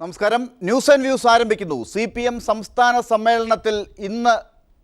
നമസ്കാരം. News and views ആരംഭിക്കുന്നു. CPM സംസ്ഥാന സമ്മേളനത്തിൽ ഇന്ന്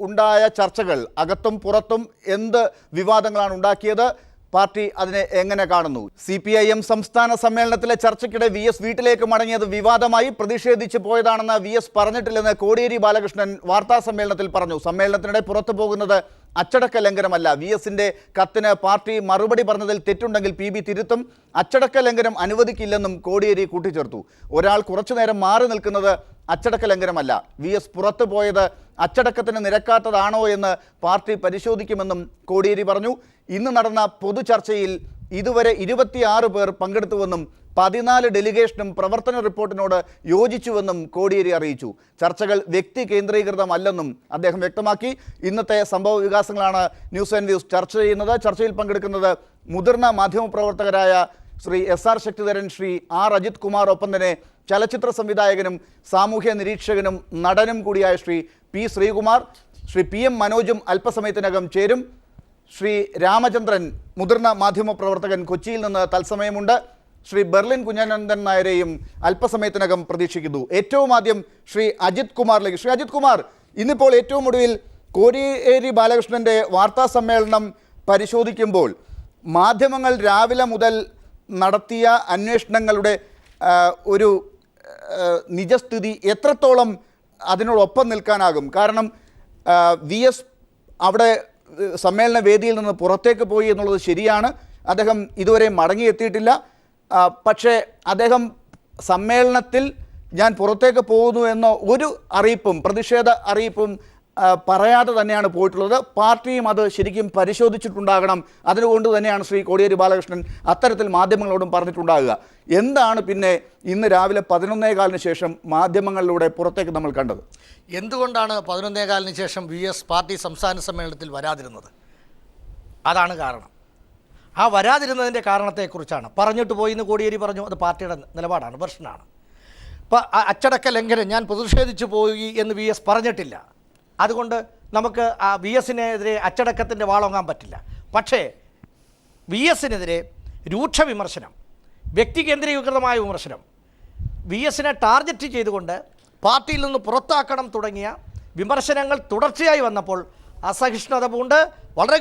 ഉണ്ടായ ചർച്ചകൾ അകത്തും പുറത്തും എന്ത് വിവാദങ്ങളാണ് ഉണ്ടാക്കിയത്, പാർട്ടി അതിനെ എങ്ങനെ കാണുന്നു? CPIM സംസ്ഥാന സമ്മേളനത്തിലെ ചർച്ചയ്ക്കിടെ VS വീട്ടിലേക്ക് മടങ്ങിയത് വിവാദമായി. പ്രതിഷേധിച്ച് പോയതാണെന്ന് VS പറഞ്ഞിട്ടില്ലെന്ന് കോടിയേരി ബാലകൃഷ്ണൻ വാർത്താ സമ്മേളനത്തിൽ പറഞ്ഞു. സമ്മേളനത്തിനിടെ പുറത്തു പോകുന്നത് അച്ചടക്ക ലംഘനമല്ല. VSന്റെ കത്തിന് പാർട്ടി മറുപടി പറഞ്ഞതിൽ തെറ്റുണ്ടെങ്കിൽ PB തിരുത്തും. അച്ചടക്ക ലംഘനം അനുവദിക്കില്ലെന്നും കോടിയേരി കൂട്ടിച്ചേർത്തു. ഒരാൾ കുറച്ചുനേരം മാറി നിൽക്കുന്നത് അച്ചടക്ക ലംഘനമല്ല. VS പുറത്തു പോയത് അച്ചടക്കത്തിന് നിരക്കാത്തതാണോ എന്ന് പാർട്ടി പരിശോധിക്കുമെന്നും കോടിയേരി പറഞ്ഞു. ഇന്ന് നടന്ന പൊതുചർച്ചയിൽ ഇതുവരെ 26 പേർ പങ്കെടുത്തുവെന്നും 14 ഡെലിഗേഷനും പ്രവർത്തന റിപ്പോർട്ടിനോട് യോജിച്ചുവെന്നും കോടിയേരി അറിയിച്ചു. ചർച്ചകൾ വ്യക്തി കേന്ദ്രീകൃതമല്ലെന്നും അദ്ദേഹം വ്യക്തമാക്കി. ഇന്നത്തെ സംഭവ വികാസങ്ങളാണ് ന്യൂസ് ആൻഡ് വ്യൂസ് ചർച്ച ചെയ്യുന്നത്. ചർച്ചയിൽ പങ്കെടുക്കുന്നത് മുതിർന്ന മാധ്യമപ്രവർത്തകരായ ശ്രീ SR ശക്തിധരൻ, ശ്രീ R അജിത് കുമാർ, ഒപ്പം തന്നെ ചലച്ചിത്ര സംവിധായകനും സാമൂഹ്യ നിരീക്ഷകനും നടനും കൂടിയായ ശ്രീ P ശ്രീകുമാർ, ശ്രീ PM മനോജും അല്പസമയത്തിനകം ചേരും. ശ്രീ രാമചന്ദ്രൻ, മുതിർന്ന മാധ്യമപ്രവർത്തകൻ, കൊച്ചിയിൽ നിന്ന് തത്സമയമുണ്ട്. ശ്രീ ബെർലിൻ കുഞ്ഞനന്ദൻ നായരെയും അല്പസമയത്തിനകം പ്രതീക്ഷിക്കുന്നു. ഏറ്റവും ആദ്യം ശ്രീ അജിത് കുമാറിലേക്ക്. ശ്രീ അജിത് കുമാർ, ഇന്നിപ്പോൾ ഏറ്റവും ഒടുവിൽ കോടിയേരി ബാലകൃഷ്ണൻ്റെ വാർത്താ സമ്മേളനം പരിശോധിക്കുമ്പോൾ മാധ്യമങ്ങൾ രാവിലെ മുതൽ നടത്തിയ അന്വേഷണങ്ങളുടെ ഒരു നിജസ്ഥിതി എത്രത്തോളം അതിനോടൊപ്പം നിൽക്കാനാകും? കാരണം VS അവിടെ സമ്മേളന വേദിയിൽ നിന്ന് പുറത്തേക്ക് പോയി എന്നുള്ളത് ശരിയാണ്. അദ്ദേഹം ഇതുവരെ മടങ്ങിയെത്തിയിട്ടില്ല. പക്ഷേ അദ്ദേഹം സമ്മേളനത്തിൽ ഞാൻ പുറത്തേക്ക് പോകുന്നു എന്ന ഒരു അറിയിപ്പും പ്രതിഷേധ അറിയിപ്പും പറയാതെ തന്നെയാണ് പോയിട്ടുള്ളത്. പാർട്ടിയും അത് ശരിക്കും പരിശോധിച്ചിട്ടുണ്ടാകണം. അതുകൊണ്ട് തന്നെയാണ് ശ്രീ കോടിയേരി ബാലകൃഷ്ണൻ അത്തരത്തിൽ മാധ്യമങ്ങളോടും പറഞ്ഞിട്ടുണ്ടാകുക. എന്താണ് പിന്നെ ഇന്ന് രാവിലെ 11:15 ശേഷം മാധ്യമങ്ങളിലൂടെ പുറത്തേക്ക് നമ്മൾ കണ്ടത്? എന്തുകൊണ്ടാണ് 11:15 ശേഷം VS പാർട്ടി സംസ്ഥാന സമ്മേളനത്തിൽ വരാതിരുന്നത്? അതാണ് കാരണം. ആ വരാതിരുന്നതിൻ്റെ കാരണത്തെക്കുറിച്ചാണ് പറഞ്ഞിട്ട് പോയി എന്ന് കോടിയേരി പറഞ്ഞു. അത് പാർട്ടിയുടെ നിലപാടാണ്, വെർഷനാണ്. ഇപ്പോൾ അച്ചടക്ക ലംഘനം ഞാൻ പ്രതിഷേധിച്ചു പോയി എന്ന് VS പറഞ്ഞിട്ടില്ല. അതുകൊണ്ട് നമുക്ക് ആ VSനെതിരെ അച്ചടക്കത്തിൻ്റെ വാളോങ്ങാൻ പറ്റില്ല. പക്ഷേ VSനെതിരെ രൂക്ഷ വിമർശനം, വ്യക്തി കേന്ദ്രീകൃതമായ വിമർശനം, VSനെ ടാർഗറ്റ് ചെയ്തുകൊണ്ട് പാർട്ടിയിൽ നിന്ന് പുറത്താക്കണം തുടങ്ങിയ വിമർശനങ്ങൾ തുടർച്ചയായി വന്നപ്പോൾ അസഹിഷ്ണുത പൂണ്ട് വളരെ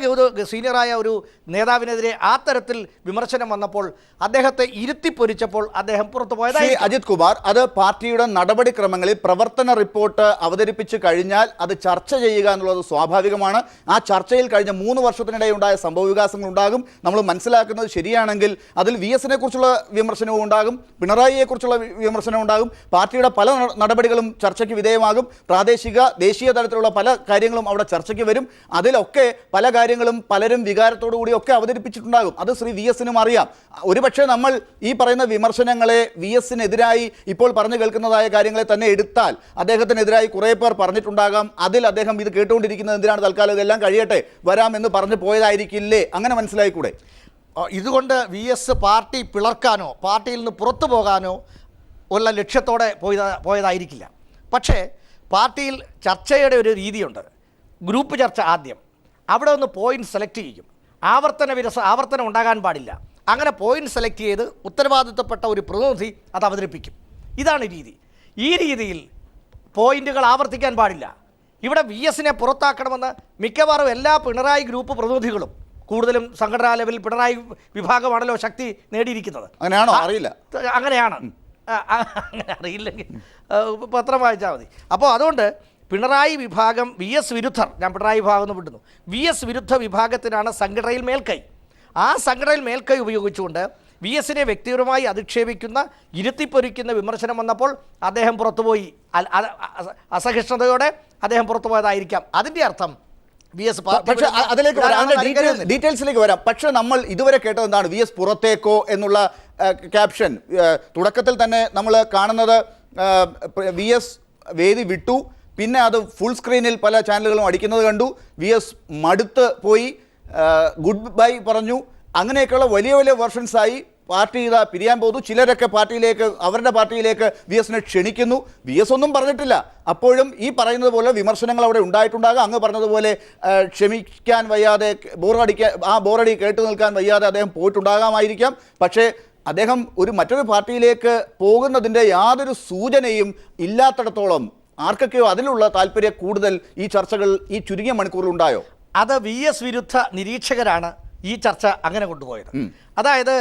സീനിയറായ ഒരു നേതാവിനെതിരെ ആ തരത്തിൽ വിമർശനം വന്നപ്പോൾ അദ്ദേഹത്തെ ഇരുത്തിപ്പൊരിച്ചപ്പോൾ അദ്ദേഹം പുറത്തു പോയതായി. അജിത് കുമാർ, അത് പാർട്ടിയുടെ നടപടിക്രമങ്ങളിൽ പ്രവർത്തന റിപ്പോർട്ട് അവതരിപ്പിച്ചു കഴിഞ്ഞാൽ അത് ചർച്ച ചെയ്യുക എന്നുള്ളത് സ്വാഭാവികമാണ്. ആ ചർച്ചയിൽ കഴിഞ്ഞ 3 വർഷത്തിനിടെ ഉണ്ടായ സംഭവവികാസങ്ങൾ ഉണ്ടാകും. നമ്മൾ മനസ്സിലാക്കുന്നത് ശരിയാണെങ്കിൽ അതിൽ VSനെ കുറിച്ചുള്ള വിമർശനവും ഉണ്ടാകും, പിണറായിയെക്കുറിച്ചുള്ള വിമർശനവും ഉണ്ടാകും. പാർട്ടിയുടെ പല നടപടികളും ചർച്ചയ്ക്ക് വിധേയമാകും. പ്രാദേശിക ദേശീയ തലത്തിലുള്ള പല കാര്യങ്ങളും അവിടെ ചർച്ചയ്ക്ക് വരും. അതിലൊക്കെ പല കാര്യങ്ങളും പലരും വികാരത്തോടു കൂടിയൊക്കെ അവതരിപ്പിച്ചിട്ടുണ്ടാകും. അത് ശ്രീ VSനും അറിയാം. ഒരുപക്ഷെ നമ്മൾ ഈ പറയുന്ന വിമർശനങ്ങളെ VSനെതിരായി ഇപ്പോൾ പറഞ്ഞു കേൾക്കുന്നതായ കാര്യങ്ങളെ തന്നെ എടുത്താൽ അദ്ദേഹത്തിനെതിരായി കുറേ പേർ പറഞ്ഞിട്ടുണ്ടാകാം. അതിൽ അദ്ദേഹം ഇത് കേട്ടുകൊണ്ടിരിക്കുന്നത് എന്തിനാണ്, തൽക്കാലം ഇതെല്ലാം കഴിയട്ടെ, വരാമെന്ന് പറഞ്ഞു പോയതായിരിക്കില്ലേ? അങ്ങനെ മനസ്സിലായിക്കൂടെ? ഇതുകൊണ്ട് VS പാർട്ടി പിളർക്കാനോ പാർട്ടിയിൽ നിന്ന് പുറത്തു പോകാനോ ഉള്ള ലക്ഷ്യത്തോടെ പോയതായിരിക്കില്ല. പക്ഷേ പാർട്ടിയിൽ ചർച്ചയുടെ ഒരു രീതിയുണ്ട്. ഗ്രൂപ്പ് ചർച്ച ആദ്യം, അവിടെ ഒന്ന് പോയിന്റ് സെലക്ട് ചെയ്യും. ആവർത്തനം ഉണ്ടാകാൻ പാടില്ല. അങ്ങനെ പോയിന്റ് സെലക്ട് ചെയ്ത് ഉത്തരവാദിത്തപ്പെട്ട ഒരു പ്രതിനിധി അത് അവതരിപ്പിക്കും. ഇതാണ് രീതി. ഈ രീതിയിൽ പോയിന്റുകൾ ആവർത്തിക്കാൻ പാടില്ല. ഇവിടെ VSനെ പുറത്താക്കണമെന്ന് മിക്കവാറും എല്ലാ പിണറായി ഗ്രൂപ്പ് പ്രതിനിധികളും, കൂടുതലും സംഘടനാ ലെവലിൽ പിണറായി വിഭാഗമാണല്ലോ ശക്തി നേടിയിരിക്കുന്നത്. അങ്ങനെയാണോ? അറിയില്ല. അങ്ങനെയാണ്. അങ്ങനെ അറിയില്ലെങ്കിൽ പത്രം വായിച്ചാൽ മതി. അപ്പോൾ അതുകൊണ്ട് പിണറായി വിഭാഗം VS വിരുദ്ധർ, ഞാൻ പിണറായി വിഭാഗം എന്ന് വിടുന്നു, VS വിരുദ്ധ വിഭാഗത്തിനാണ് സംഘടനയിൽ മേൽക്കൈ. ആ സംഘടനയിൽ മേൽക്കൈ ഉപയോഗിച്ചുകൊണ്ട് VSനെ വ്യക്തിപരമായി അധിക്ഷേപിക്കുന്ന, ഇരുത്തിപ്പൊരിക്കുന്ന വിമർശനം വന്നപ്പോൾ അദ്ദേഹം പുറത്തുപോയി. അസഹിഷ്ണുതയോടെ അദ്ദേഹം പുറത്തു പോയതായിരിക്കാം. അതിൻ്റെ അർത്ഥം VS പക്ഷേ അതിലേക്ക് ഡീറ്റെയിൽസിലേക്ക് വരാം. പക്ഷേ നമ്മൾ ഇതുവരെ കേട്ടത് എന്താണ്? VS പുറത്തേക്കോ എന്നുള്ള ക്യാപ്ഷൻ തുടക്കത്തിൽ തന്നെ നമ്മൾ കാണുന്നത് VS വേദി വിട്ടു, പിന്നെ അത് ഫുൾ സ്ക്രീനിൽ പല ചാനലുകളും അടിക്കുന്നത് കണ്ടു. VS മടുത്ത് പോയി, ഗുഡ് ബൈ പറഞ്ഞു. അങ്ങനെയൊക്കെയുള്ള വലിയ വലിയ വെർഷൻസായി പാർട്ടി ഇതാ പിരിയാൻ പോകുന്നു. ചിലരൊക്കെ അവരുടെ പാർട്ടിയിലേക്ക് VSനെ ക്ഷണിക്കുന്നു. VS ഒന്നും പറഞ്ഞിട്ടില്ല. അപ്പോഴും ഈ പറയുന്നത് പോലെ വിമർശനങ്ങൾ അവിടെ ഉണ്ടായിട്ടുണ്ടാകാം. അങ്ങ് പറഞ്ഞതുപോലെ ക്ഷമിക്കാൻ വയ്യാതെ, ബോറടി കേട്ടു നിൽക്കാൻ വയ്യാതെ അദ്ദേഹം പോയിട്ടുണ്ടാകാമായിരിക്കാം. പക്ഷേ അദ്ദേഹം മറ്റൊരു പാർട്ടിയിലേക്ക് പോകുന്നതിൻ്റെ യാതൊരു സൂചനയും ഇല്ലാത്തിടത്തോളം ആർക്കൊക്കെയോ അതിലുള്ള താല്പര്യം കൂടുതൽ ഈ ചർച്ചകൾ ഈ ചുരുങ്ങിയ മണിക്കൂറിൽ ഉണ്ടായോ? അത് VS വിരുദ്ധ നിരീക്ഷകരാണ് ഈ ചർച്ച അങ്ങനെ കൊണ്ടുപോയത്. അതായത്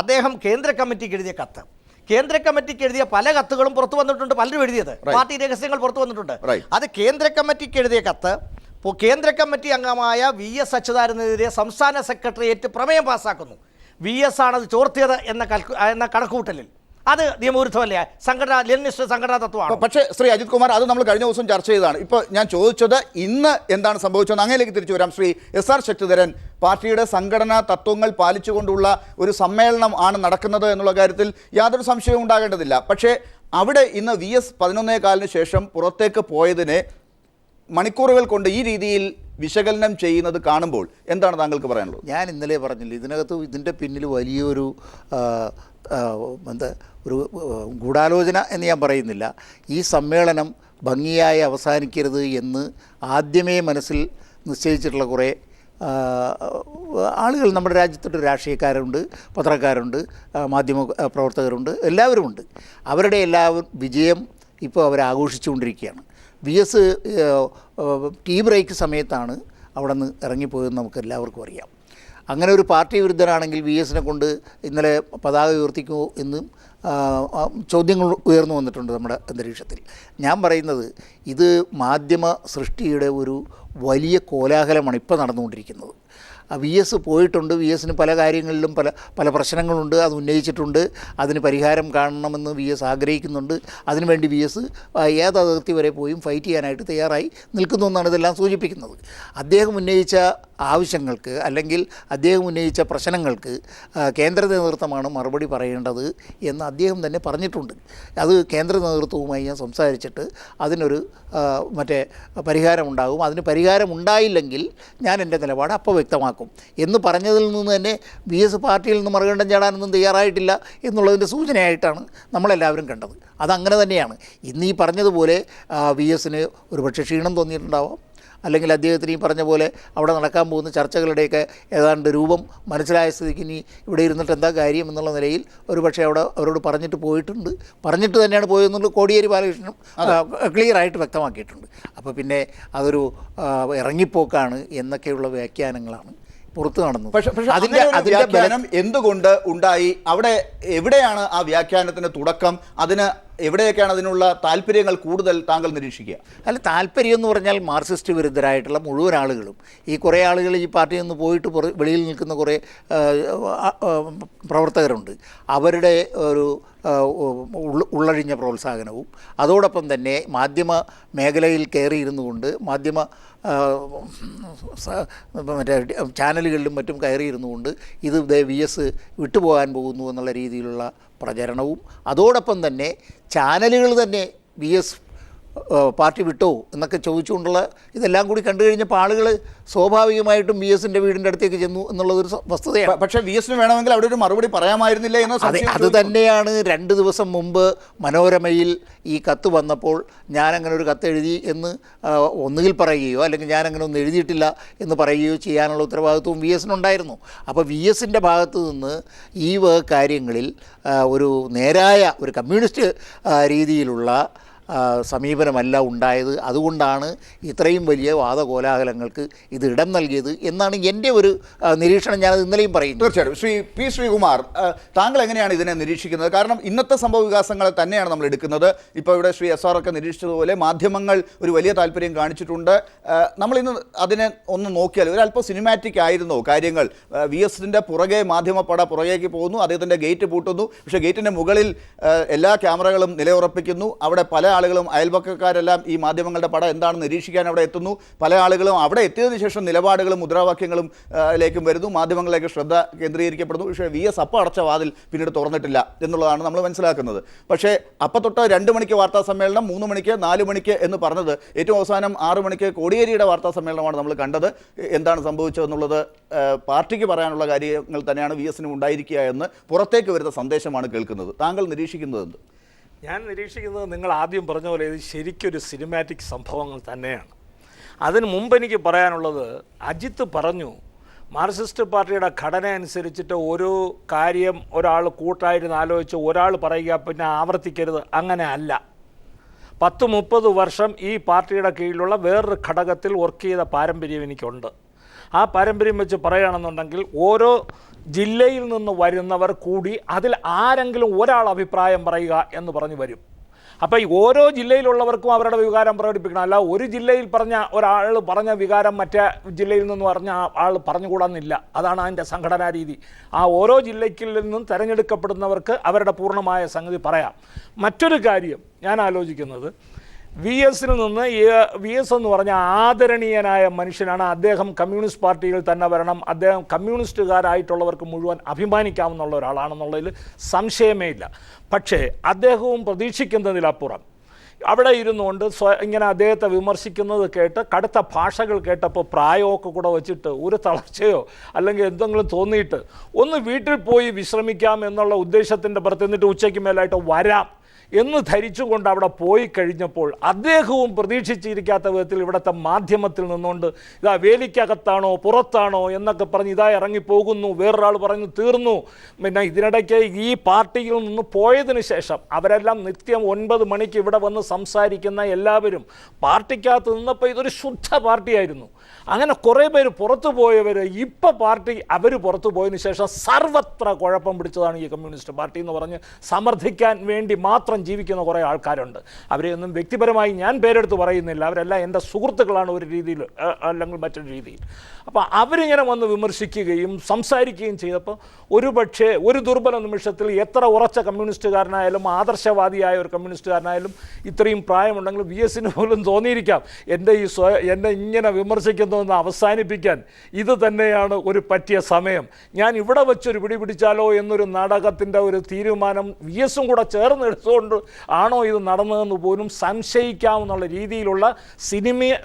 അദ്ദേഹം കേന്ദ്ര കമ്മിറ്റിക്ക് എഴുതിയ കത്ത്, കേന്ദ്ര കമ്മിറ്റിക്ക് എഴുതിയ പല കത്തുകളും പുറത്തു വന്നിട്ടുണ്ട്, പലരും എഴുതിയത് പാർട്ടി രഹസ്യങ്ങൾ പുറത്തു വന്നിട്ടുണ്ട്. അത് കേന്ദ്ര കമ്മിറ്റിക്ക് എഴുതിയ കത്ത് കേന്ദ്ര കമ്മിറ്റി അംഗമായ VS അച്യുതാനന്ദനെതിരെ സംസ്ഥാന സെക്രട്ടേറിയറ്റ് പ്രമേയം പാസ്സാക്കുന്നു. VS ആണത് ചോർത്തിയത് എന്ന കണക്കുകൂട്ടലിൽ അത് നിയമവിരുദ്ധമല്ലേ? ലെനിനിസ്റ്റ് സംഘടനാ തത്വമാണ്. പക്ഷേ ശ്രീ അജിത് കുമാർ, അത് നമ്മൾ കഴിഞ്ഞ ദിവസം ചർച്ച ചെയ്തതാണ്. ഇപ്പോൾ ഞാൻ ചോദിച്ചത് ഇന്ന് എന്താണ് സംഭവിച്ചതെന്ന് അങ്ങനെയൊക്കെ തിരിച്ചു വരാം. ശ്രീ SR ശക്തിധരൻ, പാർട്ടിയുടെ സംഘടനാ തത്വങ്ങൾ പാലിച്ചുകൊണ്ടുള്ള ഒരു സമ്മേളനം ആണ് നടക്കുന്നത് എന്നുള്ള കാര്യത്തിൽ യാതൊരു സംശയവും ഉണ്ടാകേണ്ടതില്ല. പക്ഷേ അവിടെ ഇന്ന് VS 11:15 ശേഷം പുറത്തേക്ക് പോയതിനെ മണിക്കൂറുകൾ കൊണ്ട് ഈ രീതിയിൽ വിശകലനം ചെയ്യുന്നത് കാണുമ്പോൾ എന്താണ് താങ്കൾക്ക് പറയാനുള്ളത്? ഞാൻ ഇന്നലെ പറഞ്ഞില്ല, ഇതിൻ്റെ പിന്നിൽ വലിയൊരു ഒരു ഗൂഢാലോചന എന്ന് ഞാൻ പറയുന്നില്ല. ഈ സമ്മേളനം ഭംഗിയായി അവസാനിക്കരുത് എന്ന് ആദ്യമേ മനസ്സിൽ നിശ്ചയിച്ചിട്ടുള്ള കുറേ ആളുകൾ നമ്മുടെ രാജ്യത്തൊട്ട് രാഷ്ട്രീയക്കാരുണ്ട്, പത്രക്കാരുണ്ട്, മാധ്യമ പ്രവർത്തകരുണ്ട്, എല്ലാവരുമുണ്ട്. അവരുടെ എല്ലാവരും വിജയം ഇപ്പോൾ അവരാഘോഷിച്ചുകൊണ്ടിരിക്കുകയാണ്. VS ടീ ബ്രേക്ക് സമയത്താണ് അവിടെ നിന്ന് ഇറങ്ങിപ്പോയതെന്ന് നമുക്ക് എല്ലാവർക്കും അറിയാം. അങ്ങനെ ഒരു പാർട്ടി വിരുദ്ധനാണെങ്കിൽ VSനെ കൊണ്ട് ഇന്നലെ പതാക ഉയർത്തിക്കുമോ എന്നും ചോദ്യങ്ങൾ ഉയർന്നു വന്നിട്ടുണ്ട് നമ്മുടെ അന്തരീക്ഷത്തിൽ. ഞാൻ പറയുന്നത് ഇത് മാധ്യമ സൃഷ്ടിയുടെ ഒരു വലിയ കോലാഹലമാണ് ഇപ്പോൾ നടന്നുകൊണ്ടിരിക്കുന്നത്. VS പോയിട്ടുണ്ട്. VSന് പല കാര്യങ്ങളിലും പല പ്രശ്നങ്ങളുണ്ട്, അത് ഉന്നയിച്ചിട്ടുണ്ട്. അതിന് പരിഹാരം കാണണമെന്ന് VS ആഗ്രഹിക്കുന്നുണ്ട്. അതിനുവേണ്ടി VS ഏത് അതിർത്തി വരെ പോയും ഫൈറ്റ് ചെയ്യാനായിട്ട് തയ്യാറായി നിൽക്കുന്നു എന്നാണ് ഇതെല്ലാം സൂചിപ്പിക്കുന്നത്. അദ്ദേഹം ഉന്നയിച്ച ആവശ്യങ്ങൾക്ക് അല്ലെങ്കിൽ അദ്ദേഹം ഉന്നയിച്ച പ്രശ്നങ്ങൾക്ക് കേന്ദ്ര നേതൃത്വമാണ് മറുപടി പറയേണ്ടത് എന്ന് അദ്ദേഹം തന്നെ പറഞ്ഞിട്ടുണ്ട്. അത് കേന്ദ്ര നേതൃത്വവുമായി ഞാൻ സംസാരിച്ചിട്ട് അതിനൊരു പരിഹാരമുണ്ടാകും. അതിന് പരിഹാരം ഉണ്ടായില്ലെങ്കിൽ ഞാൻ എൻ്റെ നിലപാട് അപ്പോൾ വ്യക്തമാക്കും എന്ന് പറഞ്ഞതിൽ നിന്ന് തന്നെ VS പാർട്ടിയിൽ നിന്ന് മറുകണ്ഠം ചാടാനൊന്നും തയ്യാറായിട്ടില്ല എന്നുള്ളതിൻ്റെ സൂചനയായിട്ടാണ് നമ്മളെല്ലാവരും കണ്ടത്. അതങ്ങനെ തന്നെയാണ്. ഇന്ന് ഈ പറഞ്ഞതുപോലെ VSന് ഒരുപക്ഷെ ക്ഷീണം തോന്നിയിട്ടുണ്ടാവാം, അല്ലെങ്കിൽ അദ്ദേഹത്തിന് ഈ പറഞ്ഞ പോലെ അവിടെ നടക്കാൻ പോകുന്ന ചർച്ചകളുടെയൊക്കെ ഏതാണ്ട് രൂപം മനസ്സിലായ സ്ഥിതിക്ക് ഇനി ഇവിടെ ഇരുന്നിട്ട് എന്താ കാര്യം എന്നുള്ള നിലയിൽ ഒരുപക്ഷെ അവരോട് പറഞ്ഞിട്ട് തന്നെയാണ് പോയതെന്നുള്ള കോടിയേരി ബാലകൃഷ്ണനും ക്ലിയറായിട്ട് വ്യക്തമാക്കിയിട്ടുണ്ട്. അപ്പോൾ പിന്നെ അതൊരു ഇറങ്ങിപ്പോക്കാണ് എന്നൊക്കെയുള്ള വ്യാഖ്യാനങ്ങളാണ് പുറത്തു കാണുന്നത്. പക്ഷേ അതിന്റെ വ്യാഖ്യാനം എന്തുകൊണ്ട് ഉണ്ടായി? അവിടെ എവിടെയാണ് ആ വ്യാഖ്യാനത്തിന് തുടക്കം? എവിടെയൊക്കെയാണ് അതിനുള്ള താല്പര്യങ്ങൾ കൂടുതൽ താങ്കൾ നിരീക്ഷിക്കുക? അല്ല, താല്പര്യം എന്ന് പറഞ്ഞാൽ മാർക്സിസ്റ്റ് വിരുദ്ധരായിട്ടുള്ള മുഴുവൻ ആളുകളും, ഈ കുറേ ആളുകൾ ഈ പാർട്ടിയിൽ നിന്ന് പോയിട്ട് വെളിയിൽ നിൽക്കുന്ന കുറേ പ്രവർത്തകരുണ്ട്. അവരുടെ ഒരു ഉള്ളഴിഞ്ഞ പ്രോത്സാഹനവും അതോടൊപ്പം തന്നെ മാധ്യമ മേഖലയിൽ കയറിയിരുന്നു കൊണ്ട് ചാനലുകളിലും മറ്റും കയറിയിരുന്നു കൊണ്ട് ഇത് VS വിട്ടുപോകാൻ പോകുന്നു എന്നുള്ള രീതിയിലുള്ള പ്രചരണവും അതോടൊപ്പം തന്നെ ചാനലുകൾ തന്നെ VS പാർട്ടി വിട്ടോ എന്നൊക്കെ ചോദിച്ചുകൊണ്ടുള്ള ഇതെല്ലാം കൂടി കണ്ടു കഴിഞ്ഞപ്പോൾ ആളുകൾ സ്വാഭാവികമായിട്ടും VSൻ്റെ വീടിൻ്റെ അടുത്തേക്ക് ചെന്നു എന്നുള്ളതൊരു വസ്തുതയാണ്. പക്ഷേ VSന് വേണമെങ്കിൽ അവിടെ ഒരു മറുപടി പറയാമായിരുന്നില്ല എന്ന് അത് തന്നെയാണ് 2 ദിവസം മുമ്പ് മനോരമയിൽ ഈ കത്ത് വന്നപ്പോൾ ഞാനങ്ങനെ ഒരു കത്ത് എഴുതി എന്ന് ഒന്നുകിൽ പറയുകയോ അല്ലെങ്കിൽ ഞാനങ്ങനെ ഒന്നും എഴുതിയിട്ടില്ല എന്ന് പറയുകയോ ചെയ്യാനുള്ള ഉത്തരവാദിത്വവും VSനുണ്ടായിരുന്നു. അപ്പോൾ VSൻ്റെ ഭാഗത്തു നിന്ന് ഈ കാര്യങ്ങളിൽ ഒരു നേരായ ഒരു കമ്മ്യൂണിസ്റ്റ് രീതിയിലുള്ള സമീപനമല്ല ഉണ്ടായത്. അതുകൊണ്ടാണ് ഇത്രയും വലിയ വാദകോലാഹലങ്ങൾക്ക് ഇത് ഇടം നൽകിയത് എന്നാണ് എൻ്റെ ഒരു നിരീക്ഷണം. ഞാനത് ഇന്നലെയും പറയുന്നു. തീർച്ചയായിട്ടും. ശ്രീ P. ശ്രീകുമാർ, താങ്കൾ എങ്ങനെയാണ് ഇതിനെ നിരീക്ഷിക്കുന്നത്? കാരണം ഇന്നത്തെ സംഭവ വികാസങ്ങളെ തന്നെയാണ് നമ്മൾ എടുക്കുന്നത്. ഇപ്പോൾ ഇവിടെ ശ്രീ SR ഒക്കെ നിരീക്ഷിച്ചതുപോലെ മാധ്യമങ്ങൾ ഒരു വലിയ താല്പര്യം കാണിച്ചിട്ടുണ്ട്. നമ്മളിന്ന് അതിനെ ഒന്ന് നോക്കിയാൽ ഒരല്പം സിനിമാറ്റിക് ആയിരുന്നോ കാര്യങ്ങൾ? VSൻ്റെ പുറകെ മാധ്യമപ്പട പുറകേക്ക് പോകുന്നു, അദ്ദേഹത്തിൻ്റെ ഗേറ്റ് പൂട്ടുന്നു, പക്ഷേ ഗേറ്റിൻ്റെ മുകളിൽ എല്ലാ ക്യാമറകളും നിലയുറപ്പിക്കുന്നു. അവിടെ പല ആളുകളും അയൽപക്കക്കാരെല്ലാം ഈ മാധ്യമങ്ങളുടെ പടം എന്താണെന്ന് നിരീക്ഷിക്കാൻ അവിടെ എത്തുന്നു. പല ആളുകളും അവിടെ എത്തിയതിനു ശേഷം നിലപാടുകളും മുദ്രാവാക്യങ്ങളും ലേക്കും വരുന്നു, മാധ്യമങ്ങളിലേക്ക് ശ്രദ്ധ കേന്ദ്രീകരിക്കപ്പെടുന്നു. പക്ഷേ VS അപ്പം അടച്ച വാതിൽ പിന്നീട് തുറന്നിട്ടില്ല എന്നുള്ളതാണ് നമ്മൾ മനസ്സിലാക്കുന്നത്. പക്ഷേ അപ്പം തൊട്ട് 2 മണിക്ക് വാർത്താ സമ്മേളനം, 3 മണിക്ക്, 4 മണിക്ക് എന്ന് പറഞ്ഞത് ഏറ്റവും അവസാനം 6 മണിക്ക് കോടിയേരിയുടെ വാർത്താ സമ്മേളനമാണ് നമ്മൾ കണ്ടത്. എന്താണ് സംഭവിച്ചതെന്നുള്ളത് പാർട്ടിക്ക് പറയാനുള്ള കാര്യങ്ങൾ തന്നെയാണ് VSനും ഉണ്ടായിരിക്കുക എന്ന് പുറത്തേക്ക് വരുന്ന സന്ദേശമാണ് കേൾക്കുന്നത്. താങ്കൾ നിരീക്ഷിക്കുന്നത് എന്ത്? ഞാൻ നിരീക്ഷിക്കുന്നത് നിങ്ങൾ ആദ്യം പറഞ്ഞ പോലെ ഇത് ശരിക്കൊരു സിനിമാറ്റിക് സംഭവങ്ങൾ തന്നെയാണ്. അതിന് മുമ്പ് എനിക്ക് പറയാനുള്ളത്, അജിത്ത് പറഞ്ഞു മാർക്സിസ്റ്റ് പാർട്ടിയുടെ ഘടന അനുസരിച്ചിട്ട് ഒരു കാര്യം ഒരാൾ കൂട്ടായിരുന്നു ആലോചിച്ച് ഒരാൾ പറയുക പിന്നെ ആവർത്തിക്കരുത്, അങ്ങനെ അല്ല. 10-30 വർഷം ഈ പാർട്ടിയുടെ കീഴിലുള്ള വേറൊരു ഘടകത്തിൽ വർക്ക് ചെയ്ത പാരമ്പര്യം എനിക്കുണ്ട്. ആ പാരമ്പര്യം വെച്ച് പറയുകയാണെന്നുണ്ടെങ്കിൽ ഓരോ ജില്ലയിൽ നിന്ന് വരുന്നവർ കൂടി അതിൽ ആരെങ്കിലും ഒരാൾ അഭിപ്രായം പറയുക എന്ന് പറഞ്ഞു വരും. അപ്പോൾ ഈ ഓരോ ജില്ലയിലുള്ളവർക്കും അവരുടെ വികാരം പ്രകടിപ്പിക്കണം. അല്ല ഒരു ജില്ലയിൽ പറഞ്ഞ ഒരാൾ പറഞ്ഞ വികാരം മറ്റേ ജില്ലയിൽ നിന്ന് പറഞ്ഞ ആൾ പറഞ്ഞുകൂടാന്നില്ല. അതാണ് അതിൻ്റെ സംഘടനാ രീതി. ആ ഓരോ ജില്ലയ്ക്കിൽ നിന്നും തിരഞ്ഞെടുക്കപ്പെടുന്നവർക്ക് അവരുടെ പൂർണ്ണമായ സംഗതി പറയാം. മറ്റൊരു കാര്യം ഞാൻ ആലോചിക്കുന്നത്, വി എസിൽ നിന്ന് വി എസ് എന്ന് പറഞ്ഞ ആദരണീയനായ മനുഷ്യനാണ്. അദ്ദേഹം കമ്മ്യൂണിസ്റ്റ് പാർട്ടിയിൽ തന്നെ വരണം, അദ്ദേഹം കമ്മ്യൂണിസ്റ്റുകാരായിട്ടുള്ളവർക്ക് മുഴുവൻ അഭിമാനിക്കാവുന്ന ഒരാളാണെന്നുള്ളതിൽ സംശയമേ ഇല്ല. പക്ഷേ അദ്ദേഹവും പ്രതീക്ഷിക്കുന്നതിലപ്പുറം അവിടെ ഇരുന്നുകൊണ്ട് ഇങ്ങനെ അദ്ദേഹത്തെ വിമർശിക്കുന്നത് കേട്ട് കടുത്ത ഭാഷകൾ കേട്ടപ്പോൾ പ്രായമൊക്കെ കൂടെ വെച്ചിട്ട് ഒരു തളർച്ചയോ അല്ലെങ്കിൽ എന്തെങ്കിലും തോന്നിയിട്ട് ഒന്ന് വീട്ടിൽ പോയി വിശ്രമിക്കാം എന്നുള്ള ഉദ്ദേശത്തിൻ്റെ പുറത്ത് എന്നിട്ട് ഉച്ചയ്ക്ക് മേലായിട്ട് വരാം എന്ന് ധരിച്ചുകൊണ്ട് അവിടെ പോയി കഴിഞ്ഞപ്പോൾ അദ്ദേഹവും പ്രതീക്ഷിച്ചിരിക്കാത്ത വിധത്തിൽ ഇവിടുത്തെ മാധ്യമത്തിൽ നിന്നുകൊണ്ട് ഇതാ വേലിക്കകത്താണോ പുറത്താണോ എന്നൊക്കെ പറഞ്ഞ് ഇതാ ഇറങ്ങിപ്പോകുന്നു, വേറൊരാൾ പറഞ്ഞു തീർന്നു. പിന്നെ ഇതിനിടയ്ക്ക് ഈ പാർട്ടിയിൽ നിന്ന് പോയതിന് ശേഷം അവരെല്ലാം നിത്യം 9 മണിക്ക് ഇവിടെ വന്ന് സംസാരിക്കുന്ന എല്ലാവരും പാർട്ടിക്കകത്ത് നിന്നപ്പോൾ ഇതൊരു ശുദ്ധ പാർട്ടിയായിരുന്നു. അങ്ങനെ കുറേ പേര് പുറത്തു പോയവർ ഇപ്പോൾ പാർട്ടി അവർ പുറത്തു പോയതിന് ശേഷം സർവത്ര കുഴപ്പം പിടിച്ചതാണ് ഈ കമ്മ്യൂണിസ്റ്റ് പാർട്ടി എന്ന് പറഞ്ഞ് സമർത്ഥിക്കാൻ വേണ്ടി മാത്രം ജീവിക്കുന്ന കുറേ ആൾക്കാരുണ്ട്. അവരെയൊന്നും വ്യക്തിപരമായി ഞാൻ പേരെടുത്ത് പറയുന്നില്ല, അവരെല്ലാം എൻ്റെ സുഹൃത്തുക്കളാണ് ഒരു രീതിയിൽ അല്ലെങ്കിൽ മറ്റൊരു രീതിയിൽ. അപ്പോൾ അവരിങ്ങനെ വന്ന് വിമർശിക്കുകയും സംസാരിക്കുകയും ചെയ്തപ്പോൾ ഒരുപക്ഷെ ഒരു ദുർബല നിമിഷത്തിൽ എത്ര ഉറച്ച കമ്മ്യൂണിസ്റ്റുകാരനായാലും ആദർശവാദിയായ ഒരു കമ്മ്യൂണിസ്റ്റുകാരനായാലും ഇത്രയും പ്രായമുണ്ടെങ്കിൽ വി എസിന് പോലും തോന്നിയിരിക്കാം എന്നെ ഇങ്ങനെ വിമർശിക്കുന്നതെന്ന് അവസാനിപ്പിക്കാൻ ഇത് തന്നെയാണ് ഒരു പറ്റിയ സമയം, ഞാൻ ഇവിടെ വെച്ചൊരു പിടി പിടിച്ചാലോ എന്നൊരു നാടകത്തിൻ്റെ ഒരു തീരുമാനം വി എസും കൂടെ ചേർന്ന് എടുത്തുകൊണ്ട് ആണോ ഇത് നടന്നതെന്ന് പോലും സംശയിക്കാവുന്ന രീതിയിലുള്ള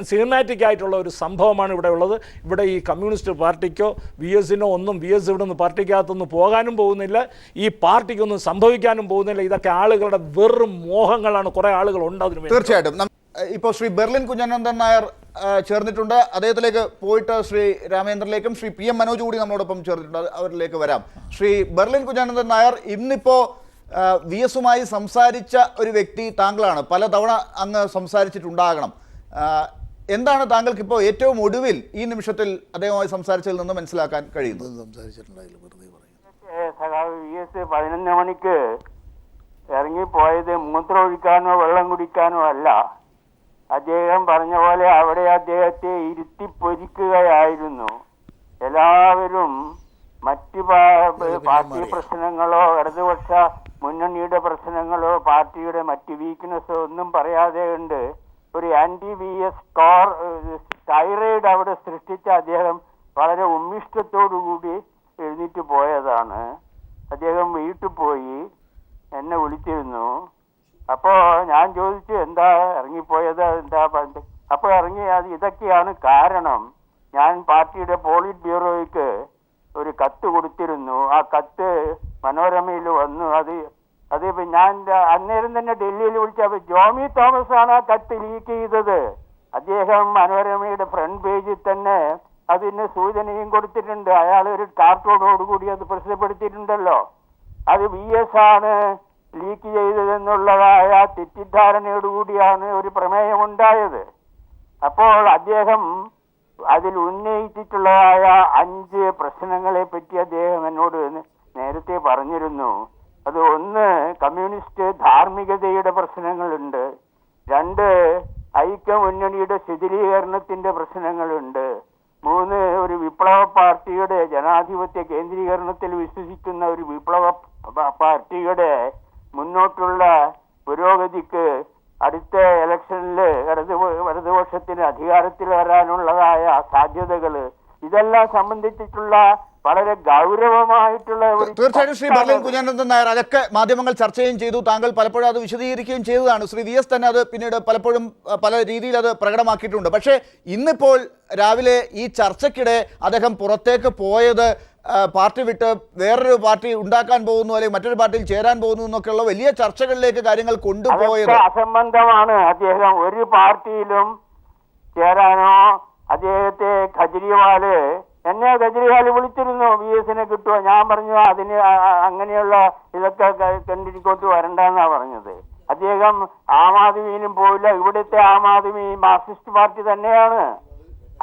സിനിമാറ്റിക് ആയിട്ടുള്ള ഒരു സംഭവമാണ് ഇവിടെ ഉള്ളത്. ഇവിടെ ഈ കമ്മ്യൂണിസ്റ്റ് പാർട്ടിക്കോ വി എസിനോ ഒന്നും വി എസ് ഇവിടെ നിന്ന് പാർട്ടിക്കകത്തൊന്നും പോകാനും പോകുന്നില്ല, ഈ പാർട്ടിക്കൊന്നും സംഭവിക്കാനും പോകുന്നില്ല. ഇതൊക്കെ ആളുകളുടെ വെറും മോഹങ്ങളാണ്. കുറേ ആളുകളുണ്ട് അതിന്. തീർച്ചയായിട്ടും ഇപ്പോൾ ശ്രീ ബെർലിൻ കുഞ്ഞനന്ദൻ നായർ ചേർന്നിട്ടുണ്ട്. അദ്ദേഹത്തിലേക്ക് പോയിട്ട് ശ്രീ രാമേന്ദ്രനിലേക്കും ശ്രീ പി എം മനോജ് കൂടി നമ്മളോടൊപ്പം ചേർന്നിട്ടുണ്ട്, അവരിലേക്ക് വരാം. ശ്രീ ബെർലിൻ കുഞ്ഞനന്ദൻ നായർ, ഇന്നിപ്പോൾ വി എസുമായി സംസാരിച്ച ഒരു വ്യക്തി താങ്കളാണ്. പലതവണ അങ്ങ് സംസാരിച്ചിട്ടുണ്ടാകണം. എന്താണ് താങ്കൾക്ക് ഇപ്പോൾ ഏറ്റവും ഒടുവിൽ ഈ നിമിഷത്തിൽ അദ്ദേഹവുമായി സംസാരിച്ചതിൽ നിന്ന് മനസ്സിലാക്കാൻ കഴിയുന്നത്? വി എസ് 11 മണിക്ക് ഇറങ്ങിപ്പോയത് മൂത്രമൊഴിക്കാനോ വെള്ളം കുടിക്കാനോ അല്ല. അദ്ദേഹം പറഞ്ഞ പോലെ അവിടെ അദ്ദേഹത്തെ ഇരുത്തി പൊരിക്കുകയായിരുന്നു. എല്ലാവരും മറ്റ് പാർട്ടി പ്രശ്നങ്ങളോ ഇടതുപക്ഷ മുന്നണിയുടെ പ്രശ്നങ്ങളോ പാർട്ടിയുടെ മറ്റ് വീക്ക്നെസ്സോ ഒന്നും പറയാതെ ഉണ്ട് ഒരു ആന്റി വി എസ് തൈറോയിഡ് അവിടെ സൃഷ്ടിച്ച അദ്ദേഹം വളരെ ഉമ്മിഷ്ടത്തോടുകൂടി എഴുന്നേറ്റ് പോയതാണ്. അദ്ദേഹം വീട്ടിൽ പോയി എന്നെ വിളിച്ചിരുന്നു. അപ്പോൾ ഞാൻ ചോദിച്ചു എന്താ ഇറങ്ങിപ്പോയത്, എന്താ പറഞ്ഞത്. അപ്പോൾ ഇതൊക്കെയാണ് കാരണം. ഞാൻ പാർട്ടിയുടെ പോളിറ്റ് ബ്യൂറോയ്ക്ക് ഒരു കത്ത് കൊടുത്തിരുന്നു. ആ കത്ത് മനോരമയിൽ വന്നു. അത് ഞാൻ അന്നേരം തന്നെ ഡൽഹിയിൽ വിളിച്ച ജോമി തോമസ് ആണ് ആ കത്ത് ലീക്ക് ചെയ്തത്. അദ്ദേഹം മനോരമയുടെ ഫ്രണ്ട് പേജിൽ തന്നെ അതിന് സൂചനയും കൊടുത്തിട്ടുണ്ട്. അയാൾ ഒരു കാർട്ടൂണോടുകൂടി അത് പ്രസിദ്ധപ്പെടുത്തിയിട്ടുണ്ടല്ലോ. അത് വി എസ് ആണ് ലീക്ക് ചെയ്തതെന്നുള്ളതായ തെറ്റിദ്ധാരണയോടുകൂടിയാണ് ഒരു പ്രമേയമുണ്ടായത്. അപ്പോൾ അദ്ദേഹം അതിൽ ഉന്നയിച്ചിട്ടുള്ളതായ 5 പ്രശ്നങ്ങളെ പറ്റി അദ്ദേഹം എന്നോട് നേരത്തെ പറഞ്ഞിരുന്നു. അത് 1 കമ്മ്യൂണിസ്റ്റ് ധാർമ്മികതയുടെ പ്രശ്നങ്ങളുണ്ട്, 2 ഐക്യമുന്നണിയുടെ ശിഥിലീകരണത്തിന്റെ പ്രശ്നങ്ങളുണ്ട്, 3 ഒരു വിപ്ലവ പാർട്ടിയുടെ ജനാധിപത്യ കേന്ദ്രീകരണത്തിൽ വിശ്വസിക്കുന്ന ഒരു വിപ്ലവ പാർട്ടിയുടെ മുന്നോട്ടുള്ള പുരോഗതിക്ക് അടുത്ത ഇലക്ഷനിൽ ഇടതുപക്ഷത്തിന് അധികാരത്തിൽ വരാനുള്ളതായ സാധ്യതകൾ, ഇതെല്ലാം സംബന്ധിച്ചിട്ടുള്ള വളരെ ഗൗരവമായിട്ടുള്ള തീർച്ചയായിട്ടും ശ്രീ ബെർലിൻ കുഞ്ഞനന്ദൻ നായർ അതൊക്കെ മാധ്യമങ്ങൾ ചർച്ചയും ചെയ്തു. താങ്കൾ പലപ്പോഴും അത് വിശദീകരിക്കുകയും ചെയ്തതാണ്. ശ്രീ വി എസ് തന്നെ അത് പിന്നീട് പലപ്പോഴും പല രീതിയിൽ അത് പ്രകടമാക്കിയിട്ടുണ്ട്. പക്ഷേ ഇന്നിപ്പോൾ രാവിലെ ഈ ചർച്ചയ്ക്കിടെ അദ്ദേഹം പുറത്തേക്ക് പോയത് പാർട്ടി വിട്ട് വേറൊരു പാർട്ടി ഉണ്ടാക്കാൻ പോകുന്നു അല്ലെങ്കിൽ മറ്റൊരു പാർട്ടിയിൽ ചേരാൻ പോകുന്നു എന്നൊക്കെയുള്ള വലിയ ചർച്ചകളിലേക്ക് കാര്യങ്ങൾ കൊണ്ടുപോയത് അസംബന്ധമാണ്. അദ്ദേഹം ഒരു പാർട്ടിയിലും ചേരാനോ അദ്ദേഹത്തെ കെജ്രിവാള് എന്നെ കെജ്രിവാൾ വിളിച്ചിരുന്നു, VS-നെ കിട്ടുമോ? ഞാൻ പറഞ്ഞു അതിന് അങ്ങനെയുള്ള ഇതൊക്കെ കണ്ടിരിക്കോട്ട് വരണ്ടെന്നാ പറഞ്ഞത്. അദ്ദേഹം ആം ആദ്മിയിലും പോയില്ല. ഇവിടുത്തെ ആം ആദ്മി മാർക്സിസ്റ്റ് പാർട്ടി തന്നെയാണ്.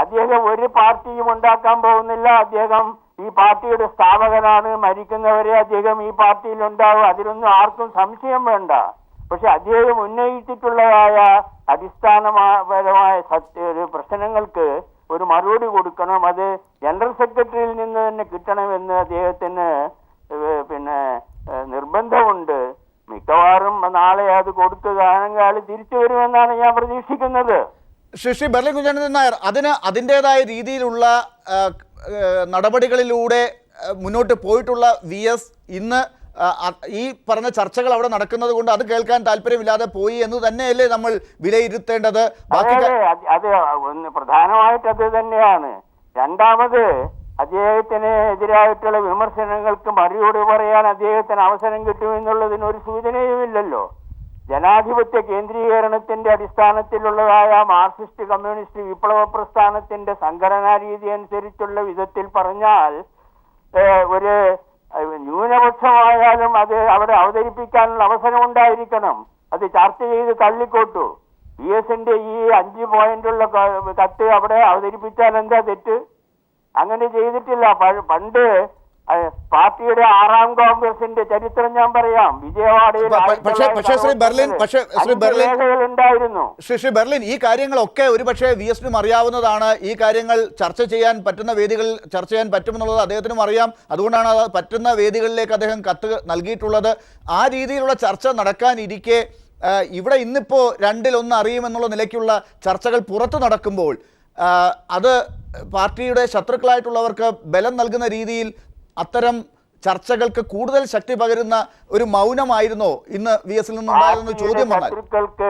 അദ്ദേഹം ഒരു പാർട്ടിയും ഉണ്ടാക്കാൻ പോകുന്നില്ല. അദ്ദേഹം ഈ പാർട്ടിയുടെ സ്ഥാപകനാണ്. മരിക്കുന്നവരെ അദ്ദേഹം ഈ പാർട്ടിയിൽ ഉണ്ടാവും, അതിലൊന്നും ആർക്കും സംശയം വേണ്ട. പക്ഷെ അദ്ദേഹം ഉന്നയിച്ചിട്ടുള്ളതായ അടിസ്ഥാനപരമായ പ്രശ്നങ്ങൾക്ക് ഒരു മറുപടി കൊടുക്കണം. അത് ജനറൽ സെക്രട്ടറിയിൽ നിന്ന് തന്നെ കിട്ടണമെന്ന് അദ്ദേഹത്തിന് നിർബന്ധമുണ്ട്. മിക്കവാറും നാളെ അത് കൊടുക്കുകയാണെങ്കിൽ ആൾ തിരിച്ചു വരുമെന്നാണ് ഞാൻ പ്രതീക്ഷിക്കുന്നത്. ശ്രീ ബെർലിൻ കുഞ്ഞനന്ദൻ നായർ, അതിൻ്റെതായ രീതിയിലുള്ള നടപടികളിലൂടെ മുന്നോട്ട് പോയിട്ടുള്ള VS ഇന്ന് ഈ പറഞ്ഞ ചർച്ചകൾ അവിടെ നടക്കുന്നത് കൊണ്ട് അത് കേൾക്കാൻ താല്പര്യമില്ലാതെ പോയി എന്ന് തന്നെയല്ലേ നമ്മൾ വിലയിരുത്തേണ്ടത്? അത് ഒന്ന് പ്രധാനമായിട്ട് അത് തന്നെയാണ്. രണ്ടാമത് അദ്ദേഹത്തിന് എതിരായിട്ടുള്ള വിമർശനങ്ങൾക്ക് മറുപടി പറയാൻ അദ്ദേഹത്തിന് അവസരം കിട്ടുമെന്നുള്ളതിന് ഒരു സൂചനയുമില്ലല്ലോ. ജനാധിപത്യ കേന്ദ്രീകരണത്തിന്റെ അടിസ്ഥാനത്തിലുള്ളതായ മാർക്സിസ്റ്റ് കമ്മ്യൂണിസ്റ്റ് വിപ്ലവ പ്രസ്ഥാനത്തിന്റെ സംഘടനാ രീതി അനുസരിച്ചുള്ള വിധത്തിൽ പറഞ്ഞാൽ ഒരു ന്യൂനപക്ഷമായാലും അത് അവിടെ അവതരിപ്പിക്കാനുള്ള അവസരം ഉണ്ടായിരിക്കണം. അത് ചർച്ച ചെയ്ത് തള്ളിക്കോട്ടു. VS-ന്റെ ഈ 5 പോയിന്റുള്ള കത്ത് അവിടെ അവതരിപ്പിച്ചാൽ എന്താ തെറ്റ്? അങ്ങനെ ചെയ്തിട്ടില്ല. പണ്ട് പാർട്ടിയുടെ 6ാം കോൺഗ്രസിന്റെ ചരിത്രം ഞാൻ പറയാം. വിജയവാഡയിൽ ശ്രീ ബെർലിൻ, ഈ കാര്യങ്ങളൊക്കെ ഒരുപക്ഷെ VS-നും അറിയാവുന്നതാണ്. ഈ കാര്യങ്ങൾ ചർച്ച ചെയ്യാൻ പറ്റുന്ന വേദികളിൽ ചർച്ച ചെയ്യാൻ പറ്റുമെന്നുള്ളത് അദ്ദേഹത്തിനും അറിയാം. അതുകൊണ്ടാണ് അത് പറ്റുന്ന വേദികളിലേക്ക് അദ്ദേഹം കത്ത് നൽകിയിട്ടുള്ളത്. ആ രീതിയിലുള്ള ചർച്ച നടക്കാനിരിക്കെ ഇവിടെ ഇന്നിപ്പോൾ 2-1 അറിയുമെന്നുള്ള നിലയ്ക്കുള്ള ചർച്ചകൾ പുറത്തു നടക്കുമ്പോൾ അത് പാർട്ടിയുടെ ശത്രുക്കളായിട്ടുള്ളവർക്ക് ബലം നൽകുന്ന രീതിയിൽ അത്തരം ചർച്ചകൾക്ക് കൂടുതൽ ശക്തി പകരുന്ന ഒരു മൗനമായിരുന്നോ ഇന്ന് VS-ൽ നിന്നുണ്ടാകുന്ന ചോദ്യം വന്നാൽ? ശത്രുക്കൾക്ക്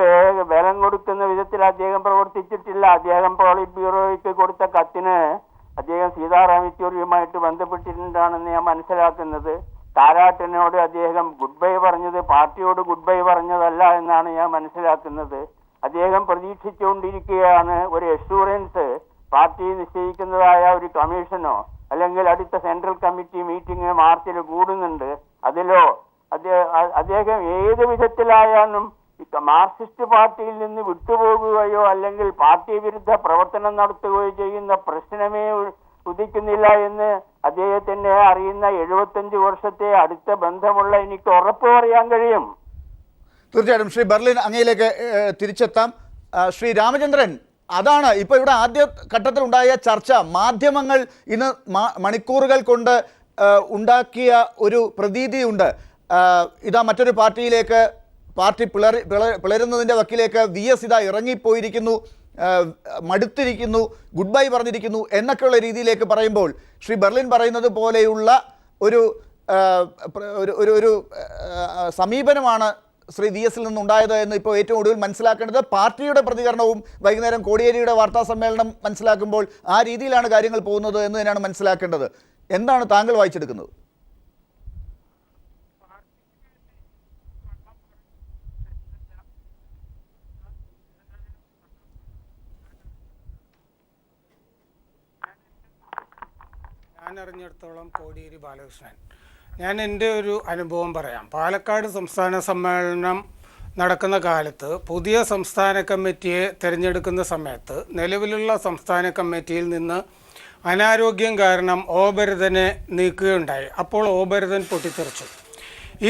ബലം കൊടുക്കുന്ന വിധത്തിൽ അദ്ദേഹം പ്രവർത്തിച്ചിട്ടില്ല. അദ്ദേഹം പോളിറ്റ് ബ്യൂറോയ്ക്ക് കൊടുത്ത കത്തിന് അദ്ദേഹം സീതാറാം യെച്ചൂരിയുമായിട്ട് ബന്ധപ്പെട്ടിട്ടുണ്ടാണെന്ന് ഞാൻ മനസ്സിലാക്കുന്നത്. താരാട്ടിനോട് അദ്ദേഹം ഗുഡ് ബൈ പറഞ്ഞത് പാർട്ടിയോട് ഗുഡ് ബൈ പറഞ്ഞതല്ല എന്നാണ് ഞാൻ മനസ്സിലാക്കുന്നത്. അദ്ദേഹം പ്രതീക്ഷിച്ചുകൊണ്ടിരിക്കുകയാണ് ഒരു അഷൂറൻസ് പാർട്ടി നിശ്ചയിക്കുന്നതായ ഒരു കമ്മീഷനോ അല്ലെങ്കിൽ അടുത്ത സെൻട്രൽ കമ്മിറ്റി മീറ്റിംഗ് മാർച്ചിൽ കൂടുന്നുണ്ട്, അതിലോ അദ്ദേഹം ഏത് വിധത്തിലായാലും മാർക്സിസ്റ്റ് പാർട്ടിയിൽ നിന്ന് വിട്ടുപോകുകയോ അല്ലെങ്കിൽ പാർട്ടി വിരുദ്ധ പ്രവർത്തനം നടത്തുകയോ ചെയ്യുന്ന പ്രശ്നമേ ഉദിക്കുന്നില്ല എന്ന് അദ്ദേഹത്തിനെ അറിയുന്ന 75 വർഷത്തെ അടുത്ത ബന്ധമുള്ള എനിക്ക് ഉറപ്പ് പറയാൻ കഴിയും. തീർച്ചയായിട്ടും ശ്രീ ബെർലിൻ അങ്ങയിലേക്ക് തിരിച്ചെത്താം. ശ്രീ രാമചന്ദ്രൻ, അതാണ് ഇപ്പോൾ ഇവിടെ ആദ്യ ഘട്ടത്തിലുണ്ടായ ചർച്ച. മാധ്യമങ്ങൾ ഇന്ന് മണിക്കൂറുകൾ കൊണ്ട് ഉണ്ടാക്കിയ ഒരു പ്രതീതിയുണ്ട്. ഇതാ മറ്റൊരു പാർട്ടിയിലേക്ക് പാർട്ടി പിളരുന്നതിൻ്റെ വക്കിലേക്ക് VS ഇതാ ഇറങ്ങിപ്പോയിരിക്കുന്നു, മടുത്തിരിക്കുന്നു, ഗുഡ് ബൈ പറഞ്ഞിരിക്കുന്നു എന്നൊക്കെയുള്ള രീതിയിലേക്ക് പറയുമ്പോൾ ശ്രീ ബെർലിൻ പറയുന്നത് പോലെയുള്ള ഒരു ഒരു സമീപനമാണ് ശ്രീ VS-ൽ നിന്നുണ്ടായത് എന്ന് ഇപ്പോൾ ഏറ്റവും ഒടുവിൽ മനസ്സിലാക്കേണ്ടത്. പാർട്ടിയുടെ പ്രതികരണവും വൈകുന്നേരം കോടിയേരിയുടെ വാർത്താ സമ്മേളനം മനസ്സിലാക്കുമ്പോൾ ആ രീതിയിലാണ് കാര്യങ്ങൾ പോകുന്നത് എന്ന് തന്നെയാണ് മനസ്സിലാക്കേണ്ടത്. എന്താണ് താങ്കൾ വായിച്ചെടുക്കുന്നത്? ഞാൻ അറിഞ്ഞിടത്തോളം കോടിയേരി ബാലകൃഷ്ണൻ, ഞാൻ എൻ്റെ ഒരു അനുഭവം പറയാം. പാലക്കാട് സംസ്ഥാന സമ്മേളനം നടക്കുന്ന കാലത്ത് പുതിയ സംസ്ഥാന കമ്മിറ്റിയെ തിരഞ്ഞെടുക്കുന്ന സമയത്ത് നിലവിലുള്ള സംസ്ഥാന കമ്മിറ്റിയിൽ നിന്ന് അനാരോഗ്യം കാരണം ഭരതനെ നീക്കുകയുണ്ടായി. അപ്പോൾ ഭരതൻ പൊട്ടിത്തെറിച്ചു.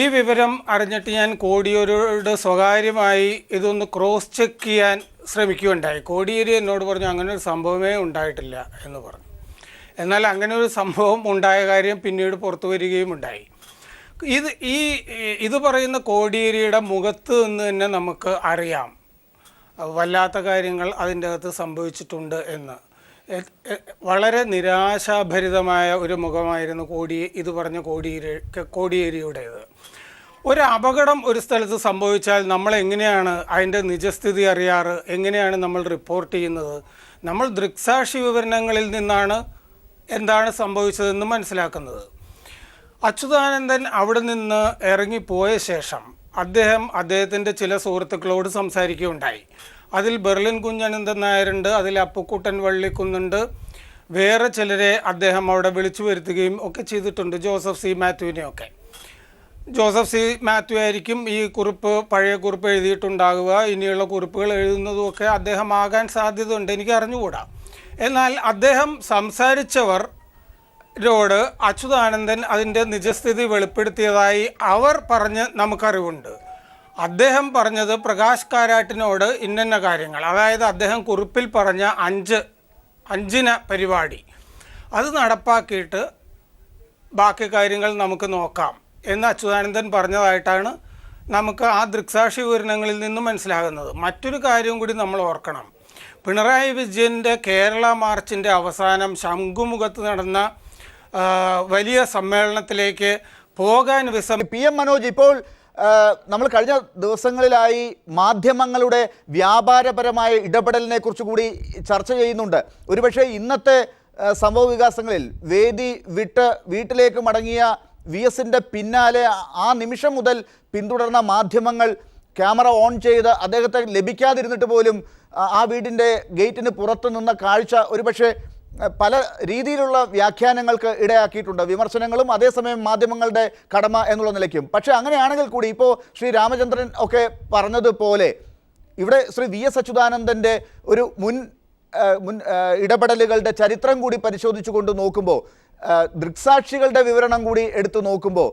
ഈ വിവരം അറിഞ്ഞിട്ട് ഞാൻ കോടിയേരിയോട് സ്വകാര്യമായി ഇതൊന്ന് ക്രോസ് ചെക്ക് ചെയ്യാൻ ശ്രമിക്കുകയുണ്ടായി. കോടിയേരി എന്നോട് പറഞ്ഞു അങ്ങനെ ഒരു സംഭവമേ ഉണ്ടായിട്ടില്ല എന്ന് പറഞ്ഞു. എന്നാൽ അങ്ങനെ ഒരു സംഭവം ഉണ്ടായ കാര്യം പിന്നീട് പുറത്തു വരികയും ഉണ്ടായി. ഇത് പറയുന്ന കോടിയേരിയുടെ മുഖത്ത് നിന്ന് തന്നെ നമുക്ക് അറിയാം വല്ലാത്ത കാര്യങ്ങൾ അതിൻ്റെ അകത്ത് സംഭവിച്ചിട്ടുണ്ട് എന്ന്. വളരെ നിരാശാഭരിതമായ ഒരു മുഖമായിരുന്നു ഇത് പറഞ്ഞ കോടിയേരിയുടേത്. ഒരു അപകടം ഒരു സ്ഥലത്ത് സംഭവിച്ചാൽ നമ്മൾ എങ്ങനെയാണ് അതിൻ്റെ നിജസ്ഥിതി അറിയാറ്, എങ്ങനെയാണ് നമ്മൾ റിപ്പോർട്ട് ചെയ്യുന്നത്? നമ്മൾ ദൃക്സാക്ഷി വിവരണങ്ങളിൽ നിന്നാണ് എന്താണ് സംഭവിച്ചതെന്ന് മനസ്സിലാക്കുന്നത്. അച്യുതാനന്ദൻ അവിടെ നിന്ന് ഇറങ്ങിപ്പോയ ശേഷം അദ്ദേഹത്തിൻ്റെ ചില സുഹൃത്തുക്കളോട് സംസാരിക്കുകയുണ്ടായി. അതിൽ ബെർലിൻ കുഞ്ഞനന്ദൻ നായരുണ്ട്, അതിൽ അപ്പുക്കുട്ടൻ വള്ളിക്കുന്നുണ്ട്, വേറെ ചിലരെ അദ്ദേഹം അവിടെ വിളിച്ചു വരുത്തുകയും ഒക്കെ ചെയ്തിട്ടുണ്ട്. ജോസഫ് സി മാത്യുവിനെയൊക്കെ. ജോസഫ് സി മാത്യു ആയിരിക്കും ഈ കുറിപ്പ്, പഴയ കുറിപ്പ് എഴുതിയിട്ടുണ്ടാകുക. ഇനിയുള്ള കുറിപ്പുകൾ എഴുതുന്നതുമൊക്കെ അദ്ദേഹം ആകാൻ സാധ്യതയുണ്ട്, എനിക്ക് അറിഞ്ഞുകൂടാ. എന്നാൽ അദ്ദേഹം സംസാരിച്ചവരോട് അച്യുതാനന്ദൻ അതിൻ്റെ നിജസ്ഥിതി വെളിപ്പെടുത്തിയതായി അവർ പറഞ്ഞ് നമുക്കറിവുണ്ട്. അദ്ദേഹം പറഞ്ഞത് പ്രകാശ് കാരാട്ടിനോട് ഇന്ന കാര്യങ്ങൾ, അതായത് അദ്ദേഹം കുറിപ്പിൽ പറഞ്ഞ അഞ്ചിന പരിപാടി അത് നടപ്പാക്കിയിട്ട് ബാക്കി കാര്യങ്ങൾ നമുക്ക് നോക്കാം എന്ന് അച്യുതാനന്ദൻ പറഞ്ഞതായിട്ടാണ് നമുക്ക് ആ ദൃക്സാക്ഷി വിവരണങ്ങളിൽ നിന്നും മനസ്സിലാകുന്നത്. മറ്റൊരു കാര്യം കൂടി നമ്മൾ ഓർക്കണം. പിണറായി വിജയൻ്റെ കേരള മാർച്ചിൻ്റെ അവസാനം ശംഖുമുഖത്ത് നടന്ന വലിയ സമ്മേളനത്തിലേക്ക് പോകാൻ PM മനോജ്, ഇപ്പോൾ നമ്മൾ കഴിഞ്ഞ ദിവസങ്ങളിലായി മാധ്യമങ്ങളുടെ വ്യാപാരപരമായ ഇടപെടലിനെ കുറിച്ച് കൂടി ചർച്ച ചെയ്യുന്നുണ്ട്. ഒരുപക്ഷെ ഇന്നത്തെ സംഭവ വികാസങ്ങളിൽ വേദി വിട്ട് വീട്ടിലേക്ക് മടങ്ങിയ VSന്റെ പിന്നാലെ ആ നിമിഷം മുതൽ പിന്തുടർന്ന മാധ്യമങ്ങൾ ക്യാമറ ഓൺ ചെയ്ത് അദ്ദേഹത്തെ ലഭിക്കാതിരുന്നിട്ട് പോലും ആ വീടിൻ്റെ ഗേറ്റിന് പുറത്ത് നിന്ന കാഴ്ച ഒരുപക്ഷെ പല രീതിയിലുള്ള വ്യാഖ്യാനങ്ങൾക്ക് ഇടയാക്കിയിട്ടുണ്ട്, വിമർശനങ്ങളും അതേസമയം മാധ്യമങ്ങളുടെ കടമ എന്നുള്ള നിലയ്ക്കും. പക്ഷേ അങ്ങനെയാണെങ്കിൽ കൂടി ഇപ്പോൾ ശ്രീ രാമചന്ദ്രൻ ഒക്കെ പറഞ്ഞതുപോലെ ഇവിടെ ശ്രീ VS അച്യുതാനന്ദൻ്റെ ഒരു മുൻ ഇടപെടലുകളുടെ ചരിത്രം കൂടി പരിശോധിച്ചുകൊണ്ട് നോക്കുമ്പോൾ, ദൃക്സാക്ഷികളുടെ വിവരണം കൂടി എടുത്തു നോക്കുമ്പോൾ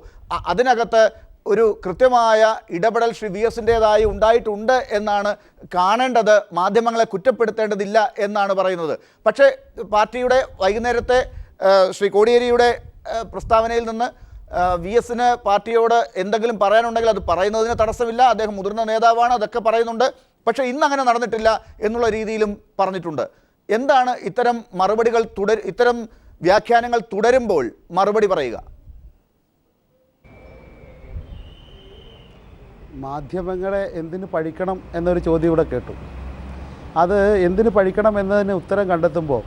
അതിനകത്ത് ഒരു കൃത്യമായ ഇടപെടൽ ശ്രീ VSൻ്റേതായി ഉണ്ടായിട്ടുണ്ട് എന്നാണ് കാണേണ്ടത്. മാധ്യമങ്ങളെ കുറ്റപ്പെടുത്തേണ്ടതില്ല എന്നാണ് പറയുന്നത്. പക്ഷേ പാർട്ടിയുടെ വൈകുന്നേരത്തെ ശ്രീ കോടിയേരിയുടെ പ്രസ്താവനയിൽ നിന്ന് VSന് പാർട്ടിയോട് എന്തെങ്കിലും പറയാനുണ്ടെങ്കിൽ അത് പറയുന്നതിന് തടസ്സമില്ല, അദ്ദേഹം മുതിർന്ന നേതാവാണ്, അതൊക്കെ പറയുന്നുണ്ട്. പക്ഷേ ഇന്നങ്ങനെ നടന്നിട്ടില്ല എന്നുള്ള രീതിയിലും പറഞ്ഞിട്ടുണ്ട്. എന്താണ് ഇത്തരം മറുപടികൾ ഇത്തരം വ്യാഖ്യാനങ്ങൾ തുടരുമ്പോൾ മറുപടി പറയുക? മാധ്യമങ്ങളെ എന്തിനു പഠിക്കണം എന്നൊരു ചോദ്യം ഇവിടെ കേട്ടു. അത് എന്തിനു പഠിക്കണം എന്നതിന് ഉത്തരം കണ്ടെത്തുമ്പോൾ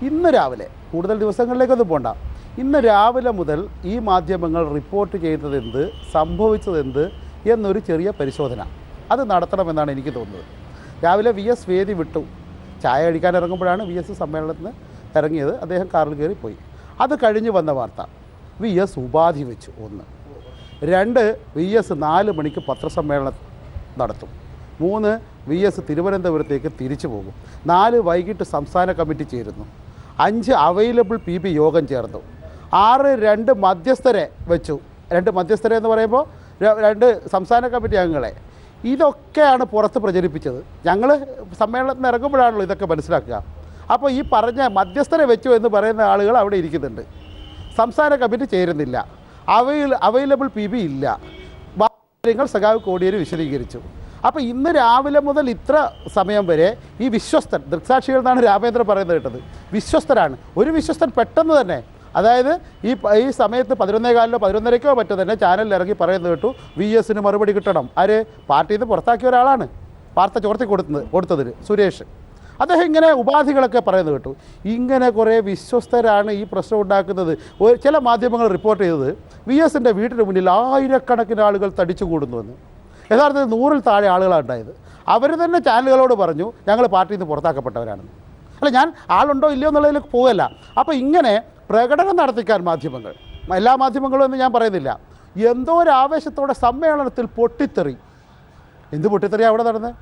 ഇന്ന് രാവിലെ, കൂടുതൽ ദിവസങ്ങളിലേക്കൊന്നും പോണ്ട, ഇന്ന് രാവിലെ മുതൽ ഈ മാധ്യമങ്ങൾ റിപ്പോർട്ട് ചെയ്തതെന്ത്, സംഭവിച്ചതെന്ത് എന്നൊരു ചെറിയ പരിശോധന അത് നടത്തണമെന്നാണ് എനിക്ക് തോന്നുന്നത്. രാവിലെ VS വേദി വിട്ടു, ചായ കഴിക്കാൻ ഇറങ്ങുമ്പോഴാണ് VS സമ്മേളനത്തിന് ഇറങ്ങിയത്. അദ്ദേഹം കാറിൽ കയറി പോയി. അത് കഴിഞ്ഞ് വന്ന വാർത്ത VS ഉപാധി വെച്ചു. 1. 2, VS 4 മണിക്ക് പത്രസമ്മേളനം നടത്തും. 3, VS തിരുവനന്തപുരത്തേക്ക് തിരിച്ചു പോകും. 4, വൈകിട്ട് സംസ്ഥാന കമ്മിറ്റി ചേരുന്നു. 5, അവൈലബിൾ PB യോഗം ചേർന്നു. 6, 2 മധ്യസ്ഥരെ വെച്ചു. 2 മധ്യസ്ഥരെ എന്ന് പറയുമ്പോൾ 2 സംസ്ഥാന കമ്മിറ്റി അംഗങ്ങളെ. ഇതൊക്കെയാണ് പുറത്ത് പ്രചരിപ്പിച്ചത്. ഞങ്ങൾ സമ്മേളനത്തിന് ഇറങ്ങുമ്പോഴാണല്ലോ ഇതൊക്കെ മനസ്സിലാക്കുക. അപ്പോൾ ഈ പറഞ്ഞ മധ്യസ്ഥരെ വെച്ചു എന്ന് പറയുന്ന ആളുകൾ അവിടെ ഇരിക്കുന്നുണ്ട്. സംസ്ഥാന കമ്മിറ്റി ചേരുന്നില്ല, അവൈലബിൾ PB ഇല്ല. കാര്യങ്ങൾ സഖാവ് കോടിയേരി വിശദീകരിച്ചു. അപ്പോൾ ഇന്ന് രാവിലെ മുതൽ ഇത്ര സമയം വരെ ഈ വിശ്വസ്തൻ, ദൃക്സാക്ഷികൾ എന്നാണ് രാമേന്ദ്രൻ പറയുന്നത് കേട്ടത്, വിശ്വസ്തരാണ്. ഒരു വിശ്വസ്തൻ പെട്ടെന്ന് തന്നെ, അതായത് ഈ സമയത്ത് 11:15 11:30 മറ്റോ തന്നെ ചാനലിൽ ഇറങ്ങി പറയുന്നത് കേട്ടു, VSന് മറുപടി കിട്ടണം. ആര്? പാർട്ടിയിൽ നിന്ന് പുറത്താക്കിയ ഒരാളാണ് വാർത്ത ചോർത്തി കൊടുത്തതിന്, സുരേഷ്. അദ്ദേഹം ഇങ്ങനെ ഉപാധികളൊക്കെ പറയുന്നത് കേട്ടു. ഇങ്ങനെ കുറേ വിശ്വസ്തരാണ് ഈ പ്രശ്നം ഉണ്ടാക്കുന്നത്. ചില മാധ്യമങ്ങൾ റിപ്പോർട്ട് ചെയ്തത് VSൻ്റെ വീട്ടിന് മുന്നിൽ ആയിരക്കണക്കിന് ആളുകൾ തടിച്ചു കൂടുന്നുവെന്ന്. യഥാർത്ഥത്തിൽ 100-ൽ താഴെ ആളുകളാണ് ഉണ്ടായത്. അവർ തന്നെ ചാനലുകളോട് പറഞ്ഞു ഞങ്ങൾ പാർട്ടിയിൽ നിന്ന് പുറത്താക്കപ്പെട്ടവരാണെന്ന്. അല്ല, ഞാൻ ആളുണ്ടോ ഇല്ലയോ എന്നുള്ളതിലേക്ക് പോകല്ല. അപ്പോൾ ഇങ്ങനെ പ്രകടനം നടത്തിക്കാൻ മാധ്യമങ്ങൾ, എല്ലാ മാധ്യമങ്ങളും എന്ന് ഞാൻ പറയുന്നില്ല, എന്തോ ഒരു ആവേശത്തോടെ സമ്മേളനത്തിൽ പൊട്ടിത്തെറി. എന്ത് പൊട്ടിത്തെറി അവിടെ നടന്നത്?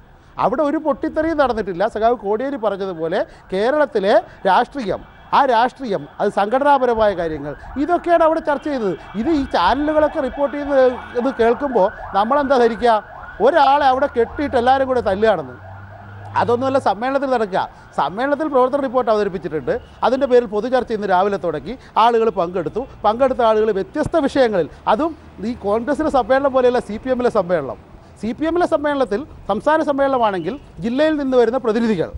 അവിടെ ഒരു പൊട്ടിത്തെറിയും നടന്നിട്ടില്ല. സഖാവ് കോടിയേരി പറഞ്ഞതുപോലെ കേരളത്തിലെ രാഷ്ട്രീയം, ആ രാഷ്ട്രീയം, അത് സംഘടനാപരമായ കാര്യങ്ങൾ, ഇതൊക്കെയാണ് അവിടെ ചർച്ച ചെയ്തത്. ഇത് ഈ ചാനലുകളൊക്കെ റിപ്പോർട്ട് ചെയ്യുന്നത് കേൾക്കുമ്പോൾ നമ്മളെന്താ ധരിക്കുക, ഒരാളെ അവിടെ കെട്ടിയിട്ട് എല്ലാവരും കൂടെ തല്ലുകയാണെന്ന്. അതൊന്നുമല്ല സമ്മേളനത്തിൽ നടക്കുക. സമ്മേളനത്തിൽ പ്രവർത്തന റിപ്പോർട്ട് അവതരിപ്പിച്ചിട്ടുണ്ട്. അതിൻ്റെ പേരിൽ പൊതുചർച്ച ഇന്ന് രാവിലെ തുടങ്ങി. ആളുകൾ പങ്കെടുത്ത ആളുകൾ വ്യത്യസ്ത വിഷയങ്ങളിൽ, അതും ഈ കോൺഗ്രസിലെ സമ്മേളനം പോലെയല്ല CPMലെ സമ്മേളനം. CPMലെ സമ്മേളനത്തിൽ, സംസ്ഥാന സമ്മേളനമാണെങ്കിൽ ജില്ലയിൽ നിന്ന് വരുന്ന പ്രതിനിധികൾ,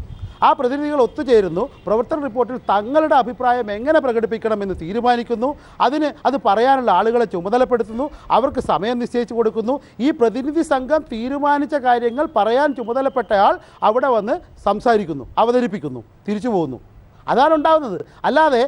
ആ പ്രതിനിധികൾ ഒത്തുചേരുന്നു, പ്രവർത്തന റിപ്പോർട്ടിൽ തങ്ങളുടെ അഭിപ്രായം എങ്ങനെ പ്രകടിപ്പിക്കണമെന്ന് തീരുമാനിക്കുന്നു, അത് പറയാനുള്ള ആളുകളെ ചുമതലപ്പെടുത്തുന്നു, അവർക്ക് സമയം നിശ്ചയിച്ചു കൊടുക്കുന്നു. ഈ പ്രതിനിധി സംഘം തീരുമാനിച്ച കാര്യങ്ങൾ പറയാൻ ചുമതലപ്പെട്ടയാൾ അവിടെ വന്ന് സംസാരിക്കുന്നു, അവതരിപ്പിക്കുന്നു, തിരിച്ചു പോകുന്നു. അതാണ് ഉണ്ടാകുന്നത്. അല്ലാതെ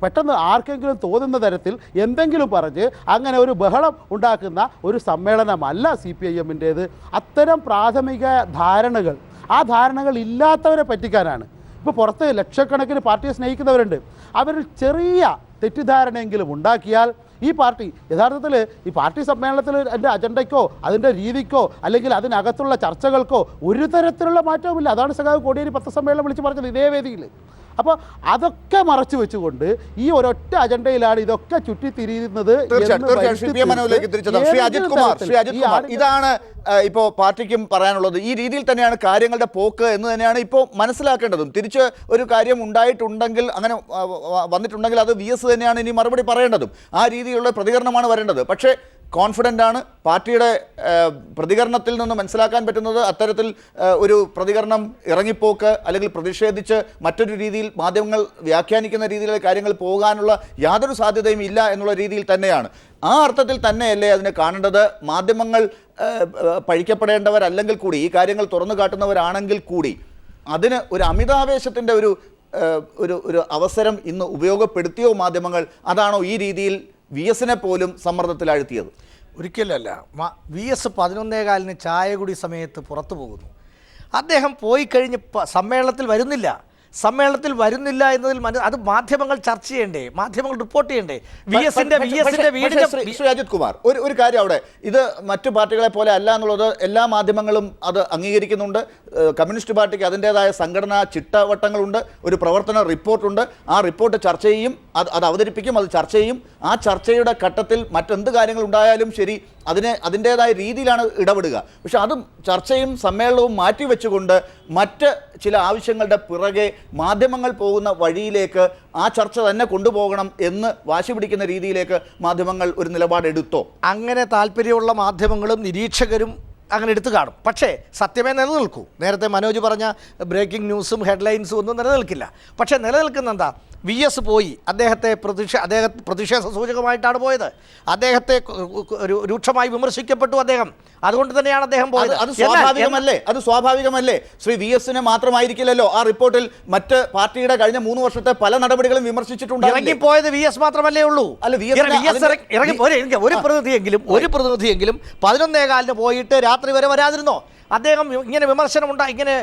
പെട്ടെന്ന് ആർക്കെങ്കിലും തോന്നുന്ന തരത്തിൽ എന്തെങ്കിലും പറഞ്ഞ് അങ്ങനെ ഒരു ബഹളം ഉണ്ടാക്കുന്ന ഒരു സമ്മേളനമല്ല CPIMൻ്റേത്. അത്തരം പ്രാഥമിക ധാരണകൾ, ആ ധാരണകൾ ഇല്ലാത്തവരെ പറ്റിക്കാനാണ് ഇപ്പോൾ പുറത്ത് ലക്ഷക്കണക്കിന് പാർട്ടിയെ സ്നേഹിക്കുന്നവരുണ്ട്. അവരിൽ ചെറിയ തെറ്റിദ്ധാരണയെങ്കിലും ഉണ്ടാക്കിയാൽ ഈ പാർട്ടി യഥാർത്ഥത്തിൽ ഈ പാർട്ടി സമ്മേളനത്തിൽ അതിൻ്റെ അജണ്ടയ്ക്കോ അതിൻ്റെ രീതിക്കോ അല്ലെങ്കിൽ അതിനകത്തുള്ള ചർച്ചകൾക്കോ ഒരു തരത്തിലുള്ള മാറ്റവുമില്ല. അതാണ് സഖാവ് കോടിയേരി പത്രസമ്മേളനം വിളിച്ച് പറഞ്ഞത് ഇതേ വേദിയിൽ. അപ്പോൾ അതൊക്കെ മറച്ചു വെച്ചുകൊണ്ട് ഈ ഒരൊറ്റ അജണ്ടയിലാണ് ഇതൊക്കെ ചുറ്റിത്തിരിയുന്നത്. ശ്രീ അജിത് കുമാർ, ഇതാണ് ഇപ്പോൾ പാർട്ടിക്കും പറയാനുള്ളത്. ഈ രീതിയിൽ തന്നെയാണ് കാര്യങ്ങളുടെ പോക്ക് എന്ന് തന്നെയാണ് ഇപ്പോൾ മനസ്സിലാക്കേണ്ടതും. തിരിച്ച് ഒരു കാര്യം ഉണ്ടായിട്ടുണ്ടെങ്കിൽ, അങ്ങനെ വന്നിട്ടുണ്ടെങ്കിൽ അത് VS തന്നെയാണ് ഇനി മറുപടി പറയേണ്ടതും. ആ രീതിയിലുള്ള പ്രതികരണമാണ് വരേണ്ടത്. പക്ഷേ കോൺഫിഡൻ്റ് ആണ്. പാർട്ടിയുടെ പ്രതികരണത്തിൽ നിന്ന് മനസ്സിലാക്കാൻ പറ്റുന്നത് അത്തരത്തിൽ ഒരു പ്രതികരണം, ഇറങ്ങിപ്പോക്ക് അല്ലെങ്കിൽ പ്രതിഷേധിച്ച് മറ്റൊരു രീതിയിൽ മാധ്യമങ്ങൾ വ്യാഖ്യാനിക്കുന്ന രീതിയിലുള്ള കാര്യങ്ങൾ പോകാനുള്ള യാതൊരു സാധ്യതയും ഇല്ല എന്നുള്ള രീതിയിൽ തന്നെയാണ്. ആ അർത്ഥത്തിൽ തന്നെയല്ലേ അതിനെ കാണേണ്ടത്. മാധ്യമങ്ങൾ പഴിക്കപ്പെടേണ്ടവരല്ലെങ്കിൽ കൂടി, ഈ കാര്യങ്ങൾ തുറന്നു കാട്ടുന്നവരാണെങ്കിൽ കൂടി അതിന് ഒരു അമിതാവേശത്തിൻ്റെ ഒരു അവസരം ഇന്ന് ഉപയോഗപ്പെടുത്തിയോ മാധ്യമങ്ങൾ? അതാണോ ഈ രീതിയിൽ VSനെ പോലും സമ്മർദ്ദത്തിലാഴ്ത്തിയത്? ഒരിക്കലല്ല. VS 11:15 ചായ കുടി സമയത്ത് പുറത്തു പോകുന്നു. അദ്ദേഹം പോയി കഴിഞ്ഞ് സമ്മേളനത്തിൽ വരുന്നില്ല എന്നതിൽ അത് മാധ്യമങ്ങൾ ചർച്ച ചെയ്യണ്ടേ, മാധ്യമങ്ങൾ റിപ്പോർട്ട് ചെയ്യണ്ടേ? VSന്റെ വീടിന്റെ ശ്രീ അജിത് കുമാർ, ഒരു കാര്യം അവിടെ, ഇത് മറ്റു പാർട്ടികളെ പോലെ അല്ല എന്നുള്ളത് എല്ലാ മാധ്യമങ്ങളും അത് അംഗീകരിക്കുന്നുണ്ട്. കമ്മ്യൂണിസ്റ്റ് പാർട്ടിക്ക് അതിൻ്റെതായ സംഘടനാ ചിട്ടവട്ടങ്ങളുണ്ട്, ഒരു പ്രവർത്തന റിപ്പോർട്ടുണ്ട്. ആ റിപ്പോർട്ട് ചർച്ച ചെയ്യും, അത് അവതരിപ്പിക്കും, അത് ചർച്ച ചെയ്യും. ആ ചർച്ചയുടെ ഘട്ടത്തിൽ മറ്റെന്ത് കാര്യങ്ങൾ ഉണ്ടായാലും ശരി, അതിൻ്റേതായ രീതിയിലാണ് ഇടപെടുക. പക്ഷെ അതും ചർച്ചയും സമ്മേളനവും മാറ്റിവെച്ചുകൊണ്ട് മറ്റ് ചില ആവശ്യങ്ങളുടെ പിറകെ മാധ്യമങ്ങൾ പോകുന്ന വഴിയിലേക്ക് ആ ചർച്ച തന്നെ കൊണ്ടുപോകണം എന്ന് വാശി പിടിക്കുന്ന രീതിയിലേക്ക് മാധ്യമങ്ങൾ ഒരു നിലപാടെടുത്തോ? അങ്ങനെ താല്പര്യമുള്ള മാധ്യമങ്ങളും നിരീക്ഷകരും അങ്ങനെ എടുത്തു കാണും. പക്ഷേ സത്യമേ നിലനിൽക്കൂ. നേരത്തെ മനോജ് പറഞ്ഞ ബ്രേക്കിംഗ് ന്യൂസും ഹെഡ്ലൈൻസും ഒന്നും നിലനിൽക്കില്ല. പക്ഷേ നിലനിൽക്കുന്ന എന്താ? VS പോയി, അദ്ദേഹത്തെ പ്രതിഷേധ സൂചകമായിട്ടാണ് പോയത്. അദ്ദേഹത്തെ രൂക്ഷമായി വിമർശിക്കപ്പെട്ടു അദ്ദേഹം. അതുകൊണ്ട് തന്നെയാണ് അദ്ദേഹം പോയത്. അത് സ്വാഭാവികമല്ലേ? ശ്രീ VSനെ മാത്രമായിരിക്കില്ലല്ലോ ആ റിപ്പോർട്ടിൽ മറ്റ് പാർട്ടിയുടെ കഴിഞ്ഞ 3 വർഷത്തെ പല നടപടികളും വിമർശിച്ചിട്ടുണ്ട്. ഇറങ്ങിപ്പോയത് VS മാത്രമല്ലേ ഉള്ളൂ. ഒരു പ്രതിനിധിയെങ്കിലും 11:15 പോയിട്ട് രാത്രി വരെ വരാതിരുന്നോ? അദ്ദേഹം ഇങ്ങനെ ഇങ്ങനെ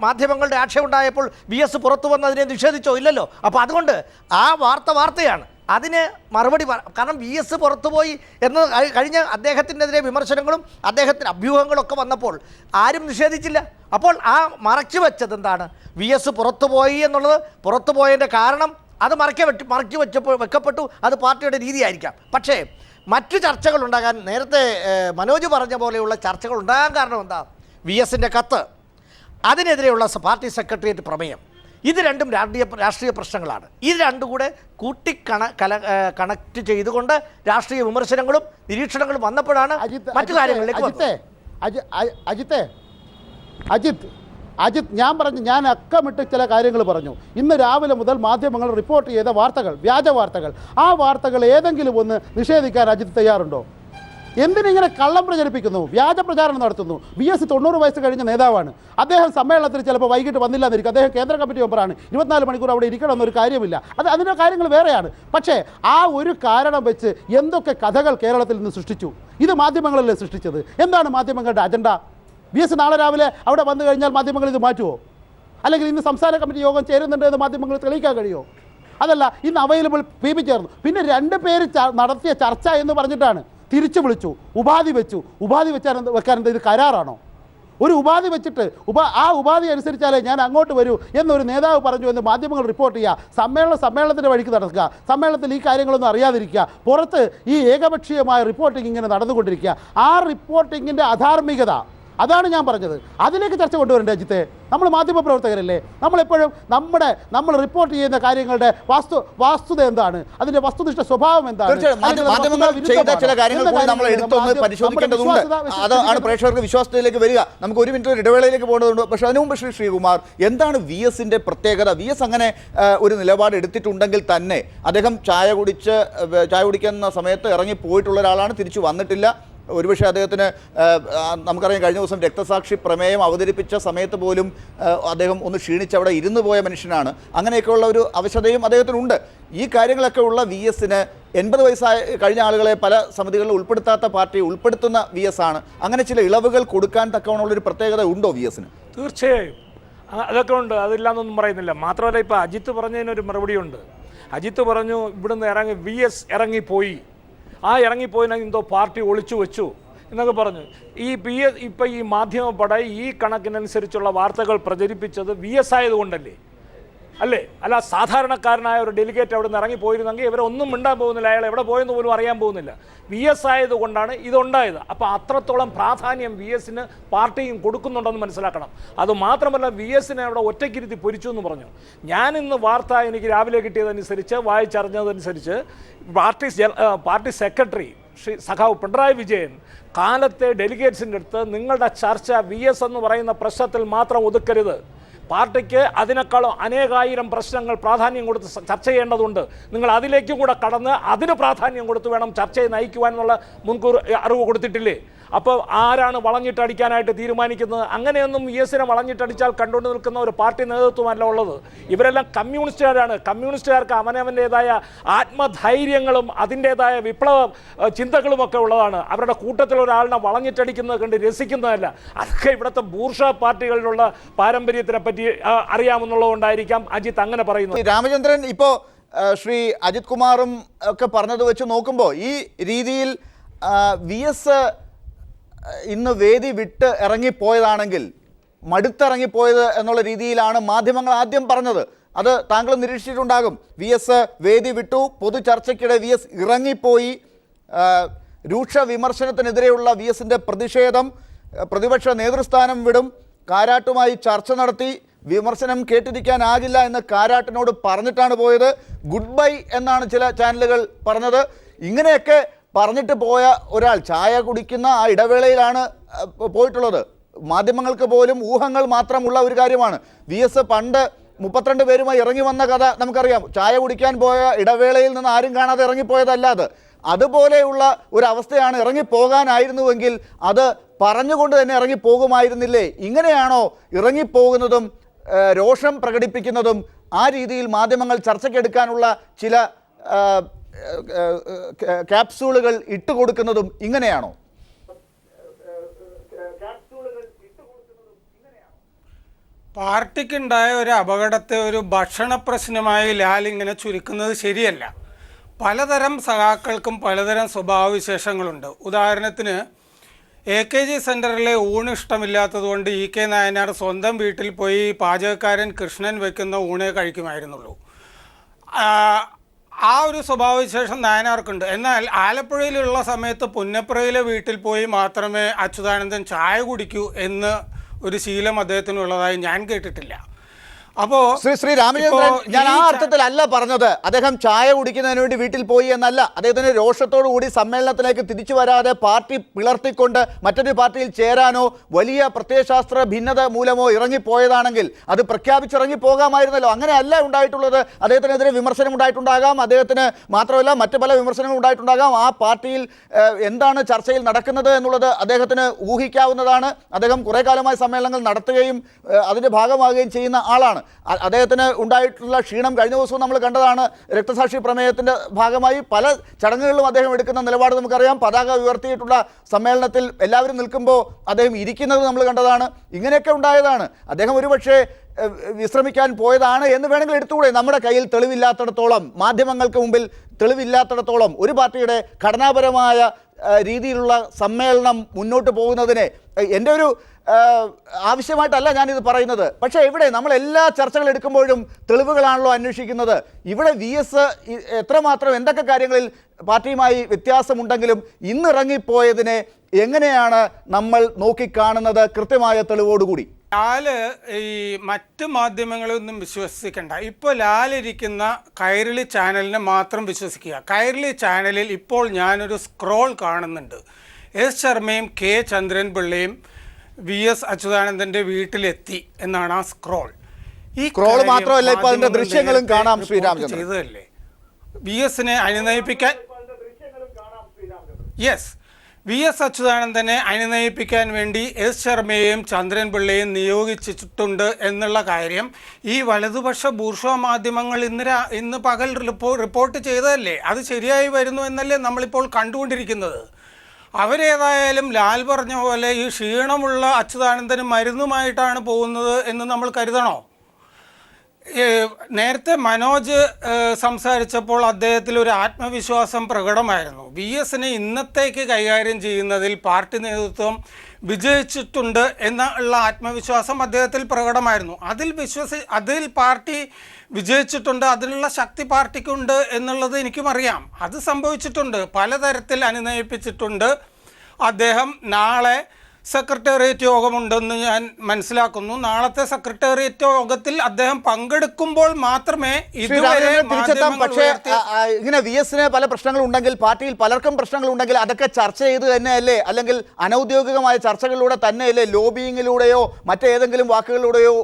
മാധ്യമങ്ങളുടെ ആക്ഷേപം ഉണ്ടായപ്പോൾ VS പുറത്തു വന്ന് അതിനെ നിഷേധിച്ചോ? ഇല്ലല്ലോ. അപ്പോൾ അതുകൊണ്ട് ആ വാർത്തയാണ്. അതിന് മറുപടി കാരണം VS പുറത്തുപോയി എന്ന് കഴിഞ്ഞ അദ്ദേഹത്തിനെതിരെ വിമർശനങ്ങളും അദ്ദേഹത്തിന് അഭ്യൂഹങ്ങളൊക്കെ വന്നപ്പോൾ ആരും നിഷേധിച്ചില്ല. അപ്പോൾ ആ മറച്ചു വെച്ചത് എന്താണ്? VS പുറത്തുപോയി എന്നുള്ളത്, പുറത്തുപോയതിൻ്റെ കാരണം അത് മറച്ചു വെക്കപ്പെട്ടു. അത് പാർട്ടിയുടെ രീതിയായിരിക്കാം. പക്ഷേ മറ്റു ചർച്ചകൾ ഉണ്ടാകാൻ, നേരത്തെ മനോജ് പറഞ്ഞ പോലെയുള്ള ചർച്ചകൾ ഉണ്ടാകാൻ കാരണം എന്താ? VSന്റെ കത്ത്, അതിനെതിരെയുള്ള പാർട്ടി സെക്രട്ടേറിയറ്റ് പ്രമേയം, ഇത് രണ്ടും രാഷ്ട്രീയ പ്രശ്നങ്ങളാണ്. ഇത് രണ്ടും കൂടെ കണക്ട് ചെയ്തുകൊണ്ട് രാഷ്ട്രീയ വിമർശനങ്ങളും നിരീക്ഷണങ്ങളും വന്നപ്പോഴാണ് മറ്റു കാര്യങ്ങളിലേക്ക് അജിത് ഞാൻ അക്കമിട്ട് ചില കാര്യങ്ങൾ പറഞ്ഞു. ഇന്ന് രാവിലെ മുതൽ മാധ്യമങ്ങൾ റിപ്പോർട്ട് ചെയ്ത വാർത്തകൾ, വ്യാജ വാർത്തകൾ, ആ വാർത്തകൾ ഏതെങ്കിലും ഒന്ന് നിഷേധിക്കാൻ അജിത് തയ്യാറുണ്ടോ? എന്തിനിങ്ങനെ കള്ളം പ്രചരിപ്പിക്കുന്നു, വ്യാജ പ്രചാരണം നടത്തുന്നു? VS 90 വയസ്സ് കഴിഞ്ഞ നേതാവാണ്. അദ്ദേഹം സമ്മേളനത്തിൽ ചിലപ്പോൾ വൈകിട്ട് വന്നില്ല എന്നിരിക്കും. അദ്ദേഹം കേന്ദ്ര കമ്മിറ്റി മെമ്പറാണ്. 24 മണിക്കൂർ അവിടെ ഇരിക്കണം എന്നൊരു കാര്യമില്ല. അതിൻ്റെ കാര്യങ്ങൾ വേറെയാണ്. പക്ഷേ ആ ഒരു കാരണം വെച്ച് എന്തൊക്കെ കഥകൾ കേരളത്തിൽ നിന്ന് സൃഷ്ടിച്ചു? ഇത് മാധ്യമങ്ങളല്ലേ സൃഷ്ടിച്ചത്? എന്താണ് മാധ്യമങ്ങളുടെ അജണ്ട? VS നാളെ രാവിലെ അവിടെ വന്നു കഴിഞ്ഞാൽ മാധ്യമങ്ങൾ ഇത് മാറ്റുമോ? അല്ലെങ്കിൽ ഇന്ന് സംസ്ഥാന കമ്മിറ്റി യോഗം ചേരുന്നുണ്ട് എന്ന് മാധ്യമങ്ങൾ തെളിയിക്കാൻ കഴിയുമോ? അതല്ല, ഇന്ന് അവൈലബിൾ PB ചേർന്നു. പിന്നെ 2 പേര് നടത്തിയ ചർച്ച എന്ന് പറഞ്ഞിട്ടാണ് തിരിച്ചു വിളിച്ചു, ഉപാധി വെക്കാൻ എന്താ ഇത് കരാറാണോ? ഒരു ഉപാധി വെച്ചിട്ട് ആ ഉപാധി അനുസരിച്ചാലേ ഞാൻ അങ്ങോട്ട് വരൂ എന്നൊരു നേതാവ് പറഞ്ഞു എന്ന് മാധ്യമങ്ങൾ റിപ്പോർട്ട് ചെയ്യുക. സമ്മേളനത്തിൻ്റെ വഴിക്ക് നടക്കുക, സമ്മേളനത്തിൽ ഈ കാര്യങ്ങളൊന്നും അറിയാതിരിക്കുക, പുറത്ത് ഈ ഏകപക്ഷീയമായ റിപ്പോർട്ടിംഗ് ഇങ്ങനെ നടന്നുകൊണ്ടിരിക്കുക. ആ റിപ്പോർട്ടിങ്ങിൻ്റെ അധാർമികത, അതാണ് ഞാൻ പറഞ്ഞത്. അതിലേക്ക് ചർച്ച കൊണ്ടുവരണ്ടേ അജിത്തെ? നമ്മൾ മാധ്യമപ്രവർത്തകരല്ലേ? നമ്മളെപ്പോഴും നമ്മൾ റിപ്പോർട്ട് ചെയ്യുന്ന കാര്യങ്ങളുടെ വാസ്തുത എന്താണ്, അതിന്റെ വസ്തുനിഷ്ഠ സ്വഭാവം എന്താണ്? ചില കാര്യങ്ങൾ കൂടി നമ്മൾ എടുത്തൊന്ന് പരിശോധിക്കേണ്ടതുണ്ട്. അതാണ് പ്രേക്ഷകർക്ക് വിശ്വാസത്തിലേക്ക് വരിക. നമുക്ക് 1 മിനിറ്റ് ഇടവേളയിലേക്ക് പോകേണ്ടതുണ്ട്. പക്ഷേ അതിനു മുമ്പ് ശ്രീകുമാർ, എന്താണ് VSന്റെ പ്രത്യേകത? VS അങ്ങനെ ഒരു നിലപാട് എടുത്തിട്ടുണ്ടെങ്കിൽ തന്നെ അദ്ദേഹം ചായ കുടിക്കുന്ന സമയത്ത് ഇറങ്ങി പോയിട്ടുള്ള ഒരാളാണ്, തിരിച്ചു വന്നിട്ടില്ല. ഒരുപക്ഷെ അദ്ദേഹത്തിന് നമുക്കറിയാം, കഴിഞ്ഞ ദിവസം രക്തസാക്ഷി പ്രമേയം അവതരിപ്പിച്ച സമയത്ത് പോലും അദ്ദേഹം ഒന്ന് ക്ഷീണിച്ച് അവിടെ ഇരുന്നു പോയ മനുഷ്യനാണ്. അങ്ങനെയൊക്കെയുള്ള ഒരു അവശതയും അദ്ദേഹത്തിനുണ്ട്. ഈ കാര്യങ്ങളൊക്കെ ഉള്ള VSന് 80 വയസ്സായ കഴിഞ്ഞ ആളുകളെ പല സമിതികളിൽ ഉൾപ്പെടുത്താത്ത പാർട്ടി ഉൾപ്പെടുത്തുന്ന VS ആണ്. അങ്ങനെ ചില ഇളവുകൾ കൊടുക്കാൻ തക്കവണ്ണമുള്ളൊരു പ്രത്യേകത ഉണ്ടോ VSന്? തീർച്ചയായും അതൊക്കെ ഉണ്ട്, അതില്ലാന്നൊന്നും പറയുന്നില്ല. മാത്രമല്ല ഇപ്പോൾ അജിത്ത് പറഞ്ഞതിനൊരു മറുപടിയുണ്ട്. അജിത്ത് പറഞ്ഞു ഇവിടുന്ന് VS ഇറങ്ങിപ്പോയി, ആ ഇറങ്ങിപ്പോയിനെ എന്തോ പാർട്ടി ഒളിച്ചു വെച്ചു എന്നൊക്കെ പറഞ്ഞു. ഇപ്പം ഈ മാധ്യമപ്പട ഈ കണക്കിനനുസരിച്ചുള്ള വാർത്തകൾ പ്രചരിപ്പിച്ചത് VS ആയതുകൊണ്ടല്ലേ? അല്ലേ? അല്ല, സാധാരണക്കാരനായ ഒരു ഡെലിഗേറ്റ് അവിടെ നിന്ന് ഇറങ്ങിപ്പോയിരുന്നെങ്കിൽ ഇവരൊന്നും മിണ്ടാൻ പോകുന്നില്ല, അയാൾ എവിടെ പോയെന്ന് പോലും അറിയാൻ പോകുന്നില്ല. VS ആയതുകൊണ്ടാണ് ഇതുണ്ടായത്. അപ്പോൾ അത്രത്തോളം പ്രാധാന്യം VSന് പാർട്ടിയും കൊടുക്കുന്നുണ്ടെന്ന് മനസ്സിലാക്കണം. അതുമാത്രമല്ല, VSനെ അവിടെ ഒറ്റയ്ക്കിരുത്തി പൊരിച്ചു എന്ന് പറഞ്ഞു. ഞാൻ ഇന്ന് വാർത്ത എനിക്ക് രാവിലെ കിട്ടിയതനുസരിച്ച്, വായിച്ചറിഞ്ഞതനുസരിച്ച് പാർട്ടി സെക്രട്ടറി ശ്രീ സഖാവ് പിണറായി വിജയൻ കാലത്തെ ഡെലിഗേറ്റ്സിൻ്റെ അടുത്ത് നിങ്ങളുടെ ചർച്ച VS എന്ന് പറയുന്ന പ്രശ്നത്തിൽ മാത്രം ഒതുക്കരുത്, പാർട്ടിക്ക് അതിനേക്കാളും അനേകായിരം പ്രശ്നങ്ങൾ പ്രാധാന്യം കൊടുത്ത് ചർച്ച ചെയ്യേണ്ടതുണ്ട്, നിങ്ങൾ അതിലേക്കും കൂടെ കടന്ന് അതിന് പ്രാധാന്യം കൊടുത്ത് വേണം ചർച്ചയെ നയിക്കുവാൻ എന്നുള്ള മുൻകൂർ അറിവ് കൊടുത്തിട്ടില്ലേ? അപ്പോൾ ആരാണ് വളഞ്ഞിട്ടടിക്കാനായിട്ട് തീരുമാനിക്കുന്നത്? അങ്ങനെയൊന്നും VSനെ വളഞ്ഞിട്ടടിച്ചാൽ കണ്ടുകൊണ്ട് നിൽക്കുന്ന ഒരു പാർട്ടി നേതൃത്വമല്ല ഉള്ളത്. ഇവരെല്ലാം കമ്മ്യൂണിസ്റ്റുകാരാണ്. കമ്മ്യൂണിസ്റ്റുകാർക്ക് അവനവൻ്റേതായ ആത്മധൈര്യങ്ങളും അതിൻ്റേതായ വിപ്ലവ ചിന്തകളുമൊക്കെ ഉള്ളതാണ്. അവരുടെ കൂട്ടത്തിൽ ഒരാളിനെ വളഞ്ഞിട്ടടിക്കുന്നത് കണ്ട് രസിക്കുന്നതല്ല. അതൊക്കെ ഇവിടുത്തെ ബൂർഷ്വാ പാർട്ടികളിലുള്ള പാരമ്പര്യത്തിനെ പറ്റി അറിയാമെന്നുള്ളതുകൊണ്ടായിരിക്കാം അജിത്ത് അങ്ങനെ പറയുന്നത്. രാമചന്ദ്രൻ, ഇപ്പോൾ ശ്രീ അജിത് കുമാറും ഒക്കെ പറഞ്ഞത് വെച്ച് നോക്കുമ്പോൾ ഈ രീതിയിൽ VS ഇന്ന് വേദി വിട്ട് ഇറങ്ങിപ്പോയതാണെങ്കിൽ, മടുത്തിറങ്ങിപ്പോയത് എന്നുള്ള രീതിയിലാണ് മാധ്യമങ്ങൾ ആദ്യം പറഞ്ഞത്. അത് താങ്കൾ നിരീക്ഷിച്ചിട്ടുണ്ടാകും. VS വേദി വിട്ടു, പൊതു ചർച്ചയ്ക്കിടെ VS ഇറങ്ങിപ്പോയി. രൂക്ഷ വിമർശനത്തിനെതിരെയുള്ള VSൻ്റെ പ്രതിഷേധം, പ്രതിപക്ഷ നേതൃസ്ഥാനം വിടും, കാരാട്ടുമായി ചർച്ച നടത്തി, വിമർശനം കേട്ടിരിക്കാനാകില്ല എന്ന് കാരാട്ടിനോട് പറഞ്ഞിട്ടാണ് പോയത്. ഗുഡ് ബൈ എന്നാണ് ചില ചാനലുകൾ പറഞ്ഞത്. ഇങ്ങനെയൊക്കെ പറഞ്ഞിട്ട് പോയ ഒരാൾ ചായ കുടിക്കുന്ന ആ ഇടവേളയിലാണ് പോയിട്ടുള്ളത്. മാധ്യമങ്ങൾക്ക് പോലും ഊഹങ്ങൾ മാത്രമുള്ള ഒരു കാര്യമാണ്. VS പണ്ട് 32 പേരുമായി ഇറങ്ങി വന്ന കഥ നമുക്കറിയാം. ചായ കുടിക്കാൻ പോയ ഇടവേളയിൽ നിന്ന് ആരും കാണാതെ ഇറങ്ങിപ്പോയതല്ല അത്. അതുപോലെയുള്ള ഒരു അവസ്ഥയാണ്. ഇറങ്ങിപ്പോകാനായിരുന്നുവെങ്കിൽ അത് പറഞ്ഞുകൊണ്ട് തന്നെ ഇറങ്ങിപ്പോകുമായിരുന്നില്ലേ? ഇങ്ങനെയാണോ ഇറങ്ങിപ്പോകുന്നതും രോഷം പ്രകടിപ്പിക്കുന്നതും ആ രീതിയിൽ മാധ്യമങ്ങൾ ചർച്ചയ്ക്കെടുക്കാനുള്ള ചില ക്യാപ്സൂളുകൾ ഇട്ടുകൊടുക്കുന്നതും ഇങ്ങനെയാണോ? പാർട്ടിക്കുണ്ടായ ഒരു അപകടത്തെ ഒരു ഭക്ഷണ പ്രശ്നമായി ലാൽ ഇങ്ങനെ ചുരുക്കുന്നത് ശരിയല്ല. പലതരം സഖാക്കൾക്കും പലതരം സ്വഭാവവിശേഷങ്ങളുണ്ട്. ഉദാഹരണത്തിന് AKG സെൻറ്ററിലെ ഊണ് ഇഷ്ടമില്ലാത്തതുകൊണ്ട് EK നായനാർ സ്വന്തം വീട്ടിൽ പോയി പാചകക്കാരൻ കൃഷ്ണൻ വെക്കുന്ന ഊണേ കഴിക്കുമായിരുന്നുള്ളൂ. ആ ഒരു സ്വഭാവവിശേഷം നായനാർക്കുണ്ട്. എന്നാൽ ആലപ്പുഴയിലുള്ള സമയത്ത് പുന്നപ്രയിലെ വീട്ടിൽ പോയി മാത്രമേ അച്യുതാനന്ദൻ ചായ കുടിക്കൂ എന്ന് ഒരു ശീലം അദ്ദേഹത്തിനുള്ളതായി ഞാൻ കേട്ടിട്ടില്ല. അപ്പോൾ ശ്രീ രാമചന്ദ്രൻ, ഞാൻ ആ അർത്ഥത്തിലല്ല പറഞ്ഞത്. അദ്ദേഹം ചായ കുടിക്കുന്നതിന് വേണ്ടി വീട്ടിൽ പോയി എന്നല്ല. അദ്ദേഹത്തിന് രോഷത്തോടു കൂടി സമ്മേളനത്തിലേക്ക് തിരിച്ചു വരാതെ പാർട്ടി പിളർത്തിക്കൊണ്ട് മറ്റൊരു പാർട്ടിയിൽ ചേരാനോ വലിയ പ്രത്യയശാസ്ത്ര ഭിന്നത മൂലമോ ഇറങ്ങിപ്പോയതാണെങ്കിൽ അത് പ്രഖ്യാപിച്ചിറങ്ങി പോകാമായിരുന്നല്ലോ. അങ്ങനെ അല്ല ഉണ്ടായിട്ടുള്ളത്. അദ്ദേഹത്തിനെതിരെ വിമർശനം ഉണ്ടായിട്ടുണ്ടാകാം. അദ്ദേഹത്തിന് മാത്രമല്ല മറ്റ് പല വിമർശനങ്ങളും ഉണ്ടായിട്ടുണ്ടാകാം. ആ പാർട്ടിയിൽ എന്താണ് ചർച്ചയിൽ നടക്കുന്നത് എന്നുള്ളത് അദ്ദേഹത്തിന് ഊഹിക്കാവുന്നതാണ്. അദ്ദേഹം കുറേ കാലമായി സമ്മേളനങ്ങൾ നടത്തുകയും അതിൻ്റെ ഭാഗമാകുകയും ചെയ്യുന്ന ആളാണ്. അദ്ദേഹത്തിന് ഉണ്ടായിട്ടുള്ള ക്ഷീണം കഴിഞ്ഞ ദിവസവും നമ്മൾ കണ്ടതാണ്. രക്തസാക്ഷി പ്രമേയത്തിൻ്റെ ഭാഗമായി പല ചടങ്ങുകളിലും അദ്ദേഹം എടുക്കുന്ന നിലപാട് നമുക്കറിയാം. പതാക ഉയർത്തിയിട്ടുള്ള സമ്മേളനത്തിൽ എല്ലാവരും നിൽക്കുമ്പോൾ അദ്ദേഹം ഇരിക്കുന്നത് നമ്മൾ കണ്ടതാണ്. ഇങ്ങനെയൊക്കെ ഉണ്ടായതാണ്. അദ്ദേഹം ഒരുപക്ഷെ വിശ്രമിക്കാൻ പോയതാണ് എന്ന് വേണമെങ്കിൽ എടുത്തുകൂടെ? നമ്മുടെ കയ്യിൽ തെളിവില്ലാത്തിടത്തോളം, മാധ്യമങ്ങൾക്ക് മുമ്പിൽ തെളിവില്ലാത്തിടത്തോളം ഒരു പാർട്ടിയുടെ ഘടനാപരമായ രീതിയിലുള്ള സമ്മേളനം മുന്നോട്ട് പോകുന്നതിനെ എൻ്റെ ഒരു ആവശ്യമായിട്ടല്ല ഞാനിത് പറയുന്നത്. പക്ഷേ ഇവിടെ നമ്മൾ എല്ലാ ചർച്ചകൾ എടുക്കുമ്പോഴും തെളിവുകളാണല്ലോ അന്വേഷിക്കുന്നത്. ഇവിടെ VS എത്രമാത്രം എന്തൊക്കെ കാര്യങ്ങളിൽ പാർട്ടിയുമായി വ്യത്യാസമുണ്ടെങ്കിലും ഇന്നിറങ്ങിപ്പോയതിനെ എങ്ങനെയാണ് നമ്മൾ നോക്കിക്കാണുന്നത് കൃത്യമായ തെളിവോടുകൂടി? ലാല് ഈ മറ്റ് മാധ്യമങ്ങളൊന്നും വിശ്വസിക്കണ്ട. ഇപ്പോൾ ലാലിരിക്കുന്ന കൈരളി ചാനലിനെ മാത്രം വിശ്വസിക്കുക. കൈരളി ചാനലിൽ ഇപ്പോൾ ഞാനൊരു സ്ക്രോൾ കാണുന്നുണ്ട്. S ശർമ്മയും K ചന്ദ്രൻപിള്ളയും VS അച്യുതാനന്ദൻ്റെ വീട്ടിലെത്തി എന്നാണ് ആ സ്ക്രോൾ. ഈ സ്ക്രോൾ മാത്രമല്ല, ഇപ്പോൾ അതിൻ്റെ ദൃശ്യങ്ങളും കാണാം. ശ്രീരാമചന്ദ്രൻ ചെയ്തതല്ലേ VSനെ അനുനയിപ്പിക്കാൻ? യെസ്, VS അച്യുതാനന്ദനെ അനുനയിപ്പിക്കാൻ വേണ്ടി S ശർമ്മയെയും ചന്ദ്രൻപിള്ളയെയും നിയോഗിച്ചിട്ടുണ്ട് എന്നുള്ള കാര്യം ഈ വലതുപക്ഷ ബൂർഷ്വാ മാധ്യമങ്ങൾ ഇന്ന് പകൽ റിപ്പോർട്ട് ചെയ്തതല്ലേ? അത് ശരിയായി വരുന്നു എന്നല്ലേ നമ്മളിപ്പോൾ കണ്ടുകൊണ്ടിരിക്കുന്നത്. അവരേതായാലും ലാൽ പറഞ്ഞ പോലെ ഈ ക്ഷീണമുള്ള അച്യുതാനന്ദന് മരുന്നുമായിട്ടാണ് പോകുന്നത് എന്ന് നമ്മൾ കരുതണോ? നേരത്തെ മനോജ് സംസാരിച്ചപ്പോൾ അദ്ദേഹത്തിൽ ഒരു ആത്മവിശ്വാസം പ്രകടമായിരുന്നു. വി എസിനെ ഇന്നത്തേക്ക് കൈകാര്യം ചെയ്യുന്നതിൽ പാർട്ടി നേതൃത്വം വിജയിച്ചിട്ടുണ്ട് എന്നുള്ള ആത്മവിശ്വാസം അദ്ദേഹത്തിൽ പ്രകടമായിരുന്നു. അതിൽ പാർട്ടി വിജയിച്ചിട്ടുണ്ട്, അതിനുള്ള ശക്തി പാർട്ടിക്കുണ്ട് എന്നുള്ളത് എനിക്കും അറിയാം. അത് സംഭവിച്ചിട്ടുണ്ട്, പലതരത്തിൽ അനുനയിപ്പിച്ചിട്ടുണ്ട്. അദ്ദേഹം നാളെ സെക്രട്ടേറിയറ്റ് യോഗമുണ്ടെന്ന് ഞാൻ മനസ്സിലാക്കുന്നു. നാളത്തെ സെക്രട്ടേറിയറ്റ് യോഗത്തിൽ അദ്ദേഹം പങ്കെടുക്കുമ്പോൾ മാത്രമേ ഇതുവരെ പക്ഷേ ഇങ്ങനെ വി എസിന് പല പ്രശ്നങ്ങളുണ്ടെങ്കിൽ, പാർട്ടിയിൽ പലർക്കും പ്രശ്നങ്ങളുണ്ടെങ്കിൽ അതൊക്കെ ചർച്ച ചെയ്ത് തന്നെയല്ലേ, അല്ലെങ്കിൽ അനൗദ്യോഗികമായ ചർച്ചകളിലൂടെ തന്നെയല്ലേ, ലോബിയിങ്ങിലൂടെയോ മറ്റേതെങ്കിലും വാക്കുകളിലൂടെയോ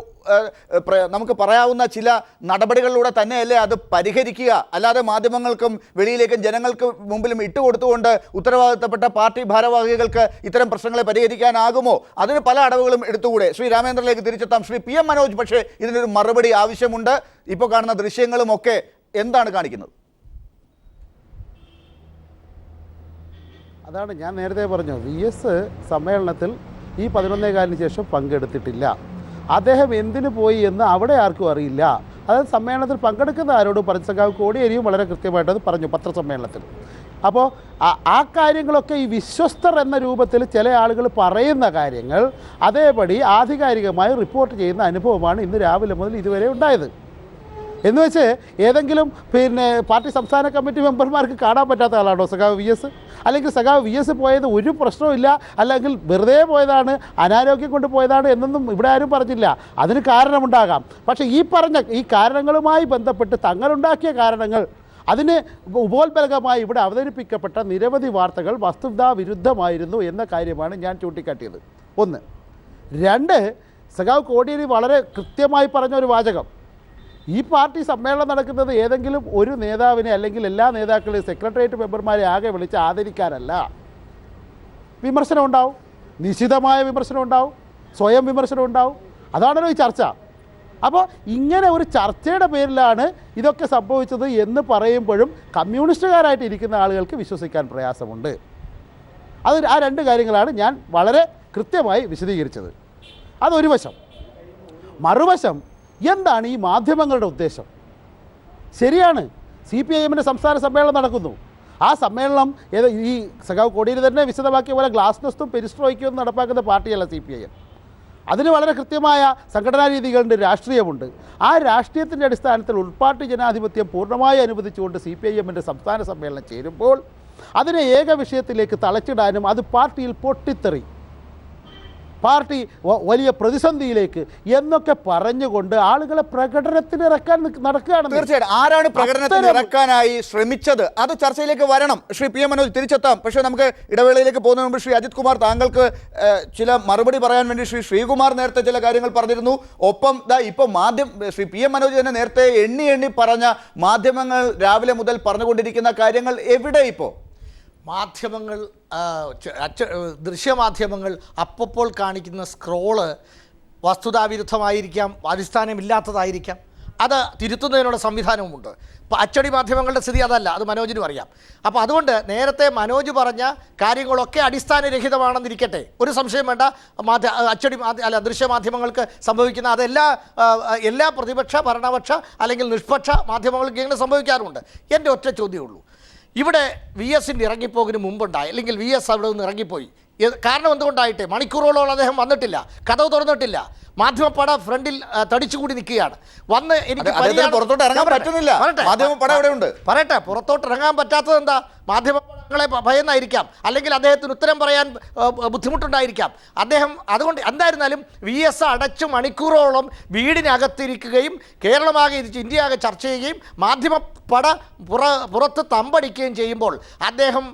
നമുക്ക് പറയാവുന്ന ചില നടപടികളിലൂടെ തന്നെയല്ലേ അത് പരിഹരിക്കുക? അല്ലാതെ മാധ്യമങ്ങൾക്കും വെളിയിലേക്കും ജനങ്ങൾക്ക് മുമ്പിലും ഇട്ടുകൊടുത്തുകൊണ്ട് ഉത്തരവാദിത്തപ്പെട്ട പാർട്ടി ഭാരവാഹികൾക്ക് ഇത്തരം പ്രശ്നങ്ങളെ പരിഹരിക്കാനാകുമോ? അതിന് പല അടവുകളും എടുത്തുകൂടെ? ശ്രീ രാമേന്ദ്രനിലേക്ക് തിരിച്ചെത്താം. ശ്രീ പി എം മനോജ്, പക്ഷേ ഇതിനൊരു മറുപടി ആവശ്യമുണ്ട്. ഇപ്പോൾ കാണുന്ന ദൃശ്യങ്ങളുമൊക്കെ എന്താണ് കാണിക്കുന്നത്? അതാണ് ഞാൻ നേരത്തെ പറഞ്ഞു, വി എസ് സമ്മേളനത്തിൽ ഈ 11:15 ശേഷം പങ്കെടുത്തിട്ടില്ല. അദ്ദേഹം എന്തിനു പോയി എന്ന് അവിടെ ആർക്കും അറിയില്ല. അതായത് സമ്മേളനത്തിൽ പങ്കെടുക്കുന്ന ആരോടും സഖാവ് കോടിയേരിയും വളരെ കൃത്യമായിട്ട് അത് പറഞ്ഞു പത്രസമ്മേളനത്തിൽ. അപ്പോൾ ആ കാര്യങ്ങളൊക്കെ ഈ വിശ്വസ്തർ എന്ന രൂപത്തിൽ ചില ആളുകൾ പറയുന്ന കാര്യങ്ങൾ അതേപടി ആധികാരികമായി റിപ്പോർട്ട് ചെയ്യുന്ന അനുഭവമാണ് ഇന്ന് രാവിലെ മുതൽ ഇതുവരെ ഉണ്ടായത്. എന്ന് വെച്ച് ഏതെങ്കിലും പാർട്ടി സംസ്ഥാന കമ്മിറ്റി മെമ്പർമാർക്ക് കാണാൻ പറ്റാത്ത ആളാണോ സഖാവ് വി എസ്? അല്ലെങ്കിൽ സഖാവ് വി എസ് പോയത് ഒരു പ്രശ്നവുമില്ല, അല്ലെങ്കിൽ വെറുതെ പോയതാണ്, അനാരോഗ്യം കൊണ്ട് പോയതാണ് എന്നൊന്നും ഇവിടെ ആരും പറഞ്ഞില്ല. അതിന് കാരണമുണ്ടാകാം. പക്ഷേ ഈ കാരണങ്ങളുമായി ബന്ധപ്പെട്ട് തങ്ങളുണ്ടാക്കിയ കാരണങ്ങൾ, അതിന് ഉപോത്ബലകമായി ഇവിടെ അവതരിപ്പിക്കപ്പെട്ട നിരവധി വാർത്തകൾ വസ്തുതാ വിരുദ്ധമായിരുന്നു എന്ന കാര്യമാണ് ഞാൻ ചൂണ്ടിക്കാട്ടിയത്. 1. 2, സഖാവ് കോടിയേരി വളരെ കൃത്യമായി പറഞ്ഞ ഒരു വാചകം, ഈ പാർട്ടി സമ്മേളനം നടക്കുന്നത് ഏതെങ്കിലും ഒരു നേതാവിനെ അല്ലെങ്കിൽ എല്ലാ നേതാക്കളെയും സെക്രട്ടേറിയറ്റ് മെമ്പർമാരെ ആകെ വിളിച്ച് ആദരിക്കാനല്ല. വിമർശനം ഉണ്ടാവും, നിശിതമായ വിമർശനം ഉണ്ടാവും, സ്വയം വിമർശനം ഉണ്ടാവും. അതാണല്ലോ ഈ ചർച്ച. അപ്പോൾ ഇങ്ങനെ ഒരു ചർച്ചയുടെ പേരിലാണ് ഇതൊക്കെ സംഭവിച്ചത് എന്ന് പറയുമ്പോഴും കമ്മ്യൂണിസ്റ്റുകാരായിട്ട് ഇരിക്കുന്ന ആളുകൾക്ക് വിശ്വസിക്കാൻ പ്രയാസമുണ്ട്. ആ 2 കാര്യങ്ങളാണ് ഞാൻ വളരെ കൃത്യമായി വിശദീകരിച്ചത്. അതൊരു വശം. മറുവശം, എന്താണ് ഈ മാധ്യമങ്ങളുടെ ഉദ്ദേശം? ശരിയാണ്, CPIM-ൻ്റെ സംസ്ഥാന സമ്മേളനം നടക്കുന്നു. ആ സമ്മേളനം ഈ സഖാവ് കോടിയേരി തന്നെ വിശദമാക്കിയ പോലെ ഗ്ലാസ്നോസ്റ്റും പെരിസ്ട്രോയ്ക്കും ഒന്നും നടപ്പാക്കുന്ന പാർട്ടിയല്ല CPIM. അതിന് വളരെ കൃത്യമായ സംഘടനാ രീതികളുണ്ട്, രാഷ്ട്രീയമുണ്ട്. ആ രാഷ്ട്രീയത്തിൻ്റെ അടിസ്ഥാനത്തിൽ ഉൾപാർട്ടി ജനാധിപത്യം പൂർണ്ണമായി അനുവദിച്ചുകൊണ്ട് CPIM-ൻ്റെ സംസ്ഥാന സമ്മേളനം ചേരുമ്പോൾ അതിനെ ഏക വിഷയത്തിലേക്ക് തളച്ചിടാനും അത് പാർട്ടിയിൽ പൊട്ടിത്തെറി, പാർട്ടി വലിയ പ്രതിസന്ധിയിലേക്ക് എന്നൊക്കെ പറഞ്ഞുകൊണ്ട് ആളുകളെ പ്രകടനത്തിന് ഇറക്കാൻ നടക്കുകയാണ്. തീർച്ചയായിട്ടും ആരാണ് പ്രകടനത്തിന് ഇറക്കാനായി ശ്രമിച്ചത്? അത് ചർച്ചയിലേക്ക് വരണം. ശ്രീ പി എം മനോജ് തിരിച്ചെത്താം. പക്ഷേ നമുക്ക് ഇടവേളയിലേക്ക് പോകുന്നതിന് മുമ്പ് ശ്രീ അജിത് കുമാർ, താങ്കൾക്ക് ചില മറുപടി പറയാൻ വേണ്ടി ശ്രീ ശ്രീകുമാർ നേരത്തെ ചില കാര്യങ്ങൾ പറഞ്ഞിരുന്നു. ഒപ്പം ഇപ്പോൾ ശ്രീ പി എം മനോജ് തന്നെ നേരത്തെ എണ്ണി പറഞ്ഞ മാധ്യമങ്ങൾ രാവിലെ മുതൽ പറഞ്ഞുകൊണ്ടിരിക്കുന്ന കാര്യങ്ങൾ എവിടെ ഇപ്പോൾ? മാധ്യമങ്ങൾ, ദൃശ്യമാധ്യമങ്ങൾ അപ്പോൾ കാണിക്കുന്ന സ്ക്രോള് വസ്തുതാവിരുദ്ധമായിരിക്കാം, അടിസ്ഥാനമില്ലാത്തതായിരിക്കാം. അത് തിരുത്തുന്നതിനുള്ള സംവിധാനവുമുണ്ട്. ഇപ്പോൾ അച്ചടി മാധ്യമങ്ങളുടെ സ്ഥിതി അതല്ല, അത് മനോജിനും അറിയാം. അപ്പോൾ അതുകൊണ്ട് നേരത്തെ മനോജ് പറഞ്ഞ കാര്യങ്ങളൊക്കെ അടിസ്ഥാനരഹിതമാണെന്നിരിക്കട്ടെ, ഒരു സംശയം വേണ്ട. ദൃശ്യമാധ്യമങ്ങൾക്ക് സംഭവിക്കുന്ന എല്ലാ പ്രതിപക്ഷ, ഭരണപക്ഷ അല്ലെങ്കിൽ നിഷ്പക്ഷ മാധ്യമങ്ങൾക്ക് ഇങ്ങനെ സംഭവിക്കാറുണ്ട്. എൻ്റെ ഒറ്റ ചോദ്യമേ ഉള്ളൂ, ഇവിടെ വി എസിൻ്റെ ഇറങ്ങിപ്പോകിന് മുമ്പുണ്ടായി, അല്ലെങ്കിൽ വി എസ് അവിടെ നിന്ന് ഇറങ്ങിപ്പോയി, കാരണം എന്തുകൊണ്ടായിട്ടെ? മണിക്കൂറുകളോളം അദ്ദേഹം വന്നിട്ടില്ല, കഥവ് തുറന്നിട്ടില്ല, മാധ്യമപ്പട ഫ്രണ്ടിൽ തടിച്ചുകൂടി നിൽക്കുകയാണ്. വന്ന് എനിക്ക് പറയട്ടെ, പുറത്തോട്ട് ഇറങ്ങാൻ പറ്റാത്തത് എന്താ? മാധ്യമങ്ങളെ ഭയന്നായിരിക്കാം, അല്ലെങ്കിൽ അദ്ദേഹത്തിന് ഉത്തരം പറയാൻ ബുദ്ധിമുട്ടുണ്ടായിരിക്കാം. അതുകൊണ്ട് എന്തായിരുന്നാലും വി എസ് അടച്ചു മണിക്കൂറോളം വീടിനകത്തിരിക്കുകയും കേരളമാകെ ഇന്ത്യയാകെ ചർച്ച ചെയ്യുകയും മാധ്യമപ്പട പുറത്ത് തമ്പടിക്കുകയും ചെയ്യുമ്പോൾ അദ്ദേഹം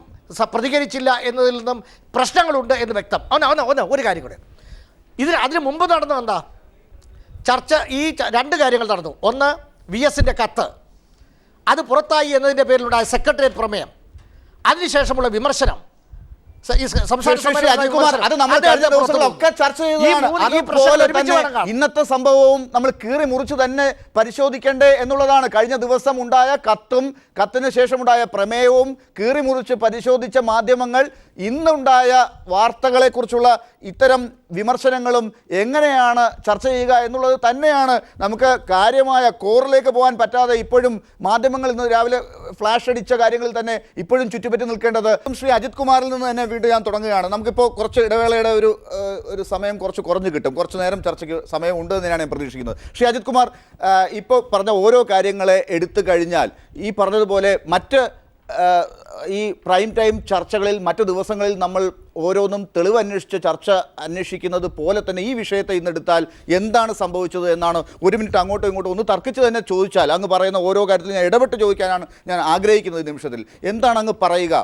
പ്രതികരിച്ചില്ല എന്നതിൽ നിന്നും പ്രശ്നങ്ങളുണ്ട് എന്ന് വ്യക്തം. ഒരു കാര്യം കൂടെ, അതിന് മുമ്പ് നടന്നത് എന്താ ചർച്ച? ഈ 2 കാര്യങ്ങൾ നടന്നു. ഒന്ന്, വി എസിൻ്റെ കത്ത്, അത് പുറത്തായി എന്നതിൻ്റെ പേരിലുണ്ടായ സെക്രട്ടേറിയറ്റ് പ്രമേയം, അതിനുശേഷമുള്ള വിമർശനം, ഇന്നത്തെ സംഭവവും നമ്മൾ കീറി മുറിച്ചു തന്നെ പരിശോധിക്കേണ്ടേ എന്നുള്ളതാണ്. കഴിഞ്ഞ ദിവസം ഉണ്ടായ കത്തും കത്തിന് ശേഷമുണ്ടായ പ്രമേയവും കീറി മുറിച്ച് പരിശോധിച്ച മാധ്യമങ്ങൾ ഇന്നുണ്ടായ വാർത്തകളെക്കുറിച്ചുള്ള ഇത്തരം വിമർശനങ്ങളും എങ്ങനെയാണ് ചർച്ച ചെയ്യുക എന്നുള്ളത് തന്നെയാണ് നമുക്ക് കാര്യമായ കോറിലേക്ക് പോകാൻ പറ്റാതെ ഇപ്പോഴും മാധ്യമങ്ങൾ ഇന്ന് രാവിലെ ഫ്ലാഷ് അടിച്ച കാര്യങ്ങളിൽ തന്നെ ഇപ്പോഴും ചുറ്റിപ്പറ്റി നിൽക്കേണ്ടത്. ശ്രീ അജിത് കുമാറിൽ നിന്ന് തന്നെ വീണ്ടും ഞാൻ തുടങ്ങുകയാണ്. നമുക്കിപ്പോൾ കുറച്ച് ഇടവേളയുടെ ഒരു സമയം കുറച്ച് കുറഞ്ഞു കിട്ടും, കുറച്ച് നേരം ചർച്ചയ്ക്ക് സമയം ഉണ്ട് എന്ന് ഞാൻ പ്രതീക്ഷിക്കുന്നത്. ശ്രീ അജിത് കുമാർ, ഇപ്പോൾ പറഞ്ഞ ഓരോ കാര്യങ്ങളെ എടുത്തു കഴിഞ്ഞാൽ ഈ പറഞ്ഞതുപോലെ മറ്റ് ഈ പ്രൈം ടൈം ചർച്ചകളിൽ മറ്റു ദിവസങ്ങളിൽ നമ്മൾ ഓരോന്നും തെളിവ് അന്വേഷിക്കുന്നത് പോലെ തന്നെ ഈ വിഷയത്തെ ഇന്നെടുത്താൽ എന്താണ് സംഭവിച്ചത് എന്നാണ് ഒരു മിനിറ്റ് അങ്ങോട്ടും ഇങ്ങോട്ടും ഒന്ന് തർക്കിച്ച് തന്നെ ചോദിച്ചാൽ, അങ്ങ് പറയുന്ന ഓരോ കാര്യത്തിലും ഞാൻ ഇടപെട്ട് ചോദിക്കാനാണ് ഞാൻ ആഗ്രഹിക്കുന്നത്. ഈ നിമിഷത്തിൽ എന്താണ് അങ്ങ് പറയുക?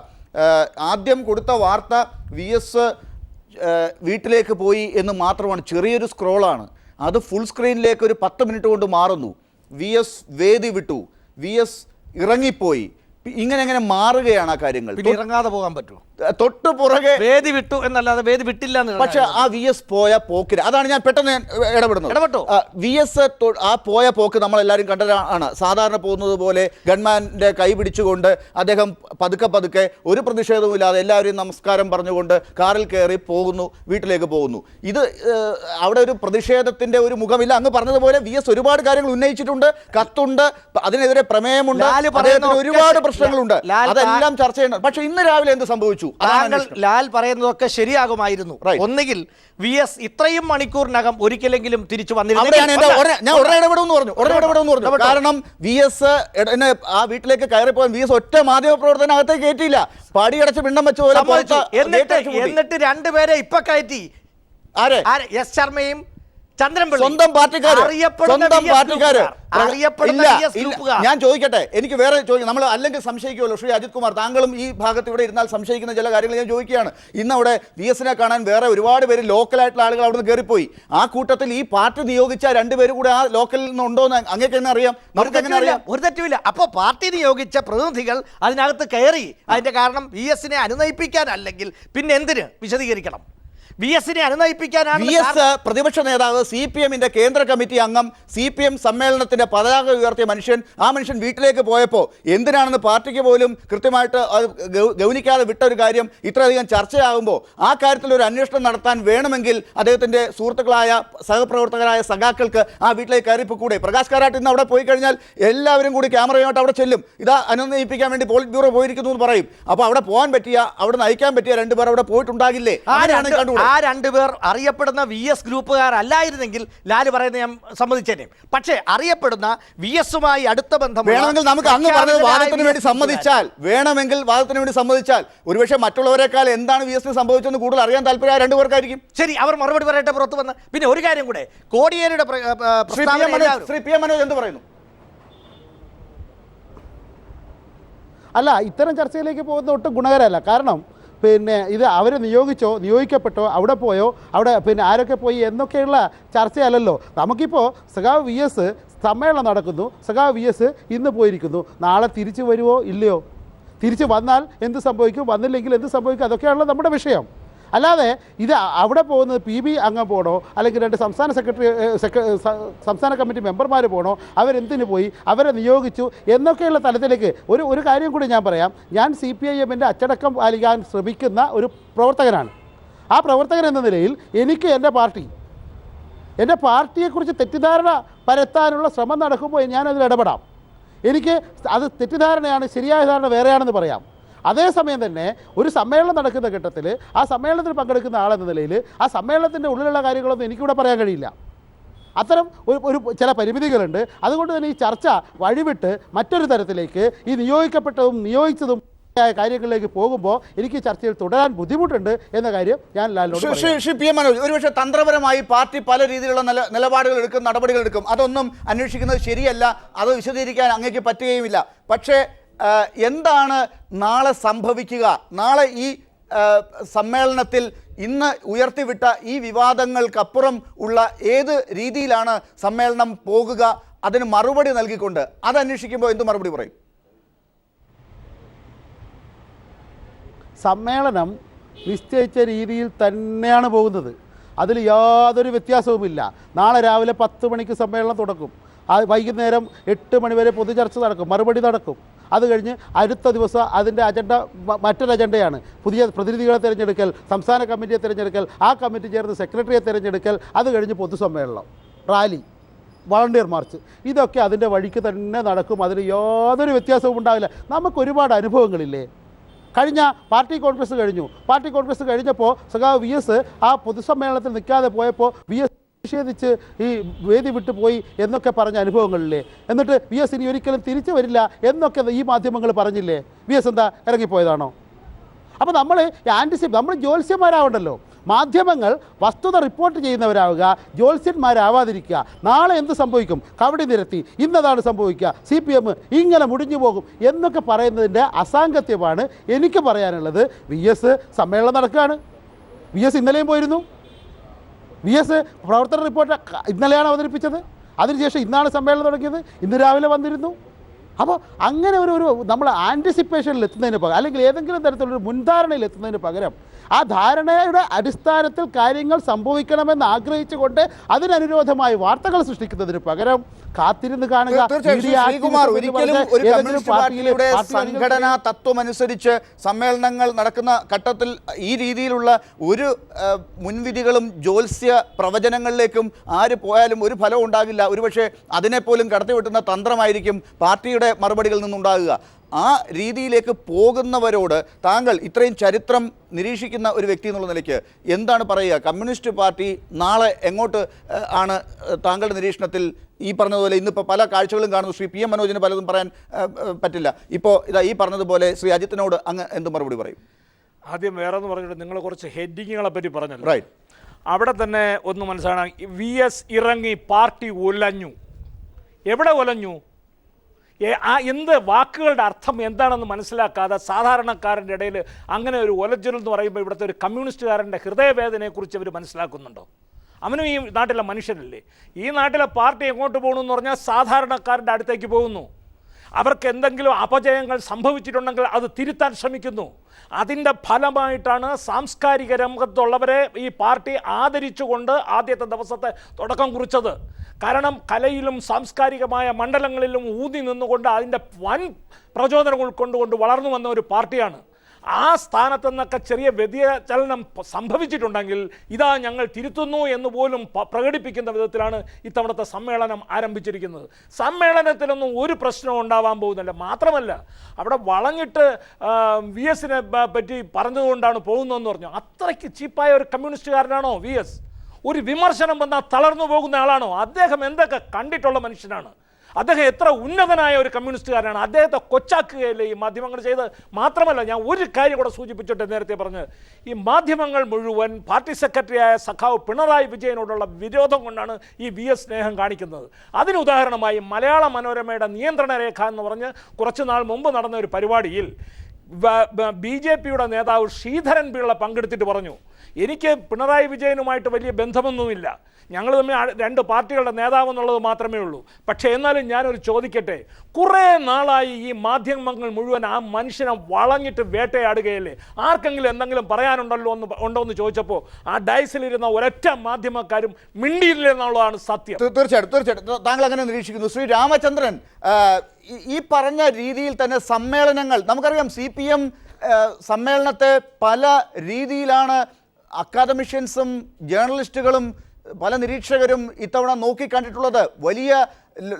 ആദ്യം കൊടുത്ത വാർത്ത VS വീട്ടിലേക്ക് പോയി എന്ന് മാത്രമാണ്, ചെറിയൊരു സ്ക്രോളാണ്. അത് ഫുൾ സ്ക്രീനിലേക്ക് ഒരു 10 മിനിറ്റ് കൊണ്ട് മാറുന്നു. VS വേദി വിട്ടു, VS ഇറങ്ങിപ്പോയി. ഇങ്ങനെ എങ്ങനെ മാറുകയാണ് ആ കാര്യങ്ങൾ? പിന്നെ ഇറങ്ങാതെ പോകാൻ പറ്റുമോ? തൊട്ട് പുറകെ വേദി വിട്ടു എന്നല്ലാതെ വേദി വിട്ടില്ല. പക്ഷെ ആ VS പോയ പോക്കിന്, അതാണ് ഞാൻ പെട്ടെന്ന് ഇടപെട്ടോ. VS ആ പോയ പോക്ക് നമ്മളെല്ലാവരും കണ്ടതാണ്. സാധാരണ പോകുന്നത് പോലെ ഗൺമാൻ്റെ കൈ പിടിച്ചുകൊണ്ട് അദ്ദേഹം പതുക്കെ ഒരു പ്രതിഷേധവുമില്ലാതെ എല്ലാവരെയും നമസ്കാരം പറഞ്ഞുകൊണ്ട് കാറിൽ കയറി പോകുന്നു, വീട്ടിലേക്ക് പോകുന്നു. ഇത് അവിടെ ഒരു പ്രതിഷേധത്തിന്റെ ഒരു മുഖമില്ല. അങ്ങ് പറഞ്ഞതുപോലെ VS ഒരുപാട് കാര്യങ്ങൾ ഉന്നയിച്ചിട്ടുണ്ട്, കത്തുണ്ട്, അതിനെതിരെ പ്രമേയമുണ്ട്, അദ്ദേഹത്തിന് ഒരുപാട് പ്രശ്നങ്ങളുണ്ട്, അതെല്ലാം ചർച്ച ചെയ്യണം. പക്ഷെ ഇന്ന് രാവിലെ എന്ത് സംഭവിച്ചു? ലാൽ പറയുന്നതൊക്കെ ശരിയാകുമായിരുന്നു. ഒന്നുകിൽ VS ഇത്രയും മണിക്കൂറിനകം ഒരിക്കലെങ്കിലും തിരിച്ചു വന്നിരുന്നു. കാരണം VS ആ വീട്ടിലേക്ക് കയറിപ്പോയാൽ VS ഒറ്റ മാധ്യമ പ്രവർത്തനം അകത്തേക്ക് കയറ്റിയില്ല, പടിയടച്ച് പിണ്ഡം വെച്ച പോലെ. എന്നിട്ട് രണ്ടുപേരെ ഇപ്പൊ കയറ്റി. ആരെ? എസ് ശർമ്മയും ചന്ദ്രൻപിള്ള, സ്വന്തം പാർട്ടിക്കാര്. ഞാൻ ചോദിക്കട്ടെ, എനിക്ക് വേറെ നമ്മൾ അല്ലെങ്കിൽ സംശയിക്കുമല്ലോ. ശ്രീ അജിത് കുമാർ, താങ്കളും ഈ ഭാഗത്ത് ഇവിടെ ഇരുന്നാൽ സംശയിക്കുന്ന ചില കാര്യങ്ങൾ ഞാൻ ചോദിക്കുകയാണ്. ഇന്ന് അവിടെ VS കാണാൻ വേറെ ഒരുപാട് പേര് ലോക്കലായിട്ടുള്ള ആളുകൾ അവിടെ നിന്ന് കയറിപ്പോയി. ആ കൂട്ടത്തിൽ ഈ പാർട്ടി നിയോഗിച്ച രണ്ടുപേരും കൂടെ ആ ലോക്കലിൽ നിന്ന് ഉണ്ടോ എന്ന് അങ്ങേക്ക് എങ്ങനെ അറിയാം? നമുക്ക് എങ്ങനെ അറിയാം? ഒരു തെറ്റുമില്ല. അപ്പോൾ പാർട്ടി നിയോഗിച്ച പ്രതിനിധികൾ അതിനകത്ത് കയറി. അതിന്റെ കാരണം VS അനുനയിപ്പിക്കാനല്ലെങ്കിൽ പിന്നെ എന്തിന് വിശദീകരിക്കണം? VS അനുനയിപ്പിക്കാനാണ്. VS പ്രതിപക്ഷ നേതാവ്, CPM കേന്ദ്ര കമ്മിറ്റി അംഗം, CPM സമ്മേളനത്തിന്റെ പതാക ഉയർത്തിയ മനുഷ്യൻ, ആ മനുഷ്യൻ വീട്ടിലേക്ക് പോയപ്പോൾ എന്തിനാണെന്ന് പാർട്ടിക്ക് പോലും കൃത്യമായിട്ട് ഗൗനിക്കാതെ വിട്ട ഒരു കാര്യം ഇത്രയധികം ചർച്ചയാകുമ്പോൾ ആ കാര്യത്തിൽ ഒരു അന്വേഷണം നടത്താൻ വേണമെങ്കിൽ അദ്ദേഹത്തിന്റെ സുഹൃത്തുക്കളായ സഹപ്രവർത്തകരായ സഖാക്കൾക്ക് ആ വീട്ടിലേക്ക് കയറിപ്പോകൂടെ? പ്രകാശ് കാരാട്ട് ഇന്ന് അവിടെ പോയി കഴിഞ്ഞാൽ എല്ലാവരും കൂടി ക്യാമറയുമായിട്ട് അവിടെ ചെല്ലും. ഇതാ അനുനയിപ്പിക്കാൻ വേണ്ടി പോളിറ്റ് ബ്യൂറോ പോയിരിക്കുന്നു എന്ന് പറയും. അപ്പോൾ അവിടെ പോകാൻ പറ്റിയ, അവിടെ നയിക്കാൻ പറ്റിയ രണ്ടുപേർ അവിടെ പോയിട്ടുണ്ടാകില്ലേ? ആരാണ് കണ്ടുകൂടെ? ആ രണ്ടുപേർ അറിയപ്പെടുന്ന VS ഗ്രൂപ്പുകാരല്ലായിരുന്നെങ്കിൽ ലാല് പറയുന്നത് ഞാൻ സമ്മതിച്ചേനെ. പക്ഷേ അറിയപ്പെടുന്ന VSുമായി അടുത്ത ബന്ധം വേണമെങ്കിൽ നമുക്ക് അങ്ങ് പറഞ്ഞത് വാദത്തിന് വേണ്ടി സമ്മതിച്ചാൽ ഒരുപക്ഷെ മറ്റുള്ളവരെക്കാൾ എന്താണ് VSന് സംഭവിച്ചെന്ന് കൂടുതൽ അറിയാൻ താല്പര്യം രണ്ടുപേർക്കായിരിക്കും. ശരി, അവർ മറുപടി പറയട്ടെ പുറത്തു വന്ന്. പിന്നെ ഒരു കാര്യം കൂടെ, കോടിയേരിയുടെ ശ്രീ PM മനോജ് എന്ത് പറയുന്നു? അല്ല, ഇത്തരം ചർച്ചയിലേക്ക് പോകുന്നത് ഒട്ടും ഗുണകരമല്ല. കാരണം ഇത് അവർ നിയോഗിക്കപ്പെട്ടോ, അവിടെ പോയോ, അവിടെ ആരൊക്കെ പോയി എന്നൊക്കെയുള്ള ചർച്ചയല്ലല്ലോ. നമുക്കിപ്പോൾ സഖാവ് VS സമ്മേളനം നടക്കുന്നു, സഖാവ് VS ഇന്ന് പോയിരിക്കുന്നു, നാളെ തിരിച്ചു വരുമോ ഇല്ലയോ, തിരിച്ചു വന്നാൽ എന്ത് സംഭവിക്കും, വന്നില്ലെങ്കിൽ എന്ത് സംഭവിക്കും, അതൊക്കെയാണല്ലോ നമ്മുടെ വിഷയം. അല്ലാതെ ഇത് അവിടെ പോകുന്നത് PB അംഗം പോകണോ, അല്ലെങ്കിൽ രണ്ട് സംസ്ഥാന കമ്മിറ്റി മെമ്പർമാർ പോകണോ, അവരെന്തിനു പോയി, അവരെ നിയോഗിച്ചു എന്നൊക്കെയുള്ള തലത്തിലേക്ക് ഒരു കാര്യം കൂടി ഞാൻ പറയാം. ഞാൻ CPIM അച്ചടക്കം പാലിക്കാൻ ശ്രമിക്കുന്ന ഒരു പ്രവർത്തകനാണ്. ആ പ്രവർത്തകൻ എന്ന നിലയിൽ എനിക്ക് എൻ്റെ പാർട്ടിയെക്കുറിച്ച് തെറ്റിദ്ധാരണ പരത്താനുള്ള ശ്രമം നടക്കുമ്പോൾ ഞാനതിൽ ഇടപെടാം. എനിക്ക് അത് തെറ്റിദ്ധാരണയാണ്, ശരിയായ ധാരണ വേറെയാണെന്ന് പറയാം. അതേസമയം തന്നെ ഒരു സമ്മേളനം നടക്കുന്ന ഘട്ടത്തിൽ ആ സമ്മേളനത്തിൽ പങ്കെടുക്കുന്ന ആളെന്ന നിലയിൽ ആ സമ്മേളനത്തിൻ്റെ ഉള്ളിലുള്ള കാര്യങ്ങളൊന്നും എനിക്കിവിടെ പറയാൻ കഴിയില്ല. അത്തരം ഒരു ചില പരിമിതികളുണ്ട്. അതുകൊണ്ട് തന്നെ ഈ ചർച്ച വഴിവിട്ട് മറ്റൊരു തരത്തിലേക്ക് ഈ നിയോഗിക്കപ്പെട്ടതും നിയോഗിച്ചതും കാര്യങ്ങളിലേക്ക് പോകുമ്പോൾ എനിക്ക് ചർച്ചയിൽ തുടരാൻ ബുദ്ധിമുട്ടുണ്ട് എന്ന കാര്യം ഞാൻ ലാലിനോട് ശ്രീ PM മനോജ്, ഒരുപക്ഷെ തന്ത്രപരമായി പാർട്ടി പല രീതിയിലുള്ള നിലപാടുകൾ എടുക്കും, നടപടികൾ എടുക്കും. അതൊന്നും അന്വേഷിക്കുന്നത് ശരിയല്ല, അത് വിശദീകരിക്കാൻ അങ്ങേക്ക് പറ്റുകയുമില്ല. പക്ഷേ എന്താണ് നാളെ സംഭവിക്കുക? നാളെ ഈ സമ്മേളനത്തിൽ ഇന്ന് ഉയർത്തിവിട്ട ഈ വിവാദങ്ങൾക്കപ്പുറം ഉള്ള ഏത് രീതിയിലാണ് സമ്മേളനം പോകുക? അതിന് മറുപടി നൽകിക്കൊണ്ട് അത് അന്വേഷിക്കുമ്പോൾ എന്ത് മറുപടി പറയും? സമ്മേളനം നിശ്ചയിച്ച രീതിയിൽ തന്നെയാണ് പോകുന്നത്. അതിൽ യാതൊരു വ്യത്യാസവുമില്ല. നാളെ രാവിലെ 10 മണിക്ക് സമ്മേളനം തുടക്കും. വൈകുന്നേരം 8 മണി വരെ പൊതുചർച്ച നടക്കും, മറുപടി നടക്കും. അത് കഴിഞ്ഞ് അടുത്ത ദിവസം അതിൻ്റെ അജണ്ട മറ്റൊരു അജണ്ടയാണ്. പുതിയ പ്രതിനിധികളെ തിരഞ്ഞെടുക്കൽ, സംസ്ഥാന കമ്മിറ്റിയെ തിരഞ്ഞെടുക്കൽ, ആ കമ്മിറ്റി ചേർന്ന് സെക്രട്ടറിയെ തിരഞ്ഞെടുക്കൽ, അത് കഴിഞ്ഞ് പൊതുസമ്മേളനം, റാലി, വളണ്ടിയർ മാർച്ച്, ഇതൊക്കെ അതിൻ്റെ വഴിക്ക് തന്നെ നടക്കും. അതിന് യാതൊരു വ്യത്യാസവും ഉണ്ടാവില്ല. നമുക്ക് ഒരുപാട് അനുഭവങ്ങളില്ലേ. കഴിഞ്ഞ പാർട്ടി കോൺഗ്രസ് കഴിഞ്ഞു. പാർട്ടി കോൺഗ്രസ് കഴിഞ്ഞപ്പോൾ സഖാവ് വി എസ് ആ പൊതുസമ്മേളനത്തിൽ നിൽക്കാതെ പോയപ്പോൾ വി എസ് നിഷേധിച്ച് ഈ വേദി വിട്ടു പോയി എന്നൊക്കെ പറഞ്ഞ അനുഭവങ്ങളില്ലേ. എന്നിട്ട് വി എസ് ഇനി ഒരിക്കലും തിരിച്ചു വരില്ല എന്നൊക്കെ ഈ മാധ്യമങ്ങൾ പറഞ്ഞില്ലേ. വി എസ് എന്താ ഇറങ്ങിപ്പോയതാണോ? അപ്പോൾ നമ്മൾ നമ്മൾ ജ്യോത്സ്യന്മാരാവണ്ടല്ലോ. മാധ്യമങ്ങൾ വസ്തുത റിപ്പോർട്ട് ചെയ്യുന്നവരാവുക, ജ്യോത്സ്യന്മാരാവാതിരിക്കുക. നാളെ എന്ത് സംഭവിക്കും, കവടി നിരത്തി ഇന്നതാണ് സംഭവിക്കുക, CPM ഇങ്ങനെ മുടിഞ്ഞു പോകും എന്നൊക്കെ പറയുന്നതിൻ്റെ അസാംഗത്യമാണ് എനിക്ക് പറയാനുള്ളത്. വി എസ് സമ്മേളനം നടക്കുകയാണ്. വി എസ് ഇന്നലെയും പോയിരുന്നു. വി എസ് പ്രവർത്തന റിപ്പോർട്ട് ഇന്നലെയാണ് അവതരിപ്പിച്ചത്. അതിനുശേഷം ഇന്നാണ് സമ്മേളനം തുടങ്ങിയത്. ഇന്ന് രാവിലെ വന്നിരുന്നു. അപ്പോൾ അങ്ങനെ ഒരു നമ്മൾ ആൻറ്റിസിപ്പേഷനിൽ എത്തുന്നതിന് പകരം, അല്ലെങ്കിൽ ഏതെങ്കിലും തരത്തിലൊരു മുൻധാരണയിൽ എത്തുന്നതിന് പകരം, ആ ധാരണയുടെ അടിസ്ഥാനത്തിൽ കാര്യങ്ങൾ സംഭവിക്കണമെന്ന് ആഗ്രഹിച്ചുകൊണ്ട് അതിനനുരോധമായി വാർത്തകൾ സൃഷ്ടിക്കുന്നതിന് പകരം കാത്തിരുന്ന് കാണുക. ശ്രീകുമാർ, ഒരിക്കലും ഒരു കമ്മ്യൂണിസ്റ്റ് പാർട്ടിയുടെ സംഘടനാ തത്വമനുസരിച്ച് സമ്മേളനങ്ങൾ നടക്കുന്ന ഘട്ടത്തിൽ ഈ രീതിയിലുള്ള ഒരു മുൻവിധികളും ജ്യോത്സ്യ പ്രവചനങ്ങളിലേക്കും ആര് പോയാലും ഒരു ഫലവും ഉണ്ടാകില്ല. ഒരുപക്ഷെ അതിനെപ്പോലും കടത്തിവെട്ടുന്ന തന്ത്രമായിരിക്കും പാർട്ടിയുടെ മറുപടികളിൽ നിന്നുണ്ടാകുക. ആ രീതിയിലേക്ക് പോകുന്നവരോട് താങ്കൾ ഇത്രയും ചരിത്രം നിരീക്ഷിക്കുന്ന ഒരു വ്യക്തി എന്നുള്ള നിലയ്ക്ക് എന്താണ് പറയുക? കമ്മ്യൂണിസ്റ്റ് പാർട്ടി നാളെ എങ്ങോട്ട് ആണ് താങ്കളുടെ നിരീക്ഷണത്തിൽ? ഈ പറഞ്ഞതുപോലെ ഇന്നിപ്പോൾ പല കാഴ്ചകളും കാണുന്നു. ശ്രീ PM മനോജിന് പലതും പറയാൻ പറ്റില്ല. ഇപ്പോൾ ഇതാ ഈ പറഞ്ഞതുപോലെ ശ്രീ അജിത്തിനോട് അങ്ങ് എന്ത് മറുപടി പറയും? ആദ്യം വേറെ എന്ന് പറഞ്ഞിട്ട് നിങ്ങൾ കുറച്ച് ഹെഡിങ്ങുകളെ പറ്റി പറഞ്ഞല്ലോ. റൈറ്റ്. അവിടെ തന്നെ ഒന്ന് മനസ്സിലാക്കണം, VS ഇറങ്ങി, പാർട്ടി ഉലഞ്ഞു. എവിടെ ഉലഞ്ഞു? എന്ത് വാക്കുകളുടെ അർത്ഥം എന്താണെന്ന് മനസ്സിലാക്കാതെ സാധാരണക്കാരൻ്റെ ഇടയിൽ അങ്ങനെ ഒരു ഒലജൽ എന്ന് പറയുമ്പോൾ ഇവിടുത്തെ ഒരു കമ്മ്യൂണിസ്റ്റുകാരൻ്റെ ഹൃദയവേദനയെക്കുറിച്ച് അവർ മനസ്സിലാക്കുന്നുണ്ടോ? അവനും ഈ നാട്ടിലെ മനുഷ്യരല്ലേ. ഈ നാട്ടിലെ പാർട്ടി എങ്ങോട്ട് പോകണമെന്ന് പറഞ്ഞാൽ സാധാരണക്കാരൻ്റെ അടുത്തേക്ക് പോകുന്നു. അവർക്ക് എന്തെങ്കിലും അപജയങ്ങൾ സംഭവിച്ചിട്ടുണ്ടെങ്കിൽ അത് തിരുത്താൻ ശ്രമിക്കുന്നു. അതിൻ്റെ ഫലമായിട്ടാണ് സാംസ്കാരിക രംഗത്തുള്ളവരെ ഈ പാർട്ടി ആദരിച്ചുകൊണ്ട് ആദ്യത്തെ ദിവസത്തെ തുടക്കം കുറിച്ചത്. കാരണം കലയിലും സാംസ്കാരികമായ മണ്ഡലങ്ങളിലും ഊന്നി നിന്നുകൊണ്ട് അതിൻ്റെ വൻ പ്രചോദനം ഉൾക്കൊണ്ടുകൊണ്ട് വളർന്നു വന്ന ഒരു പാർട്ടിയാണ്. ആ സ്ഥാനത്ത് നിന്നൊക്കെ ചെറിയ വ്യതിചലനം സംഭവിച്ചിട്ടുണ്ടെങ്കിൽ ഇതാ ഞങ്ങൾ തിരുത്തുന്നു എന്ന് പോലും പ്രകടിപ്പിക്കുന്ന വിധത്തിലാണ് ഇത്തവണത്തെ സമ്മേളനം ആരംഭിച്ചിരിക്കുന്നത്. സമ്മേളനത്തിലൊന്നും ഒരു പ്രശ്നവും ഉണ്ടാവാൻ പോകുന്നില്ല. മാത്രമല്ല അവിടെ വളഞ്ഞിട്ട് VS പറ്റി പറഞ്ഞതുകൊണ്ടാണ് പോകുന്നതെന്ന് പറഞ്ഞു. അത്രയ്ക്ക് ചീപ്പായ ഒരു കമ്മ്യൂണിസ്റ്റുകാരനാണോ VS? ഒരു വിമർശനം വന്നാൽ തളർന്നു പോകുന്ന ആളാണോ? അദ്ദേഹം എന്തൊക്കെ കണ്ടിട്ടുള്ള മനുഷ്യനാണ്. അദ്ദേഹം എത്ര ഉന്നതനായ ഒരു കമ്മ്യൂണിസ്റ്റുകാരനാണ്. അദ്ദേഹത്തെ കൊച്ചാക്കുകയല്ലേ ഈ മാധ്യമങ്ങൾ ചെയ്ത്. മാത്രമല്ല, ഞാൻ ഒരു കാര്യം കൂടെ സൂചിപ്പിച്ചിട്ട് നേരത്തെ പറഞ്ഞ്, ഈ മാധ്യമങ്ങൾ മുഴുവൻ പാർട്ടി സെക്രട്ടറിയായ സഖാവ് പിണറായി വിജയനോടുള്ള വിരോധം കൊണ്ടാണ് ഈ VS സ്നേഹം കാണിക്കുന്നത്. അതിന് ഉദാഹരണമായി മലയാള മനോരമയുടെ നിയന്ത്രണ രേഖ എന്ന് പറഞ്ഞ് കുറച്ച് നാൾ മുമ്പ് നടന്ന ഒരു പരിപാടിയിൽ BJPയുടെ നേതാവ് ശ്രീധരൻ പിള്ള പങ്കെടുത്തിട്ട് പറഞ്ഞു, എനിക്ക് പിണറായി വിജയനുമായിട്ട് വലിയ ബന്ധമൊന്നുമില്ല, ഞങ്ങൾ തമ്മിൽ രണ്ട് പാർട്ടികളുടെ നേതാവെന്നുള്ളത് മാത്രമേ ഉള്ളൂ. പക്ഷേ എന്നാലും ഞാനൊരു ചോദിക്കട്ടെ, കുറേ നാളായി ഈ മാധ്യമങ്ങൾ മുഴുവൻ ആ മനുഷ്യനെ വളഞ്ഞിട്ട് വേട്ടയാടുകയല്ലേ? ആർക്കെങ്കിലും എന്തെങ്കിലും പറയാനുണ്ടല്ലോ ഉണ്ടോ എന്ന് ചോദിച്ചപ്പോൾ ആ ഡൈസിലിരുന്ന ഒരൊറ്റ മാധ്യമക്കാരും മിണ്ടിയില്ല എന്നുള്ളതാണ് സത്യം. തീർച്ചയായിട്ടും താങ്കൾ അങ്ങനെ നിരീക്ഷിക്കുന്നു. ശ്രീ രാമചന്ദ്രൻ, ഈ പറഞ്ഞ രീതിയിൽ തന്നെ സമ്മേളനങ്ങൾ നമുക്കറിയാം. CPM സമ്മേളനത്തെ പല രീതിയിലാണ് അക്കാദമിഷ്യൻസും ജേർണലിസ്റ്റുകളും പല നിരീക്ഷകരും ഇത്തവണ നോക്കിക്കണ്ടിട്ടുള്ളത്. വലിയ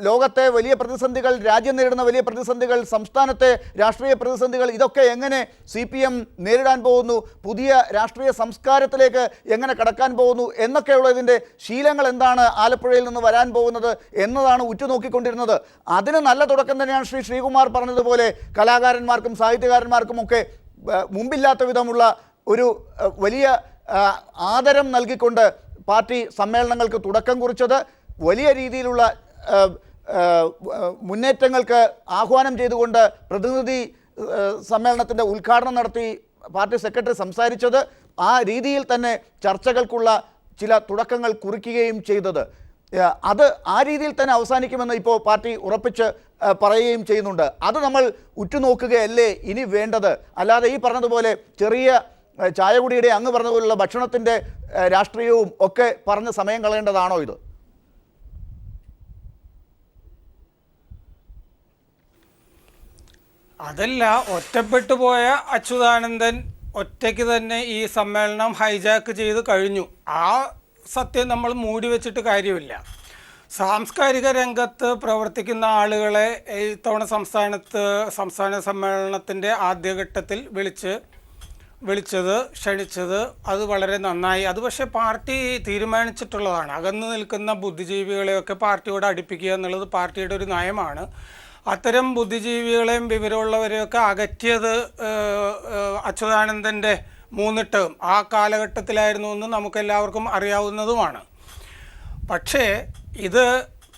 ലോകത്തെ വലിയ പ്രതിസന്ധികൾ, രാജ്യം നേരിടുന്ന വലിയ പ്രതിസന്ധികൾ, സംസ്ഥാനത്തെ രാഷ്ട്രീയ പ്രതിസന്ധികൾ, ഇതൊക്കെ എങ്ങനെ CPM നേരിടാൻ പോകുന്നു, പുതിയ രാഷ്ട്രീയ സംസ്കാരത്തിലേക്ക് എങ്ങനെ കടക്കാൻ പോകുന്നു എന്നൊക്കെയുള്ളതിൻ്റെ ശീലങ്ങൾ എന്താണ് ആലപ്പുഴയിൽ നിന്ന് വരാൻ പോകുന്നത് എന്നതാണ് ഉറ്റുനോക്കിക്കൊണ്ടിരുന്നത്. അതിന് നല്ല തുടക്കം തന്നെയാണ് ശ്രീകുമാർ പറഞ്ഞതുപോലെ കലാകാരന്മാർക്കും സാഹിത്യകാരന്മാർക്കും ഒക്കെ മുമ്പില്ലാത്ത വിധമുള്ള ഒരു വലിയ ആദരം നൽകിക്കൊണ്ട് പാർട്ടി സമ്മേളനങ്ങൾക്ക് തുടക്കം കുറിച്ചത്. വലിയ രീതിയിലുള്ള മുന്നേറ്റങ്ങൾക്ക് ആഹ്വാനം ചെയ്തുകൊണ്ട് പ്രതിനിധി സമ്മേളനത്തിൻ്റെ ഉദ്ഘാടനം നടത്തി പാർട്ടി സെക്രട്ടറി സംസാരിച്ചത്. ആ രീതിയിൽ തന്നെ ചർച്ചകൾക്കുള്ള ചില തുടക്കങ്ങൾ കുറിക്കുകയും ചെയ്തത്. അത് ആ രീതിയിൽ തന്നെ അവസാനിക്കുമെന്ന് ഇപ്പോൾ പാർട്ടി ഉറപ്പിച്ച് പറയുകയും ചെയ്യുന്നുണ്ട്. അത് നമ്മൾ ഉറ്റുനോക്കുകയല്ലേ ഇനി വേണ്ടത്? അല്ലാതെ ഈ പറഞ്ഞതുപോലെ ചെറിയ ചായകുടിയുടെ അങ്ങ് പറഞ്ഞ പോലുള്ള ഭക്ഷണത്തിൻ്റെ രാഷ്ട്രീയവും ഒക്കെ പറഞ്ഞ് സമയം കളയേണ്ടതാണോ ഇത്? അതല്ല, ഒറ്റപ്പെട്ടു പോയ അച്യുതാനന്ദൻ ഒറ്റയ്ക്ക് തന്നെ ഈ സമ്മേളനം ഹൈജാക്ക് ചെയ്ത് കഴിഞ്ഞു. ആ സത്യം നമ്മൾ മൂടി വെച്ചിട്ട് കാര്യമില്ല. സാംസ്കാരിക രംഗത്ത് പ്രവർത്തിക്കുന്ന ആളുകളെ ഇത്തവണ സംസ്ഥാന സമ്മേളനത്തിൻ്റെ ആദ്യഘട്ടത്തിൽ ക്ഷണിച്ചത് അത് വളരെ നന്നായി. അത് പക്ഷേ പാർട്ടി തീരുമാനിച്ചിട്ടുള്ളതാണ്. അകന്നു നിൽക്കുന്ന ബുദ്ധിജീവികളെയൊക്കെ പാർട്ടിയോട് അടുപ്പിക്കുക എന്നുള്ളത് പാർട്ടിയുടെ ഒരു നയമാണ്. അത്തരം ബുദ്ധിജീവികളെയും വിവരമുള്ളവരെയൊക്കെ അകറ്റിയത് അച്യുതാനന്ദൻ്റെ 3 ടേം ആ കാലഘട്ടത്തിലായിരുന്നു എന്ന് നമുക്കെല്ലാവർക്കും അറിയാവുന്നതുമാണ്. പക്ഷേ ഇത്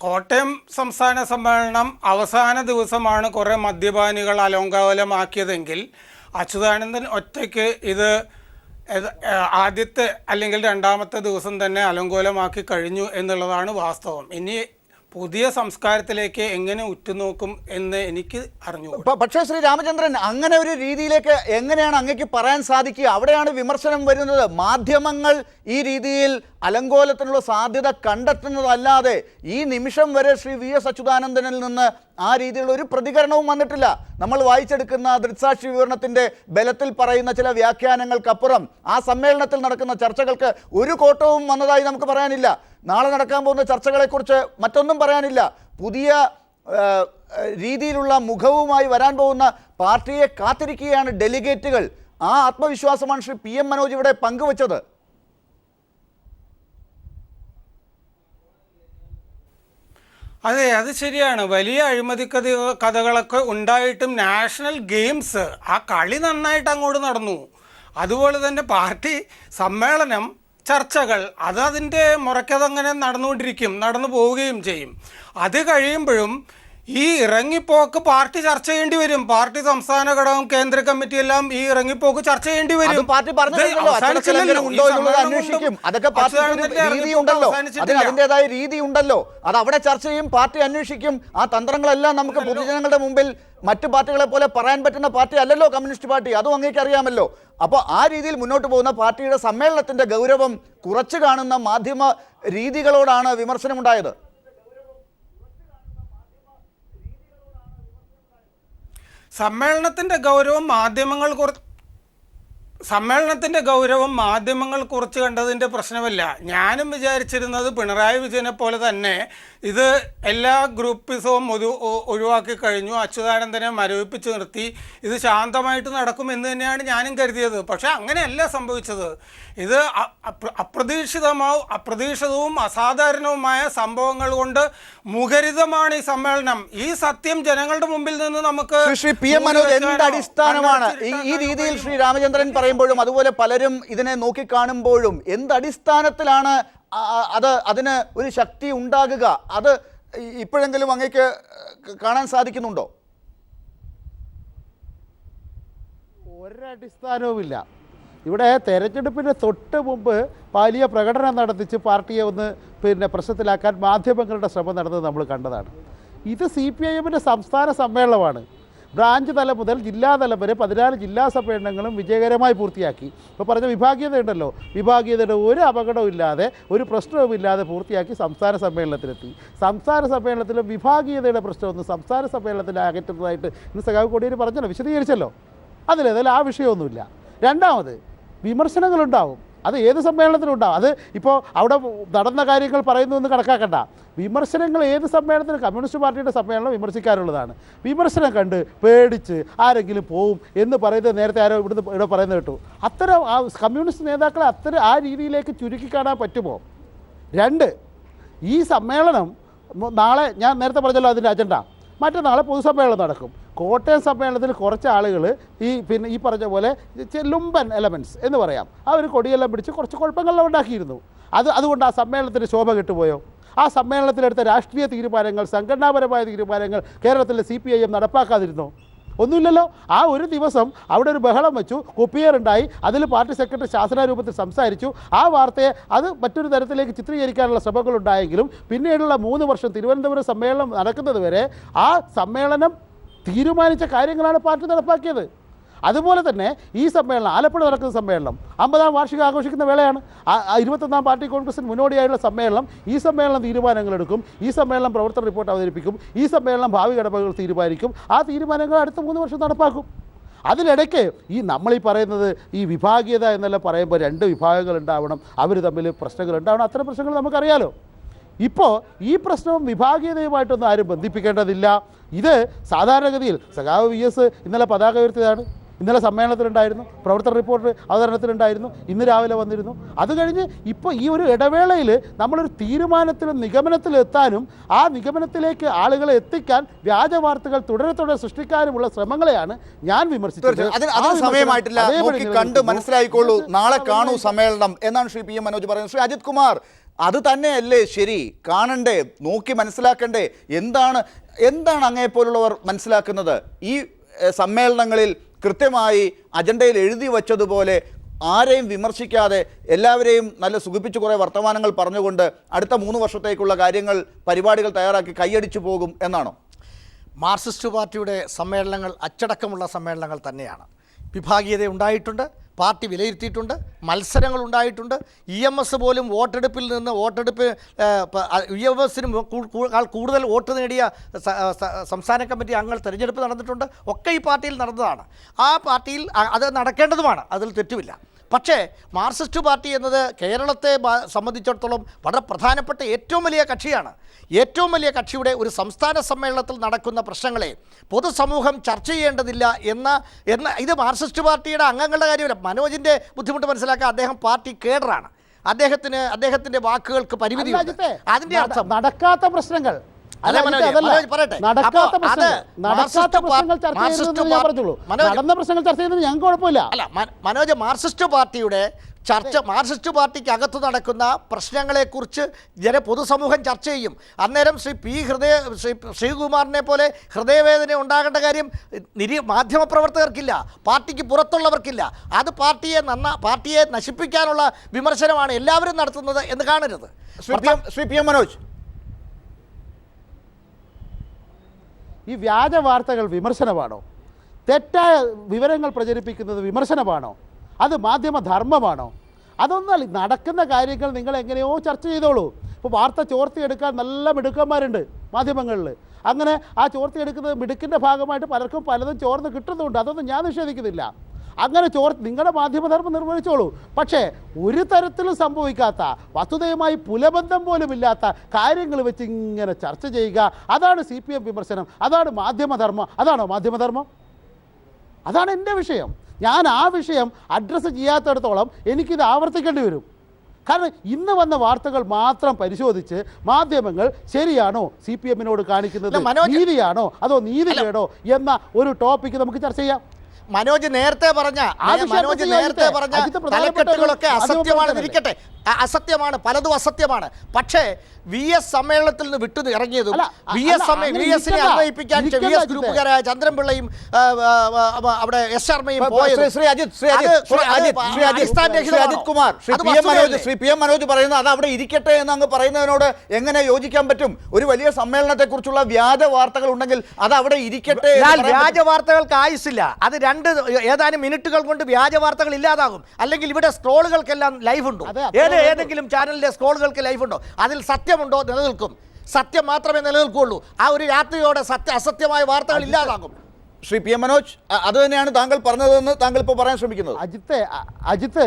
കോട്ടയം സംസ്ഥാന സമ്മേളനം അവസാന ദിവസമാണ് കുറേ മദ്യപാനികൾ അലോങ്കാവലമാക്കിയതെങ്കിൽ അച്യുതാനന്ദൻ ഒറ്റയ്ക്ക് ഇത് ആദ്യത്തെ അല്ലെങ്കിൽ രണ്ടാമത്തെ ദിവസം തന്നെ അലങ്കോലമാക്കി കഴിഞ്ഞു എന്നുള്ളതാണ് വാസ്തവം. ഇനി പുതിയ സംസ്കാരത്തിലേക്ക് എങ്ങനെ ഉറ്റുനോക്കും എന്ന് എനിക്ക് അറിഞ്ഞു. പക്ഷേ ശ്രീ രാമചന്ദ്രൻ, അങ്ങനെ ഒരു രീതിയിലേക്ക് എങ്ങനെയാണ് അങ്ങേക്ക് പറയാൻ സാധിക്കുക? അവിടെയാണ് വിമർശനം വരുന്നത്. മാധ്യമങ്ങൾ ഈ രീതിയിൽ അലങ്കോലത്തിനുള്ള സാധ്യത കണ്ടെത്തുന്നതല്ലാതെ ഈ നിമിഷം വരെ ശ്രീ VS അച്യുതാനന്ദനിൽ നിന്ന് ആ രീതിയിലുള്ള ഒരു പ്രതികരണവും വന്നിട്ടില്ല. നമ്മൾ വായിച്ചെടുക്കുന്ന ദൃക്സാക്ഷി വിവരണത്തിൻ്റെ ബലത്തിൽ പറയുന്ന ചില വ്യാഖ്യാനങ്ങൾക്കപ്പുറം ആ സമ്മേളനത്തിൽ നടക്കുന്ന ചർച്ചകൾക്ക് ഒരു കോട്ടവും വന്നതായി നമുക്ക് പറയാനില്ല. നാളെ നടക്കാൻ പോകുന്ന ചർച്ചകളെക്കുറിച്ച് മറ്റൊന്നും പറയാനില്ല. പുതിയ രീതിയിലുള്ള മുഖവുമായി വരാൻ പോകുന്ന പാർട്ടിയെ കാത്തിരിക്കുകയാണ് ഡെലിഗേറ്റുകൾ. ആ ആത്മവിശ്വാസമാണ് ശ്രീ PM മനോജ് ഇവിടെ പങ്കുവച്ചത്. അതെ, അത് ശരിയാണ്. വലിയ അഴിമതി കഥകളൊക്കെ ഉണ്ടായിട്ടും നാഷണൽ ഗെയിംസ് ആ കളി നന്നായിട്ട് അങ്ങോട്ട് നടന്നു. അതുപോലെ തന്നെ പാർട്ടി സമ്മേളനം ചർച്ചകൾ അതിൻ്റെ മുറയ്ക്കതങ്ങനെ നടന്നു പോവുകയും ചെയ്യും. അത് കഴിയുമ്പോഴും ഈ ഇറങ്ങിപ്പോക്ക് പാർട്ടി ചർച്ച ചെയ്യേണ്ടി വരും. പാർട്ടി സംസ്ഥാന ഘടകം കേന്ദ്ര കമ്മിറ്റി എല്ലാം ഈ ഇറങ്ങിപ്പോക്ക് ചർച്ച ചെയ്യേണ്ടി വരും. അതിൻ്റെതായ രീതി ഉണ്ടല്ലോ, അത് അവിടെ ചർച്ച ചെയ്യും, പാർട്ടി അന്വേഷിക്കും. ആ തന്ത്രങ്ങളെല്ലാം നമുക്ക് പൊതുജനങ്ങളുടെ മുമ്പിൽ മറ്റു പാർട്ടികളെ പോലെ പറയാൻ പറ്റുന്ന പാർട്ടി അല്ലല്ലോ കമ്മ്യൂണിസ്റ്റ് പാർട്ടി. അതും അങ്ങേക്ക് അറിയാമല്ലോ. അപ്പോൾ ആ രീതിയിൽ മുന്നോട്ട് പോകുന്ന പാർട്ടിയുടെ സമ്മേളനത്തിൻ്റെ ഗൗരവം കുറച്ച് കാണുന്ന മാധ്യമ രീതികളോടാണ് വിമർശനമുണ്ടായത്. സമ്മേളനത്തിൻ്റെ ഗൗരവം മാധ്യമങ്ങൾ കുറച്ച് കണ്ടതിൻ്റെ പ്രശ്നമല്ല. ഞാനും വിചാരിച്ചിരുന്നത് പിണറായി വിജയനെ പോലെ തന്നെ ഇത് എല്ലാ ഗ്രൂപ്പിസവും ഒഴിവാക്കി കഴിഞ്ഞു, അച്യുതാനന്ദനെ മരവിപ്പിച്ച് നിർത്തി ഇത് ശാന്തമായിട്ട് നടക്കുമെന്ന് തന്നെയാണ് ഞാനും കരുതിയത്. പക്ഷെ അങ്ങനെയല്ല സംഭവിച്ചത്. ഇത് അപ്രതീക്ഷിതവും അസാധാരണവുമായ സംഭവങ്ങൾ കൊണ്ട് മുഖരിതമാണ് ഈ സമ്മേളനം. ഈ സത്യം ജനങ്ങളുടെ മുമ്പിൽ നിന്ന് നമുക്ക് ശ്രീ PM മനോജ്, എന്ത് അടിസ്ഥാനമാണ് ഈ രീതിയിൽ ശ്രീ രാമചന്ദ്രൻ പറയുമ്പോഴും അതുപോലെ പലരും ഇതിനെ നോക്കിക്കാണുമ്പോഴും എന്ത് അടിസ്ഥാനത്തിലാണ് അതിന് ഒരു ശക്തി ഉണ്ടാകുക? അത് ഇപ്പോഴെങ്കിലും അങ്ങേക്ക് കാണാൻ സാധിക്കുന്നുണ്ടോ? ഒരടിസ്ഥാനവുമില്ല. ഇവിടെ തെരഞ്ഞെടുപ്പിന് തൊട്ട് മുമ്പ് വലിയ പ്രകടനം നടത്തിച്ച് പാർട്ടിയെ ഒന്ന് പ്രശ്നത്തിലാക്കാൻ മാധ്യമങ്ങളുടെ ശ്രമം നടന്നത് നമ്മൾ കണ്ടതാണ്. ഇത് CPIM സംസ്ഥാന സമ്മേളനമാണ്. ബ്രാഞ്ച് തലം മുതൽ ജില്ലാതലം വരെ 14 ജില്ലാ സമ്മേളനങ്ങളും വിജയകരമായി പൂർത്തിയാക്കി. ഇപ്പോൾ പറഞ്ഞ വിഭാഗീയത ഉണ്ടല്ലോ, വിഭാഗീയതയുടെ ഒരു അപകടവും ഇല്ലാതെ ഒരു പ്രശ്നവുമില്ലാതെ പൂർത്തിയാക്കി സംസ്ഥാന സമ്മേളനത്തിലെത്തി. സംസ്ഥാന സമ്മേളനത്തിലും വിഭാഗീയതയുടെ പ്രശ്നമൊന്നും സംസ്ഥാന സമ്മേളനത്തിൽ അകറ്റുന്നതായിട്ട് ഇന്ന് സഖാവ് കോടിയേരി പറഞ്ഞല്ലോ, വിശദീകരിച്ചല്ലോ. അതിലേതായാലും ആ വിഷയമൊന്നുമില്ല. രണ്ടാമത് വിമർശനങ്ങളുണ്ടാവും, അത് ഏത് സമ്മേളനത്തിലുണ്ടാവും. അത് ഇപ്പോൾ അവിടെ നടന്ന കാര്യങ്ങൾ പറയുന്നു എന്ന് കണക്കാക്കണ്ട. വിമർശനങ്ങൾ ഏത് സമ്മേളനത്തിലും, കമ്മ്യൂണിസ്റ്റ് പാർട്ടിയുടെ സമ്മേളനം വിമർശിക്കാറുള്ളതാണ്. വിമർശനം കണ്ട് പേടിച്ച് ആരെങ്കിലും പോവും എന്ന് പറയുന്നത് നേരത്തെ ആരോ ഇവിടെ പറയുന്നത് കേട്ടു. അത്തരം കമ്മ്യൂണിസ്റ്റ് നേതാക്കളെ ആ രീതിയിലേക്ക് ചുരുക്കി കാണാൻ പറ്റുമോ? 2, ഈ സമ്മേളനം നാളെ ഞാൻ നേരത്തെ പറഞ്ഞല്ലോ അതിൻ്റെ അജണ്ട, മറ്റന്നാളെ പൊതുസമ്മേളനം നടക്കും. കോട്ടയം സമ്മേളനത്തിൽ കുറച്ച് ആളുകൾ ഈ പറഞ്ഞ പോലെ ലുംബൻ എലമെൻറ്റ്സ് എന്ന് പറയാം, അവർ കൊടിയെല്ലാം പിടിച്ച് കുറച്ച് കുഴപ്പങ്ങളെല്ലാം ഉണ്ടാക്കിയിരുന്നു. അതുകൊണ്ട് ആ സമ്മേളനത്തിന് ശോഭ കെട്ടുപോയോ? ആ സമ്മേളനത്തിലെടുത്ത രാഷ്ട്രീയ തീരുമാനങ്ങൾ, സംഘടനാപരമായ തീരുമാനങ്ങൾ കേരളത്തിലെ CPIM നടപ്പാക്കാതിരുന്നോ? ഒന്നുമില്ലല്ലോ. ആ ഒരു ദിവസം അവിടെ ഒരു ബഹളം വെച്ചു, കുപ്പിയേറുണ്ടായി, അതിൽ പാർട്ടി സെക്രട്ടറി ശാസനാരൂപത്തിൽ സംസാരിച്ചു. ആ വാർത്തയെ അത് മറ്റൊരു തരത്തിലേക്ക് ചിത്രീകരിക്കാനുള്ള ശ്രമങ്ങളുണ്ടായെങ്കിലും പിന്നീടുള്ള 3 വർഷം തിരുവനന്തപുരം സമ്മേളനം നടക്കുന്നത് വരെ ആ സമ്മേളനം തീരുമാനിച്ച കാര്യങ്ങളാണ് പാർട്ടി നടപ്പാക്കിയത്. അതുപോലെ തന്നെ ഈ സമ്മേളനം, ആലപ്പുഴ നടക്കുന്ന സമ്മേളനം 50ാം വാർഷികം ആഘോഷിക്കുന്ന വേളയാണ്. 21ാം പാർട്ടി കോൺഗ്രസിന് മുന്നോടിയായുള്ള സമ്മേളനം. ഈ സമ്മേളനം തീരുമാനങ്ങളെടുക്കും, ഈ സമ്മേളനം പ്രവർത്തന റിപ്പോർട്ട് അവതരിപ്പിക്കും, ഈ സമ്മേളനം ഭാവി ഘടകങ്ങൾ തീരുമാനിക്കും, ആ തീരുമാനങ്ങൾ അടുത്ത 3 വർഷം നടപ്പാക്കും. അതിനിടയ്ക്ക് നമ്മളീ പറയുന്നത് ഈ വിഭാഗീയത എന്നെല്ലാം പറയുമ്പോൾ 2 വിഭാഗങ്ങൾ ഉണ്ടാവണം, അവർ തമ്മിൽ പ്രശ്നങ്ങൾ ഉണ്ടാവണം, അത്തരം പ്രശ്നങ്ങൾ നമുക്കറിയാലോ. ഇപ്പോൾ ഈ പ്രശ്നവും വിഭാഗീയതയുമായിട്ടൊന്നും ആരും ബന്ധിപ്പിക്കേണ്ടതില്ല. ഇത് സാധാരണഗതിയിൽ സഖാവ് VS ഇന്നലെ പതാക ഉയർത്തിയതാണ്, ഇന്നലെ സമ്മേളനത്തിലുണ്ടായിരുന്നു, പ്രവർത്തന റിപ്പോർട്ട് അവതരണത്തിലുണ്ടായിരുന്നു, ഇന്ന് രാവിലെ വന്നിരുന്നു. അത് കഴിഞ്ഞ് ഇപ്പോൾ ഈ ഒരു ഇടവേളയിൽ നമ്മളൊരു തീരുമാനത്തിലും നിഗമനത്തിലും എത്താനും ആ നിഗമനത്തിലേക്ക് ആളുകളെ എത്തിക്കാൻ വ്യാജ വാർത്തകൾ തുടരെ സൃഷ്ടിക്കാനുമുള്ള ശ്രമങ്ങളെയാണ് ഞാൻ വിമർശിച്ചത്. അതിന് സമയമായിട്ടില്ല, നോക്കി കണ്ട് മനസ്സിലായിക്കോളൂ, നാളെ കാണൂ സമ്മേളനം എന്നാണ് ശ്രീ PM മനോജ് പറയുന്നത്. ശ്രീ അജിത് കുമാർ, അത് തന്നെയല്ലേ ശരി? കാണണ്ടേ, നോക്കി മനസ്സിലാക്കണ്ടേ? എന്താണ് അങ്ങയെപ്പോലുള്ളവർ മനസ്സിലാക്കുന്നത്? ഈ സമ്മേളനങ്ങളിൽ കൃത്യമായി അജണ്ടയിൽ എഴുതി വച്ചതുപോലെ ആരെയും വിമർശിക്കാതെ എല്ലാവരെയും നല്ല സുഖിപ്പിച്ച് കുറേ വർത്തമാനങ്ങൾ പറഞ്ഞുകൊണ്ട് അടുത്ത 3 വർഷത്തേക്കുള്ള കാര്യങ്ങൾ, പരിപാടികൾ തയ്യാറാക്കി കൈയടിച്ചു പോകും എന്നാണോ? മാർക്സിസ്റ്റ് പാർട്ടിയുടെ സമ്മേളനങ്ങൾ അച്ചടക്കമുള്ള സമ്മേളനങ്ങൾ തന്നെയാണ്. വിഭാഗീയത ഉണ്ടായിട്ടുണ്ട്, പാർട്ടി വിലയിരുത്തിയിട്ടുണ്ട്, മത്സരങ്ങൾ ഉണ്ടായിട്ടുണ്ട്. EMS പോലും വോട്ടെടുപ്പിൽ നിന്ന് EMSന് കൂടുതൽ വോട്ട് നേടിയ സംസ്ഥാന കമ്മിറ്റി അംഗങ്ങൾ തിരഞ്ഞെടുപ്പ് നടന്നിട്ടുണ്ട്. ഒക്കെ ഈ പാർട്ടിയിൽ നടന്നതാണ്. ആ പാർട്ടിയിൽ അത് നടക്കേണ്ടതുമാണ്, അതിൽ തെറ്റുമില്ല. പക്ഷേ മാർക്സിസ്റ്റ് പാർട്ടി എന്നത് കേരളത്തെ സംബന്ധിച്ചിടത്തോളം വളരെ പ്രധാനപ്പെട്ട ഏറ്റവും വലിയ കക്ഷിയാണ്. ഏറ്റവും വലിയ കക്ഷിയുടെ ഒരു സംസ്ഥാന സമ്മേളനത്തിൽ നടക്കുന്ന പ്രശ്നങ്ങളെ പൊതുസമൂഹം ചർച്ച ചെയ്യേണ്ടതില്ല എന്ന ഇത് മാർക്സിസ്റ്റ് പാർട്ടിയുടെ അംഗങ്ങളുടെ കാര്യമല്ല. മനോജിൻ്റെ ബുദ്ധിമുട്ട് മനസ്സിലാക്കാൻ, അദ്ദേഹം പാർട്ടി കേഡറാണ്, അദ്ദേഹത്തിൻ്റെ വാക്കുകൾക്ക് പരിമിതിയുണ്ട്. അതിൻ്റെ അർത്ഥം നടക്കാത്ത പ്രശ്നങ്ങൾ നടന്ന പ്രശ്നങ്ങൾ ചർച്ച ചെയ്യുന്നത് ഞങ്ങൾക്ക് കുഴപ്പമില്ല. അല്ല മനോജ്, മാർക്സിസ്റ്റ് പാർട്ടിക്ക് അകത്ത് നടക്കുന്ന പ്രശ്നങ്ങളെക്കുറിച്ച് പൊതുസമൂഹം ചർച്ച ചെയ്യും. അന്നേരം ശ്രീകുമാറിനെ പോലെ ഹൃദയവേദന ഉണ്ടാകേണ്ട കാര്യം മാധ്യമപ്രവർത്തകർക്കില്ല, പാർട്ടിക്ക് പുറത്തുള്ളവർക്കില്ല. അത് പാർട്ടിയെ നശിപ്പിക്കാനുള്ള വിമർശനമാണ് എല്ലാവരും നടത്തുന്നത് എന്ന് കാണരുത്. ശ്രീ PM മനോജ്, ഈ വ്യാജ വാർത്തകൾ വിമർശനമാണോ? തെറ്റായ വിവരങ്ങൾ പ്രചരിപ്പിക്കുന്നത് വിമർശനമാണോ? അത് മാധ്യമധർമ്മമാണോ? അതൊന്നല്ല. നടക്കുന്ന കാര്യങ്ങൾ നിങ്ങൾ എങ്ങനെയോ ചർച്ച ചെയ്തോളൂ. ഇപ്പോൾ വാർത്ത ചോർത്തിയെടുക്കാൻ നല്ല മിടുക്കന്മാരുണ്ട് മാധ്യമങ്ങളിൽ. അങ്ങനെ ആ ചോർത്തിയെടുക്കുന്നത് മിടുക്കിൻ്റെ ഭാഗമായിട്ട് പലർക്കും പലതും ചോർന്ന് കിട്ടുന്നുണ്ട്, അതൊന്നും ഞാൻ നിഷേധിക്കുന്നില്ല. അങ്ങനെ നിങ്ങളുടെ മാധ്യമധർമ്മം നിർവഹിച്ചോളൂ. പക്ഷേ ഒരു തരത്തിലും സംഭവിക്കാത്ത, വസ്തുതയുമായി പുലബന്ധം പോലുമില്ലാത്ത കാര്യങ്ങൾ വെച്ച് ഇങ്ങനെ ചർച്ച ചെയ്യുക, അതാണ് CPM വിമർശനം, അതാണ് മാധ്യമധർമ്മം. അതാണോ മാധ്യമധർമ്മം? അതാണ് എൻ്റെ വിഷയം. ഞാൻ ആ വിഷയം അഡ്രസ്സ് ചെയ്യാത്തിടത്തോളം എനിക്കിത് ആവർത്തിക്കേണ്ടി വരും. കാരണം ഇന്ന് വന്ന വാർത്തകൾ മാത്രം പരിശോധിച്ച് മാധ്യമങ്ങൾ ശരിയാണോ CPM-നോട് കാണിക്കുന്നത്, നീതിയാണോ അതോ നീതികേടോ എന്ന ഒരു ടോപ്പിക്ക് നമുക്ക് ചർച്ച ചെയ്യാം. മനോജ് നേരത്തെ പറഞ്ഞ തലക്കെട്ടുകളൊക്കെ അസത്യമാണെന്നിരിക്കട്ടെ, അസത്യമാണ്, പലതും അസത്യമാണ്. പക്ഷേ VS സമ്മേളനത്തിൽ നിന്ന് വിട്ടു ഇറങ്ങിയതും VSനെ അന്വയിപ്പിക്കാൻ VS ഗ്രൂപ്പുകാരായ ചന്ദ്രൻപിള്ളയും അവിടെ S ശർമ്മയും പോയത് ശ്രീ PM മനോജ് പറയുന്നത് അത് അവിടെ ഇരിക്കട്ടെ എന്ന് അങ്ങ് പറയുന്നതിനോട് എങ്ങനെ യോജിക്കാൻ പറ്റും? ഒരു വലിയ സമ്മേളനത്തെ കുറിച്ചുള്ള വ്യാജ വാർത്തകൾ ഉണ്ടെങ്കിൽ അത് അവിടെ ഇരിക്കട്ടെ. വ്യാജ വാർത്തകൾക്ക് ആയുസില്ല. അത് ഏതാനും മിനിറ്റുകൾ കൊണ്ട് വ്യാജ വാർത്തകൾ ഇല്ലാതാകും. അല്ലെങ്കിൽ ഇവിടെ സ്ക്രോളുകൾക്കെല്ലാം ലൈവ് ഉണ്ടോ? ഏതെങ്കിലും ചാനലിലെ സ്ക്രോളുകൾക്ക് ലൈവ് ഉണ്ടോ? അതിൽ സത്യമുണ്ടോ? നിലനിൽക്കും. സത്യം മാത്രമേ നിലനിൽക്കുകയുള്ളൂ. ആ ഒരു രാത്രിയോടെ അസത്യമായ വാർത്തകൾ ഇല്ലാതാകും. ശ്രീ PM മനോജ്, അത് തന്നെയാണ് താങ്കൾ പറഞ്ഞതെന്ന് താങ്കൾ ഇപ്പോൾ പറയാൻ ശ്രമിക്കുന്നത്. അജിത്ത്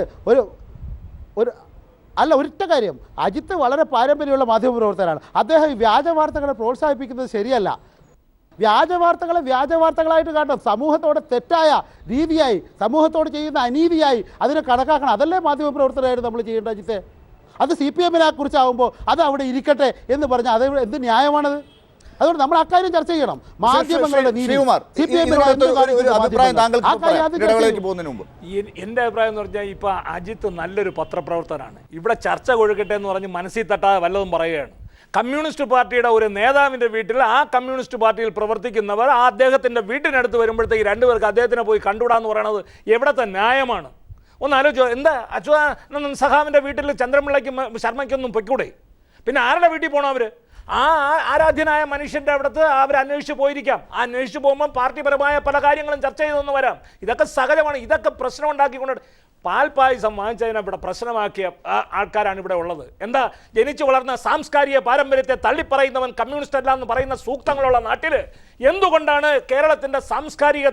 ഒരൊറ്റ കാര്യം, അജിത്ത് വളരെ പാരമ്പര്യമുള്ള മാധ്യമപ്രവർത്തകനാണ്. അദ്ദേഹം ഈ വ്യാജ വാർത്തകളെ പ്രോത്സാഹിപ്പിക്കുന്നത് ശരിയല്ല. വ്യാജ വാർത്തകളായിട്ട് കാണണം. സമൂഹത്തോടെ തെറ്റായ രീതിയായി, സമൂഹത്തോട് ചെയ്യുന്ന അനീതിയായി അതിനെ കണക്കാക്കണം. അതല്ലേ മാധ്യമപ്രവർത്തകരായിട്ട് നമ്മൾ ചെയ്യേണ്ട അജിത്തെ? അത് CPM-നെ കുറിച്ചാവുമ്പോൾ അത് അവിടെ ഇരിക്കട്ടെ എന്ന് പറഞ്ഞാൽ അത് എന്ത് ന്യായമാണത്? അതുകൊണ്ട് നമ്മൾ അക്കാര്യം ചർച്ച ചെയ്യണം. മാധ്യമങ്ങളുടെ എൻ്റെ അഭിപ്രായം എന്ന് പറഞ്ഞാൽ ഇപ്പൊ അജിത്ത് നല്ലൊരു പത്രപ്രവർത്തനാണ്. ഇവിടെ ചർച്ച കൊഴുക്കട്ടെ എന്ന് പറഞ്ഞ് മനസ്സിൽ തട്ടാതെ വല്ലതും പറയുകയാണ്. കമ്മ്യൂണിസ്റ്റ് പാർട്ടിയുടെ ഒരു നേതാവിൻ്റെ വീട്ടിൽ ആ കമ്മ്യൂണിസ്റ്റ് പാർട്ടിയിൽ പ്രവർത്തിക്കുന്നവർ അദ്ദേഹത്തിൻ്റെ വീട്ടിനടുത്ത് വരുമ്പോഴത്തേക്ക് രണ്ടുപേർക്ക് അദ്ദേഹത്തിനെ പോയി കണ്ടുകൂടാന്ന് പറയുന്നത് എവിടത്തെ ന്യായമാണ്? ഒന്ന് ആലോചിച്ചോ. എന്താ അച്യുതാനന്ദൻ സഖാവിൻ്റെ വീട്ടിൽ ചന്ദ്രൻപിള്ളയ്ക്കും ശർമ്മയ്ക്കൊന്നും പൊയ്ക്കൂടെ? പിന്നെ ആരുടെ വീട്ടിൽ പോകണം അവർ? ആരാധ്യനായ മനുഷ്യൻ്റെ അവിടുത്തെ അവർ അന്വേഷിച്ച് പോയിരിക്കാം. ആ അന്വേഷിച്ച് പോകുമ്പോൾ പാർട്ടിപരമായ പല കാര്യങ്ങളും ചർച്ച ചെയ്തൊന്ന് വരാം. ഇതൊക്കെ സഹജമാണ്. ഇതൊക്കെ പ്രശ്നം ഉണ്ടാക്കിക്കൊണ്ട് പാൽപ്പായസം വാങ്ങിച്ചതിനെ ഇവിടെ പ്രശ്നമാക്കിയ ആൾക്കാരാണ് ഇവിടെ ഉള്ളത്. എന്താ, ജനിച്ചു വളർന്ന സാംസ്കാരിക പാരമ്പര്യത്തെ തള്ളിപ്പറയുന്നവൻ കമ്മ്യൂണിസ്റ്റ് അല്ല എന്ന് പറയുന്ന സൂക്തങ്ങളുള്ള നാട്ടിൽ എന്തുകൊണ്ടാണ് കേരളത്തിൻ്റെ സാംസ്കാരിക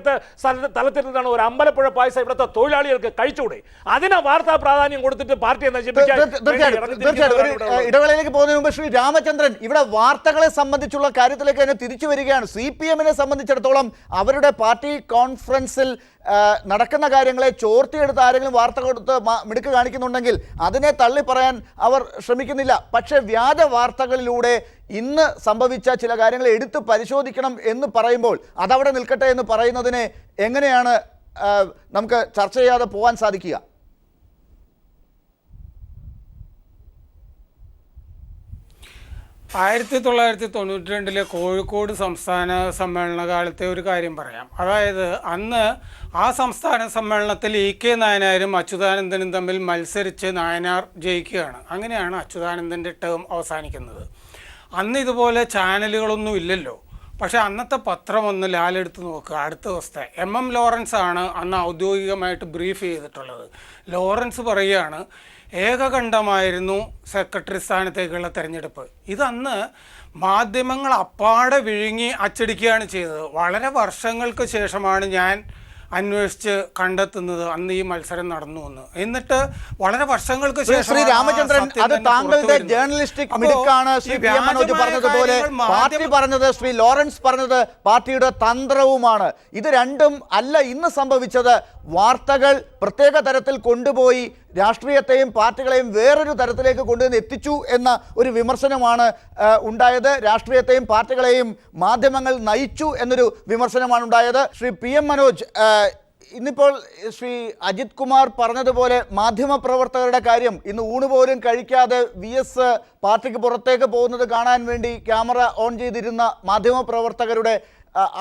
തലത്തിൽ നിന്നാണ് ഒരു അമ്പലപ്പുഴ പായസം ഇവിടുത്തെ തൊഴിലാളികൾക്ക് കഴിച്ചുകൂടെ? അതിനെ വാർത്താ പ്രാധാന്യം കൊടുത്തിട്ട് പാർട്ടിയെ നശിപ്പിക്കാൻ ഇടവേളയിലേക്ക് പോകുന്നതിന് മുമ്പ് ശ്രീ രാമചന്ദ്രൻ, ഇവിടെ വാർത്തകളെ സംബന്ധിച്ചുള്ള കാര്യത്തിലേക്ക് തന്നെ തിരിച്ചു വരികയാണ്. CPM സംബന്ധിച്ചിടത്തോളം അവരുടെ പാർട്ടി കോൺഫറൻസിൽ നടക്കുന്ന കാര്യങ്ങളെ ചോർത്തിയെടുത്ത് ആരെങ്കിലും വാർത്ത കൊടുത്ത് മിടുക്ക് കാണിക്കുന്നുണ്ടെങ്കിൽ അതിനെ തള്ളി പറയാൻ അവർ ശ്രമിക്കുന്നില്ല. പക്ഷേ വ്യാജ വാർത്തകളിലൂടെ ഇന്ന് സംഭവിച്ച ചില കാര്യങ്ങൾ എടുത്ത് പരിശോധിക്കണം എന്ന് പറയുമ്പോൾ അതവിടെ നിൽക്കട്ടെ എന്ന് പറയുന്നതിനെ എങ്ങനെയാണ് നമുക്ക് ചർച്ച ചെയ്യാതെ പോകാൻ സാധിക്കുക? ആയിരത്തി 1992 കോഴിക്കോട് സംസ്ഥാന സമ്മേളന കാലത്തെ ഒരു കാര്യം പറയാം. അതായത് അന്ന് ആ സംസ്ഥാന സമ്മേളനത്തിൽ EK നായനാരും അച്യുതാനന്ദനും തമ്മിൽ മത്സരിച്ച് നായനാർ ജയിക്കുകയാണ്. അങ്ങനെയാണ് അച്യുതാനന്ദൻ്റെ ടേം അവസാനിക്കുന്നത്. അന്ന് ഇതുപോലെ ചാനലുകളൊന്നും ഇല്ലല്ലോ. പക്ഷേ അന്നത്തെ പത്രം ഒന്ന് ലാലെടുത്ത് നോക്കുക. അടുത്ത ദിവസത്തെ MM ലോറൻസ് ആണ് അന്ന് ഔദ്യോഗികമായിട്ട് ബ്രീഫ് ചെയ്തിട്ടുള്ളത്. ലോറൻസ് പറയുകയാണ്, ഏകകണ്ഠമായിരുന്നു സെക്രട്ടറി സ്ഥാനത്തേക്കുള്ള തെരഞ്ഞെടുപ്പ്. ഇതന്ന് മാധ്യമങ്ങൾ അപ്പാടെ വിഴുങ്ങി അച്ചടിക്കുകയാണ് ചെയ്തത്. വളരെ വർഷങ്ങൾക്ക് ശേഷമാണ് ഞാൻ അന്വേഷിച്ച് കണ്ടെത്തുന്നത് അന്ന് ഈ മത്സരം നടന്നു എന്ന്. എന്നിട്ട് വളരെ വർഷങ്ങൾക്ക് ശേഷം ശ്രീ രാമചന്ദ്രൻ, അത് താങ്കളുടെ ജേർണലിസ്റ്റിക് മിടുക്കാണ്. ശ്രീ PM മനോജ് പറഞ്ഞതുപോലെ പാർട്ടി പറഞ്ഞത്, ശ്രീ ലോറൻസ് പറഞ്ഞത് പാർട്ടിയുടെ തന്ത്രവുമാണ്. ഇത് രണ്ടും അല്ല ഇന്ന് സംഭവിച്ചത്. വാർത്തകൾ പ്രത്യേക തരത്തിൽ കൊണ്ടുപോയി രാഷ്ട്രീയത്തെയും പാർട്ടികളെയും വേറൊരു തരത്തിലേക്ക് കൊണ്ടുവന്ന് എത്തിച്ചു എന്ന ഒരു വിമർശനമാണ് ഉണ്ടായത്. രാഷ്ട്രീയത്തെയും പാർട്ടികളെയും മാധ്യമങ്ങൾ നയിച്ചു എന്നൊരു വിമർശനമാണ് ഉണ്ടായത്. ശ്രീ PM മനോജ്, ഇന്നിപ്പോൾ ശ്രീ അജിത് കുമാർ പറഞ്ഞതുപോലെ മാധ്യമപ്രവർത്തകരുടെ കാര്യം, ഇന്ന് ഊണ് പോലും കഴിക്കാതെ VS പാർട്ടിക്ക് പുറത്തേക്ക് പോകുന്നത് കാണാൻ വേണ്ടി ക്യാമറ ഓൺ ചെയ്തിരുന്ന മാധ്യമപ്രവർത്തകരുടെ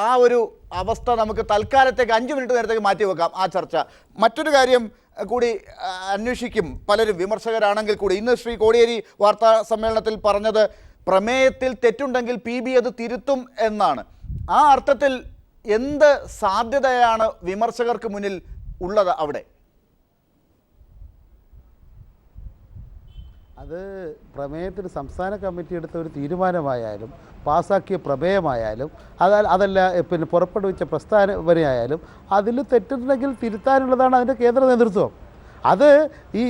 ആ ഒരു അവസ്ഥ നമുക്ക് തൽക്കാലത്തേക്ക് 5 മിനിറ്റ് നേരത്തേക്ക് മാറ്റിവെക്കാം ആ ചർച്ച. മറ്റൊരു കാര്യം കൂടി അന്വേഷിക്കും പലരും, വിമർശകരാണെങ്കിൽ കൂടി. ഇന്ന് ശ്രീ കോടിയേരി വാർത്താ സമ്മേളനത്തിൽ പറഞ്ഞത് പ്രമേയത്തിൽ തെറ്റുണ്ടെങ്കിൽ PB അത് തിരുത്തും എന്നാണ്. ആ അർത്ഥത്തിൽ എന്ത് സാധ്യതയാണ് വിമർശകർക്ക് മുന്നിൽ ഉള്ളത് അവിടെ? അത് പ്രമേയത്തിന് സംസ്ഥാന കമ്മിറ്റി എടുത്ത ഒരു തീരുമാനമായാലും പാസ്സാക്കിയ പ്രമേയമായാലും അതല്ല പിന്നെ പുറപ്പെടുവിച്ച പ്രസ്താവനയായാലും അതിൽ തെറ്റുണ്ടെങ്കിൽ തിരുത്താനുള്ളതാണ് അതിൻ്റെ കേന്ദ്ര നേതൃത്വം. അത് ഈ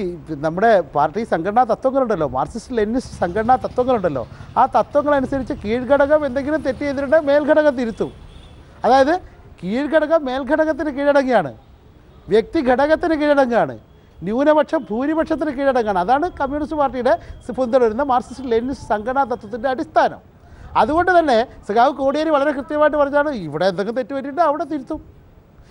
നമ്മുടെ പാർട്ടി സംഘടനാ തത്വങ്ങളുണ്ടല്ലോ, മാർക്സിസ്റ്റ് ലെനിനിസ്റ്റ് സംഘടനാ തത്വങ്ങളുണ്ടല്ലോ, ആ തത്വങ്ങളനുസരിച്ച് കീഴ്ഘടകം എന്തെങ്കിലും തെറ്റ് ചെയ്തിട്ടുണ്ടെങ്കിൽ മേൽഘടകം തിരുത്തും. അതായത് കീഴ്ഘടകം മേൽഘടകത്തിന് കീഴടങ്ങിയാണ്, വ്യക്തി ഘടകത്തിന് കീഴടങ്ങാണ്, ന്യൂനപക്ഷം ഭൂരിപക്ഷത്തിന് കീഴടങ്ങാണ്. അതാണ് കമ്മ്യൂണിസ്റ്റ് പാർട്ടിയുടെ പിന്തുടരുന്ന മാർക്സിസ്റ്റ് ലെനിനിസ്റ്റ് സംഘടനാ തത്വത്തിൻ്റെ അടിസ്ഥാനം. അതുകൊണ്ട് തന്നെ സഖാവ് കോടിയേരി വളരെ കൃത്യമായിട്ട് പറഞ്ഞാണ്, ഇവിടെ എന്തെങ്കിലും തെറ്റ് പറ്റിയിട്ട് അവിടെ തിരുത്തും.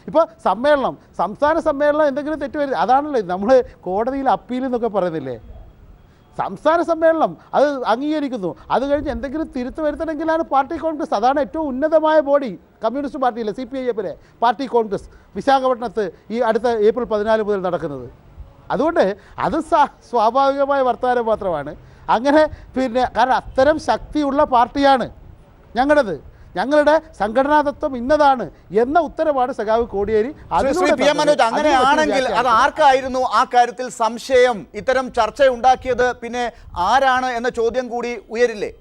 ഇപ്പോൾ സമ്മേളനം, സംസ്ഥാന സമ്മേളനം എന്തെങ്കിലും തെറ്റ് വരും, അതാണല്ലോ നമ്മൾ കോടതിയിൽ അപ്പീൽ എന്നൊക്കെ പറയുന്നില്ലേ. സംസ്ഥാന സമ്മേളനം അത് അംഗീകരിക്കുന്നു, അത് കഴിഞ്ഞ് എന്തെങ്കിലും തിരുത്ത് വരുത്തണമെങ്കിലാണ് പാർട്ടി കോൺഗ്രസ്. അതാണ് ഏറ്റവും ഉന്നതമായ ബോഡി കമ്മ്യൂണിസ്റ്റ് പാർട്ടിയിലെ CPIM പാർട്ടി കോൺഗ്രസ് വിശാഖപട്ടണത്ത് ഈ അടുത്ത ഏപ്രിൽ 14 മുതൽ നടക്കുന്നത്. അതുകൊണ്ട് അത് സ്വാഭാവികമായ വർത്തമാനം മാത്രമാണ്. അങ്ങനെ പിന്നെ കാരണം അത്തരം ശക്തിയുള്ള പാർട്ടിയാണ് ഞങ്ങളുടേത്, ഞങ്ങളുടെ സംഘടനാ തത്വം ഇന്നതാണ് എന്ന ഉത്തരവാണ് സഖാവ് കോടിയേരി. അങ്ങനെയാണെങ്കിൽ അത് ആർക്കായിരുന്നു ആ കാര്യത്തിൽ സംശയം? ഇത്തരം ചർച്ച ഉണ്ടാക്കിയത് പിന്നെ ആരാണ് എന്ന ചോദ്യം കൂടി ഉയരില്ലേ?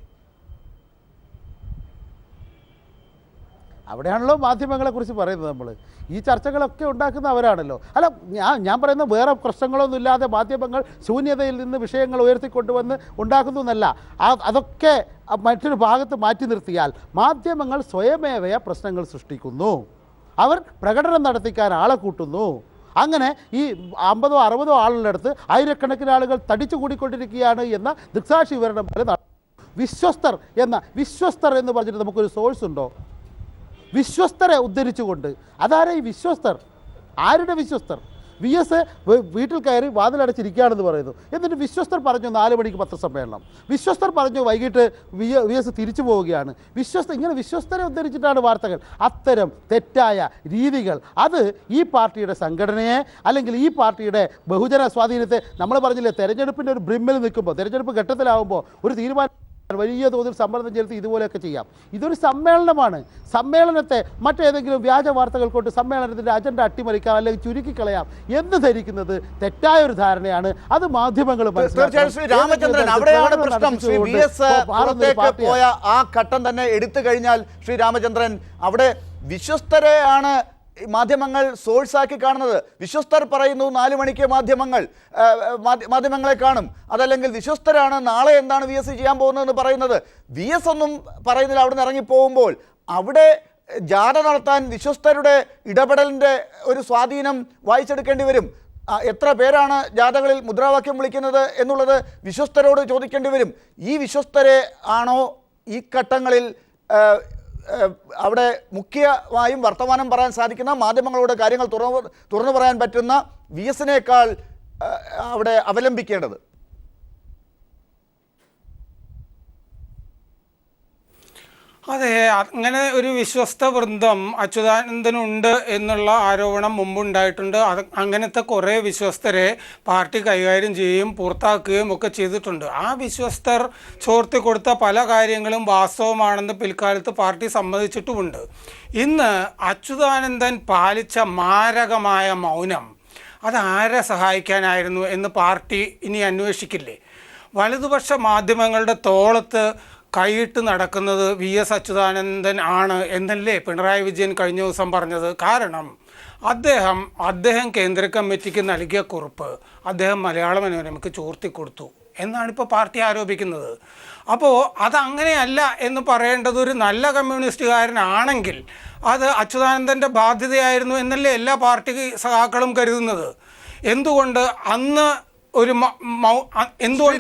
അവിടെയാണല്ലോ മാധ്യമങ്ങളെക്കുറിച്ച് പറയുന്നത്. നമ്മൾ ഈ ചർച്ചകളൊക്കെ ഉണ്ടാക്കുന്ന അവരാണല്ലോ. അല്ല, ഞാൻ പറയുന്ന വേറെ പ്രശ്നങ്ങളൊന്നും ഇല്ലാതെ മാധ്യമങ്ങൾ ശൂന്യതയിൽ നിന്ന് വിഷയങ്ങൾ ഉയർത്തിക്കൊണ്ടുവന്ന് ഉണ്ടാക്കുന്നു എന്നല്ല. അതൊക്കെ മറ്റൊരു ഭാഗത്ത് മാറ്റി നിർത്തിയാൽ മാധ്യമങ്ങൾ സ്വയമേവയ പ്രശ്നങ്ങൾ സൃഷ്ടിക്കുന്നു. അവർ പ്രകടനം നടത്തിക്കാൻ ആളെ കൂട്ടുന്നു. അങ്ങനെ ഈ 50 or 60 ആളുകളുടെ ആയിരക്കണക്കിന് ആളുകൾ തടിച്ചു കൂടിക്കൊണ്ടിരിക്കുകയാണ് എന്ന ദൃക്സാക്ഷി വിവരണം പോലെ വിശ്വസ്തർ എന്ന് പറഞ്ഞിട്ട് നമുക്കൊരു സോഴ്സ് ഉണ്ടോ? വിശ്വസ്തരെ ഉദ്ധരിച്ചുകൊണ്ട്. അതാരെ ഈ വിശ്വസ്തർ? ആരുടെ വിശ്വസ്തർ? VS വീട്ടിൽ കയറി വാതിലടച്ചിരിക്കുകയാണെന്ന് പറയുന്നു. എന്നിട്ട് വിശ്വസ്തർ പറഞ്ഞു 4 മണിക്ക് പത്രസമ്മേളനം, വിശ്വസ്തർ പറഞ്ഞു വൈകിട്ട് VS തിരിച്ചു പോവുകയാണ്. ഇങ്ങനെ വിശ്വസ്തരെ ഉദ്ധരിച്ചിട്ടാണ് വാർത്തകൾ. അത്തരം തെറ്റായ രീതികൾ അത് ഈ പാർട്ടിയുടെ സംഘടനയെ അല്ലെങ്കിൽ ഈ പാർട്ടിയുടെ ബഹുജന സ്വാധീനത്തെ, നമ്മൾ പറഞ്ഞില്ലേ, തെരഞ്ഞെടുപ്പിൻ്റെ ഒരു ബ്രിമ്മിൽ നിൽക്കുമ്പോൾ, തെരഞ്ഞെടുപ്പ് ഘട്ടത്തിലാവുമ്പോൾ ഒരു തീരുമാനം വലിയ തോതിൽ സമ്മർദ്ദം ചെലുത്തി ഇതുപോലെയൊക്കെ ചെയ്യാം. ഇതൊരു സമ്മേളനമാണ്. സമ്മേളനത്തെ മറ്റേതെങ്കിലും വ്യാജ വാർത്തകൾ കൊണ്ട് സമ്മേളനത്തിൻ്റെ അജണ്ട അട്ടിമറിക്കാം അല്ലെങ്കിൽ ചുരുക്കിക്കളയാം എന്ന് ധരിക്കുന്നത് തെറ്റായ ഒരു ധാരണയാണ്. അത് മാധ്യമങ്ങൾ തീർച്ചയായും ശ്രീ രാമചന്ദ്രൻ, അവിടെയാണ് പ്രശ്നം. ശ്രീ VS പുറത്തേക്ക് പോയ ആ ഘട്ടം തന്നെ എടുത്തു കഴിഞ്ഞാൽ ശ്രീ രാമചന്ദ്രൻ, അവിടെ വിശ്വസ്തരെയാണ് മാധ്യമങ്ങൾ സോഴ്സാക്കി കാണുന്നത്. വിശ്വസ്തർ പറയുന്നു 4 മണിക്ക് മാധ്യമങ്ങളെ കാണും, അതല്ലെങ്കിൽ വിശ്വസ്തരാണ് നാളെ എന്താണ് VS ചെയ്യാൻ പോകുന്നതെന്ന് പറയുന്നത്. VS ഒന്നും പറയുന്നില്ല. അവിടെ നിന്ന് ഇറങ്ങിപ്പോകുമ്പോൾ അവിടെ ജാഥ നടത്താൻ വിശ്വസ്തരുടെ ഇടപെടലിൻ്റെ ഒരു സ്വാധീനം വായിച്ചെടുക്കേണ്ടി വരും. എത്ര പേരാണ് ജാഥകളിൽ മുദ്രാവാക്യം വിളിക്കുന്നത് എന്നുള്ളത് വിശ്വസ്തരോട് ചോദിക്കേണ്ടി വരും. ഈ വിശ്വസ്തരെ ആണോ ഈ ഘട്ടങ്ങളിൽ അവിടെ മുഖ്യമായും വർത്തമാനം പറയാൻ സാധിക്കുന്ന, മാധ്യമങ്ങളോട് കാര്യങ്ങൾ തുറന്നു പറയാൻ പറ്റുന്ന VSനേക്കാൾ അവിടെ അവലംബിക്കേണ്ടത്? അതെ, അങ്ങനെ ഒരു വിശ്വസ്ത വൃന്ദം അച്യുതാനന്ദനുണ്ട് എന്നുള്ള ആരോപണം മുമ്പുണ്ടായിട്ടുണ്ട്. അങ്ങനത്തെ കുറേ വിശ്വസ്തരെ പാർട്ടി കൈകാര്യം ചെയ്യുകയും പുറത്താക്കുകയും ഒക്കെ ചെയ്തിട്ടുണ്ട്. ആ വിശ്വസ്തർ ചോർത്തി കൊടുത്ത പല കാര്യങ്ങളും വാസ്തവമാണെന്ന് പിൽക്കാലത്ത് പാർട്ടി സമ്മതിച്ചിട്ടുമുണ്ട്. ഇന്ന് അച്യുതാനന്ദൻ പാലിച്ച മാരകമായ മൗനം അതാരെ സഹായിക്കാനായിരുന്നു എന്ന് പാർട്ടി ഇനി അന്വേഷിക്കില്ലേ? വലതുപക്ഷ മാധ്യമങ്ങളുടെ തോളത്ത് കൈയിട്ട് നടക്കുന്നത് VS അച്യുതാനന്ദൻ ആണ് എന്നല്ലേ പിണറായി വിജയൻ കഴിഞ്ഞ ദിവസം പറഞ്ഞത്? കാരണം അദ്ദേഹം കേന്ദ്ര കമ്മിറ്റിക്ക് നൽകിയ കുറിപ്പ് അദ്ദേഹം മലയാള മനോരമയ്ക്ക് ചോർത്തി കൊടുത്തു എന്നാണ് ഇപ്പോൾ പാർട്ടി ആരോപിക്കുന്നത്. അപ്പോൾ അതങ്ങനെയല്ല എന്ന് പറയേണ്ടത് ഒരു നല്ല കമ്മ്യൂണിസ്റ്റുകാരനാണെങ്കിൽ അത് അച്യുതാനന്ദൻ്റെ ബാധ്യതയായിരുന്നു എന്നല്ലേ എല്ലാ പാർട്ടി സഖാക്കളും കരുതുന്നത്? എന്തുകൊണ്ട് അന്ന്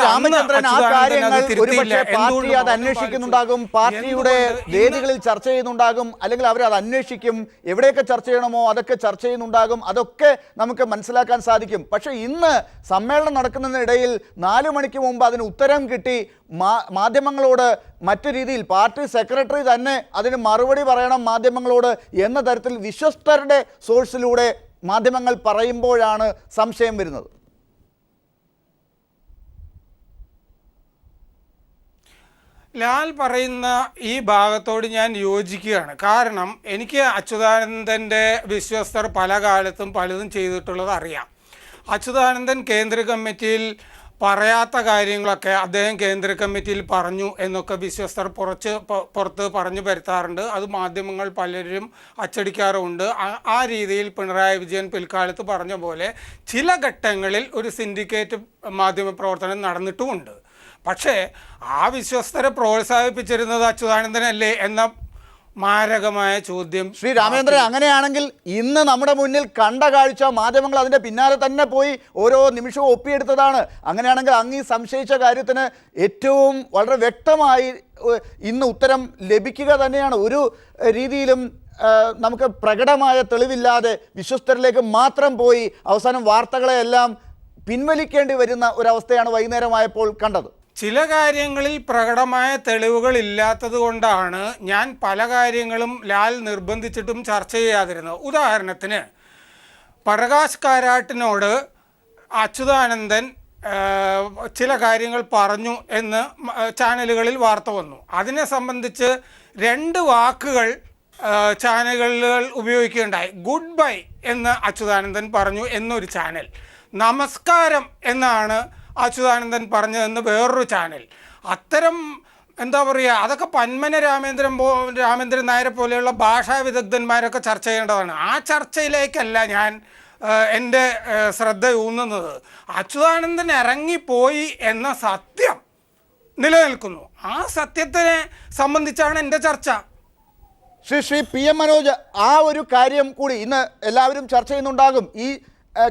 രാമചന്ദ്രൻ ആ കാര്യങ്ങൾ ഒരുപക്ഷെ പാർട്ടി അത് അന്വേഷിക്കുന്നുണ്ടാകും, പാർട്ടിയുടെ വേദികളിൽ ചർച്ച ചെയ്യുന്നുണ്ടാകും, അല്ലെങ്കിൽ അവരത് അന്വേഷിക്കും. എവിടെയൊക്കെ ചർച്ച ചെയ്യണമോ അതൊക്കെ ചർച്ച ചെയ്യുന്നുണ്ടാകും. അതൊക്കെ നമുക്ക് മനസ്സിലാക്കാൻ സാധിക്കും. പക്ഷേ ഇന്ന് സമ്മേളനം നടക്കുന്നതിനിടയിൽ 4 മണിക്ക് മുമ്പ് അതിന് ഉത്തരം കിട്ടി. മാധ്യമങ്ങളോട് മറ്റു രീതിയിൽ പാർട്ടി സെക്രട്ടറി തന്നെ അതിന് മറുപടി പറയണം മാധ്യമങ്ങളോട് എന്ന തരത്തിൽ വിശ്വസ്തരുടെ സോഴ്സിലൂടെ മാധ്യമങ്ങൾ പറയുമ്പോഴാണ് സംശയം വരുന്നത്. ലാൽ പറയുന്ന ഈ ഭാഗത്തോട് ഞാൻ യോജിക്കുകയാണ്. കാരണം എനിക്ക് അച്യുതാനന്ദൻ്റെ വിശ്വസ്തർ പല കാലത്തും പലതും ചെയ്തിട്ടുള്ളത് അറിയാം. അച്യുതാനന്ദൻ കേന്ദ്ര കമ്മിറ്റിയിൽ പറയാത്ത കാര്യങ്ങളൊക്കെ അദ്ദേഹം കേന്ദ്ര കമ്മിറ്റിയിൽ പറഞ്ഞു എന്നൊക്കെ വിശ്വസ്തർ പുറത്ത് പറഞ്ഞു വരുത്താറുണ്ട്. അത് മാധ്യമങ്ങൾ പലരും അച്ചടിക്കാറുമുണ്ട്. ആ രീതിയിൽ പിണറായി വിജയൻ പിൽക്കാലത്ത് പറഞ്ഞ പോലെ ചില ഘട്ടങ്ങളിൽ ഒരു സിൻഡിക്കേറ്റ് മാധ്യമ പ്രവർത്തനം നടന്നിട്ടുമുണ്ട്. പക്ഷേ ആ വിശ്വസ്തരെ പ്രോത്സാഹിപ്പിച്ചിരുന്നത് അച്യുതാനന്ദനല്ലേ എന്ന മാരകമായ ചോദ്യം. ശ്രീ രാമചന്ദ്രൻ, അങ്ങനെയാണെങ്കിൽ ഇന്ന് നമ്മുടെ മുന്നിൽ കണ്ട കാഴ്ച മാധ്യമങ്ങൾ അതിൻ്റെ പിന്നാലെ തന്നെ പോയി ഓരോ നിമിഷവും ഒപ്പിയെടുത്തതാണ്. അങ്ങനെയാണെങ്കിൽ അങ്ങ് സംശയിച്ച കാര്യത്തിന് ഏറ്റവും വളരെ വ്യക്തമായി ഇന്ന് ഉത്തരം ലഭിക്കുക തന്നെയാണ്. ഒരു രീതിയിലും നമുക്ക് പ്രകടമായ തെളിവില്ലാതെ വിശ്വസ്തരിലേക്ക് മാത്രം പോയി അവസാനം വാർത്തകളെല്ലാം പിൻവലിക്കേണ്ടി വരുന്ന ഒരവസ്ഥയാണ് വൈകുന്നേരമായപ്പോൾ കണ്ടത്. ചില കാര്യങ്ങളിൽ പ്രകടമായ തെളിവുകൾ ഇല്ലാത്തത് കൊണ്ടാണ് ഞാൻ പല കാര്യങ്ങളും ലാൽ നിർബന്ധിച്ചിട്ടും ചർച്ച ചെയ്യാതിരുന്നത്. ഉദാഹരണത്തിന് പ്രകാശ് കാരാട്ടിനോട് അച്യുതാനന്ദൻ ചില കാര്യങ്ങൾ പറഞ്ഞു എന്ന് ചാനലുകളിൽ വാർത്ത വന്നു. അതിനെ സംബന്ധിച്ച് 2 വാക്കുകൾ ചാനലുകൾ ഉപയോഗിക്കുകയുണ്ടായി. ഗുഡ് ബൈ എന്ന് അച്യുതാനന്ദൻ പറഞ്ഞു എന്നൊരു ചാനൽ, നമസ്കാരം എന്നാണ് അച്യുതാനന്ദൻ പറഞ്ഞതെന്ന് വേറൊരു ചാനൽ. അത്തരം എന്താ പറയുക, അതൊക്കെ പന്മന രാമേന്ദ്രൻ നായരെ പോലെയുള്ള ഭാഷാ വിദഗ്ധന്മാരൊക്കെ ചർച്ച ചെയ്യേണ്ടതാണ്. ആ ചർച്ചയിലേക്കല്ല ഞാൻ എൻ്റെ ശ്രദ്ധ ഊന്നുന്നത്. അച്യുതാനന്ദൻ ഇറങ്ങിപ്പോയി എന്ന സത്യം നിലനിൽക്കുന്നു. ആ സത്യത്തിനെ സംബന്ധിച്ചാണ് എൻ്റെ ചർച്ച. ശ്രീ PM മനോജ്, ആ ഒരു കാര്യം കൂടി ഇന്ന് എല്ലാവരും ചർച്ച ചെയ്യുന്നുണ്ടാകും, ഈ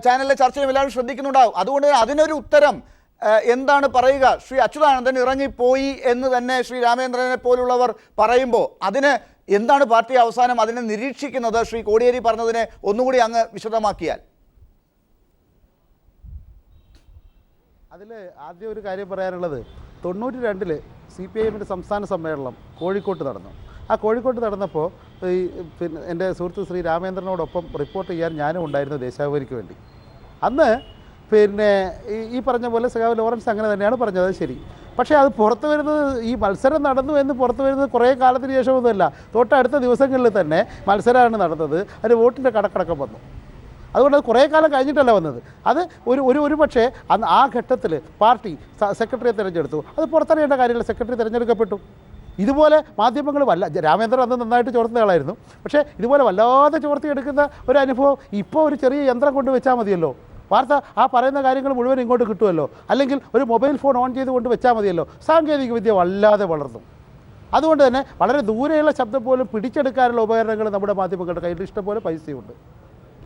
ചാനലിലെ ചർച്ചയും എല്ലാവരും ശ്രദ്ധിക്കുന്നുണ്ടാകും. അതുകൊണ്ട് അതിനൊരു ഉത്തരം എന്താണ് പറയുക? ശ്രീ അച്യുതാനന്ദൻ ഇറങ്ങിപ്പോയി എന്ന് തന്നെ ശ്രീ രാമേന്ദ്രനെ പോലുള്ളവർ പറയുമ്പോൾ അതിന് എന്താണ് പാർട്ടി അവസാനം അതിനെ നിരീക്ഷിക്കുന്നത്? ശ്രീ കോടിയേരി പറഞ്ഞതിനെ ഒന്നുകൂടി അങ്ങ് വിശദമാക്കിയാൽ. അതിൽ ആദ്യം ഒരു കാര്യം പറയാനുള്ളത്, 92-ൽ CPIMൻ്റെ സംസ്ഥാന സമ്മേളനം കോഴിക്കോട്ട് നടന്നു. ആ കോഴിക്കോട്ട് നടന്നപ്പോൾ പിന്നെ എൻ്റെ സുഹൃത്ത് ശ്രീ രാമേന്ദ്രനോടൊപ്പം റിപ്പോർട്ട് ചെയ്യാൻ ഞാനും ഉണ്ടായിരുന്നു ദേശാഭിമാനിക്ക് വേണ്ടി. അന്ന് പിന്നെ ഈ പറഞ്ഞ പോലെ സഖാവ് ലോറൻസ് അങ്ങനെ തന്നെയാണ് പറഞ്ഞത്, അത് ശരി. പക്ഷേ അത് പുറത്തു വരുന്നത് ഈ മത്സരം നടന്നു എന്ന് പുറത്തു വരുന്നത് കുറേ കാലത്തിന് ശേഷമൊന്നുമല്ല. തൊട്ടടുത്ത ദിവസങ്ങളിൽ തന്നെ മത്സരമാണ് നടന്നത്. അതിന് വോട്ടിൻ്റെ കണക്കടക്കം വന്നു. അതുകൊണ്ട് അത് കുറേ കാലം കഴിഞ്ഞിട്ടല്ല വന്നത്. അത് ഒരു പക്ഷേ അന്ന് ആ ഘട്ടത്തിൽ പാർട്ടി സെക്രട്ടറിയെ തിരഞ്ഞെടുത്തു. അത് പുറത്തറിയേണ്ട കാര്യമില്ല, സെക്രട്ടറി തിരഞ്ഞെടുക്കപ്പെട്ടു. ഇതുപോലെ മാധ്യമങ്ങൾ രാമേന്ദ്രൻ അന്ന് നന്നായിട്ട് ചോർത്തുന്ന ആളായിരുന്നു. പക്ഷേ ഇതുപോലെ വല്ലാതെ ചോർത്തിയെടുക്കുന്ന ഒരു അനുഭവം ഇപ്പോൾ ഒരു ചെറിയ യന്ത്രം കൊണ്ട് വെച്ചാൽ മതിയല്ലോ. വാർത്ത ആ പറയുന്ന കാര്യങ്ങൾ മുഴുവൻ ഇങ്ങോട്ട് കിട്ടുമല്ലോ. അല്ലെങ്കിൽ ഒരു മൊബൈൽ ഫോൺ ഓൺ ചെയ്ത് കൊണ്ട് വെച്ചാൽ മതിയല്ലോ. സാങ്കേതികവിദ്യ വല്ലാതെ വളർന്നു. അതുകൊണ്ട് തന്നെ വളരെ ദൂരെയുള്ള ശബ്ദം പോലും പിടിച്ചെടുക്കാനുള്ള ഉപകരണങ്ങൾ നമ്മുടെ മാധ്യമങ്ങളുടെ കയ്യിൽ ഇഷ്ടംപോലെ പൈസയുണ്ട്.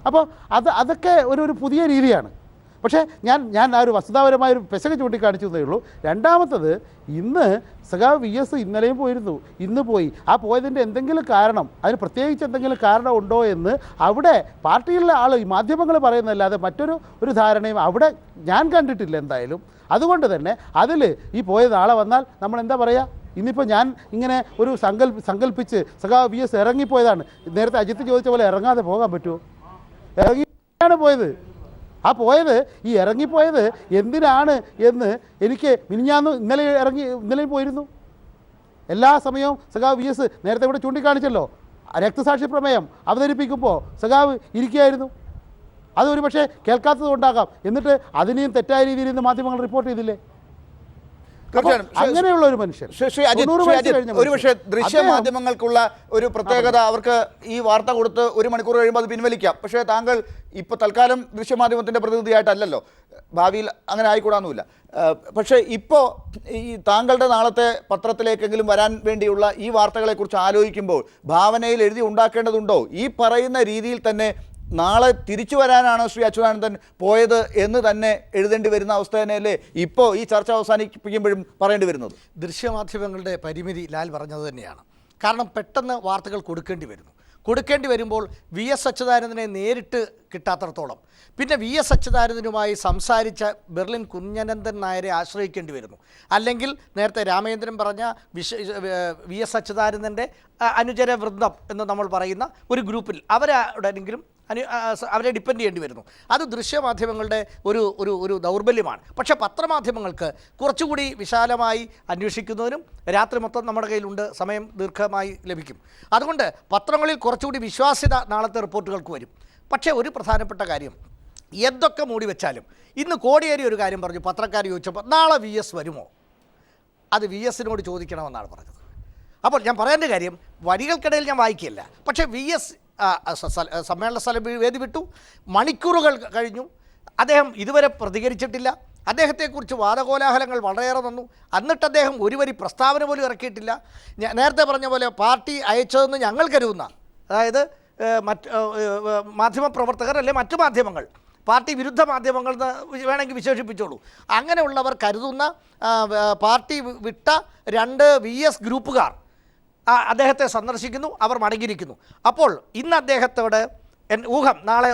അപ്പോൾ അതൊക്കെ ഒരു പുതിയ രീതിയാണ്. പക്ഷേ ഞാൻ ആ ഒരു വസ്തുതാപരമായൊരു പെശക് ചൂണ്ടിക്കാണിച്ചു എന്നേ ഉള്ളൂ. രണ്ടാമത്തത്, ഇന്ന് സഖാവ് VS ഇന്നലെയും പോയിരുന്നു, ഇന്ന് പോയി. ആ പോയതിൻ്റെ എന്തെങ്കിലും കാരണം, അതിന് പ്രത്യേകിച്ച് എന്തെങ്കിലും കാരണം ഉണ്ടോ എന്ന് അവിടെ പാർട്ടിയിലുള്ള ആൾ, ഈ മാധ്യമങ്ങൾ പറയുന്നതല്ലാതെ മറ്റൊരു ധാരണയും അവിടെ ഞാൻ കണ്ടിട്ടില്ല എന്തായാലും. അതുകൊണ്ട് തന്നെ അതിൽ ഈ പോയ നാളെ വന്നാൽ നമ്മൾ എന്താ പറയുക? ഇന്നിപ്പോൾ ഞാൻ ഇങ്ങനെ ഒരു സങ്കല്പിച്ച് സഖാവ് VS ഇറങ്ങിപ്പോയതാണ്. നേരത്തെ അജിത്ത് ചോദിച്ച പോലെ ഇറങ്ങാതെ പോകാൻ പറ്റുമോ? ഇറങ്ങിയാണ് പോയത്. ആ പോയത്, ഈ ഇറങ്ങിപ്പോയത് എന്തിനാണ് എന്ന് എനിക്ക് ഇന്നലെയും പോയിരുന്നു. എല്ലാ സമയവും സഖാവ് VS നേരത്തെ ഇവിടെ ചൂണ്ടിക്കാണിച്ചല്ലോ, രക്തസാക്ഷി പ്രമേയം അവതരിപ്പിക്കുമ്പോൾ സഖാവ് ഇരിക്കുകയായിരുന്നു. അതൊരു പക്ഷേ കേൾക്കാത്തത് കൊണ്ടാകാം. എന്നിട്ട് അതിനെയും തെറ്റായ രീതിയിൽ ഇന്ന് മാധ്യമങ്ങൾ റിപ്പോർട്ട് ചെയ്തില്ലേ? അങ്ങനെയുള്ള ഒരു മനുഷ്യൻ ഒരുപക്ഷെ ദൃശ്യമാധ്യമങ്ങൾക്കുള്ള ഒരു പ്രത്യേകത, അവർക്ക് ഈ വാർത്ത കൊടുത്ത് 1 മണിക്കൂർ കഴിയുമ്പോൾ അത് പിൻവലിക്കാം. പക്ഷേ താങ്കൾ ഇപ്പോൾ തൽക്കാലം ദൃശ്യമാധ്യമത്തിൻ്റെ പ്രതിനിധിയായിട്ടല്ലല്ലോ, ഭാവിയിൽ അങ്ങനെ ആയിക്കൂടാന്നുമില്ല. പക്ഷേ ഇപ്പോൾ ഈ താങ്കളുടെ നാളത്തെ പത്രത്തിലേക്കെങ്കിലും വരാൻ വേണ്ടിയുള്ള ഈ വാർത്തകളെക്കുറിച്ച് ആലോചിക്കുമ്പോൾ ഭാവനയിൽ എഴുതി ഉണ്ടാക്കേണ്ടതുണ്ടോ? ഈ പറയുന്ന രീതിയിൽ തന്നെ നാളെ തിരിച്ചു വരാനാണ് ശ്രീ അച്യുതാനന്ദൻ പോയത് എന്ന് തന്നെ എഴുതേണ്ടി വരുന്ന അവസ്ഥ തന്നെയല്ലേ ഇപ്പോൾ ഈ ചർച്ച അവസാനിപ്പിക്കുമ്പോഴും പറയേണ്ടി വരുന്നത്? ദൃശ്യമാധ്യമങ്ങളുടെ പരിമിതി ലാൽ പറഞ്ഞത് തന്നെയാണ്. കാരണം പെട്ടെന്ന് വാർത്തകൾ കൊടുക്കേണ്ടി വരുമ്പോൾ VS അച്യുതാനന്ദനെ നേരിട്ട് കിട്ടാത്തടത്തോളം പിന്നെ VS അച്യുതാനന്ദനുമായി സംസാരിച്ച ബെർലിൻ കുഞ്ഞനന്ദൻ നായരെ ആശ്രയിക്കേണ്ടി വരുന്നു. അല്ലെങ്കിൽ നേരത്തെ രാമേന്ദ്രൻ പറഞ്ഞ VS അച്യുതാനന്ദൻ്റെ അനുചര വൃന്ദം എന്ന് നമ്മൾ പറയുന്ന ഒരു ഗ്രൂപ്പിൽ അവരെ ഡിപ്പെൻഡ് ചെയ്യേണ്ടി വരുന്നു. അത് ദൃശ്യമാധ്യമങ്ങളുടെ ഒരു ദൗർബല്യമാണ്. പക്ഷേ പത്രമാധ്യമങ്ങൾക്ക് കുറച്ചുകൂടി വിശാലമായി അന്വേഷിക്കുന്നതിനും രാത്രി മൊത്തം നമ്മുടെ കയ്യിലുണ്ട്, സമയം ദീർഘമായി ലഭിക്കും. അതുകൊണ്ട് പത്രങ്ങളിൽ കുറച്ചുകൂടി വിശ്വാസ്യത നാളത്തെ റിപ്പോർട്ടുകൾക്ക് വരും. പക്ഷേ ഒരു പ്രധാനപ്പെട്ട കാര്യം, എന്തൊക്കെ മൂടി വെച്ചാലും ഇന്ന് കോടിയേരി ഒരു കാര്യം പറഞ്ഞു. പത്രക്കാർ ചോദിച്ചപ്പോൾ നാളെ VS വരുമോ? അത് VSനോട് ചോദിക്കണമെന്നാണ് പറഞ്ഞത്. അപ്പോൾ ഞാൻ പറയേണ്ട കാര്യം, വരികൾക്കിടയിൽ ഞാൻ വായിക്കില്ല. പക്ഷേ VS സമ്മേളന സ്ഥലം വേദി വിട്ടു, മണിക്കൂറുകൾ കഴിഞ്ഞു, അദ്ദേഹം ഇതുവരെ പ്രതികരിച്ചിട്ടില്ല. അദ്ദേഹത്തെക്കുറിച്ച് വാദകോലാഹലങ്ങൾ വളരെയേറെ വന്നു. എന്നിട്ട് അദ്ദേഹം ഒരു വരി പ്രസ്താവന പോലും ഇറക്കിയിട്ടില്ല. നേരത്തെ പറഞ്ഞ പോലെ പാർട്ടി അയച്ചതെന്ന് ഞങ്ങൾ കരുതുന്ന, അതായത് മാധ്യമപ്രവർത്തകർ അല്ലെ മറ്റു മാധ്യമങ്ങൾ, പാർട്ടി വിരുദ്ധ മാധ്യമങ്ങൾ വേണമെങ്കിൽ വിശേഷിപ്പിച്ചോളൂ, അങ്ങനെയുള്ളവർ കരുതുന്ന പാർട്ടി വിട്ട 2 VS ഗ്രൂപ്പുകാർ അദ്ദേഹത്തെ സന്ദർശിക്കുന്നു, അവർ മടങ്ങിയിരിക്കുന്നു. അപ്പോൾ ഇന്ന് അദ്ദേഹത്തോട് ഊഹം, നാളെ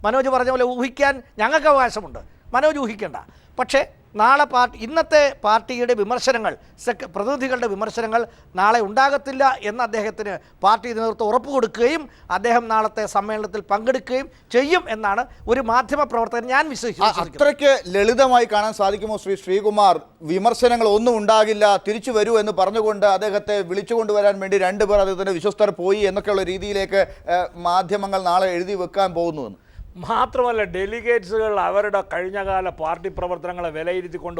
മനോജ് പറഞ്ഞ പോലെ ഊഹിക്കാൻ ഞങ്ങൾക്ക് അവകാശമുണ്ട്, മനോജ് ഊഹിക്കേണ്ട. പക്ഷേ നാളെ ഇന്നത്തെ പാർട്ടിയുടെ വിമർശനങ്ങൾ, പ്രതിനിധികളുടെ വിമർശനങ്ങൾ നാളെ ഉണ്ടാകത്തില്ല എന്ന് അദ്ദേഹത്തിന് പാർട്ടി നേതൃത്വം ഉറപ്പ് കൊടുക്കുകയും അദ്ദേഹം നാളത്തെ സമ്മേളനത്തിൽ പങ്കെടുക്കുകയും ചെയ്യും എന്നാണ് ഒരു മാധ്യമ പ്രവർത്തകൻ ഞാൻ വിശ്വസിക്കുന്നത്. അത്രയ്ക്ക് ലളിതമായി കാണാൻ സാധിക്കുമോ ശ്രീകുമാർ? വിമർശനങ്ങൾ ഒന്നും ഉണ്ടാകില്ല, തിരിച്ചു വരൂ എന്ന് പറഞ്ഞുകൊണ്ട് അദ്ദേഹത്തെ വിളിച്ചുകൊണ്ടുവരാൻ വേണ്ടി 2 പേർ അദ്ദേഹത്തിൻ്റെ വിശ്വസ്തർ പോയി എന്നൊക്കെയുള്ള രീതിയിലേക്ക് മാധ്യമങ്ങൾ നാളെ എഴുതി വെക്കാൻ പോകുന്നുവെന്ന്. മാത്രമല്ല, ഡെലിഗേറ്റ്സുകൾ അവരുടെ കഴിഞ്ഞകാല പാർട്ടി പ്രവർത്തനങ്ങളെ വിലയിരുത്തിക്കൊണ്ട്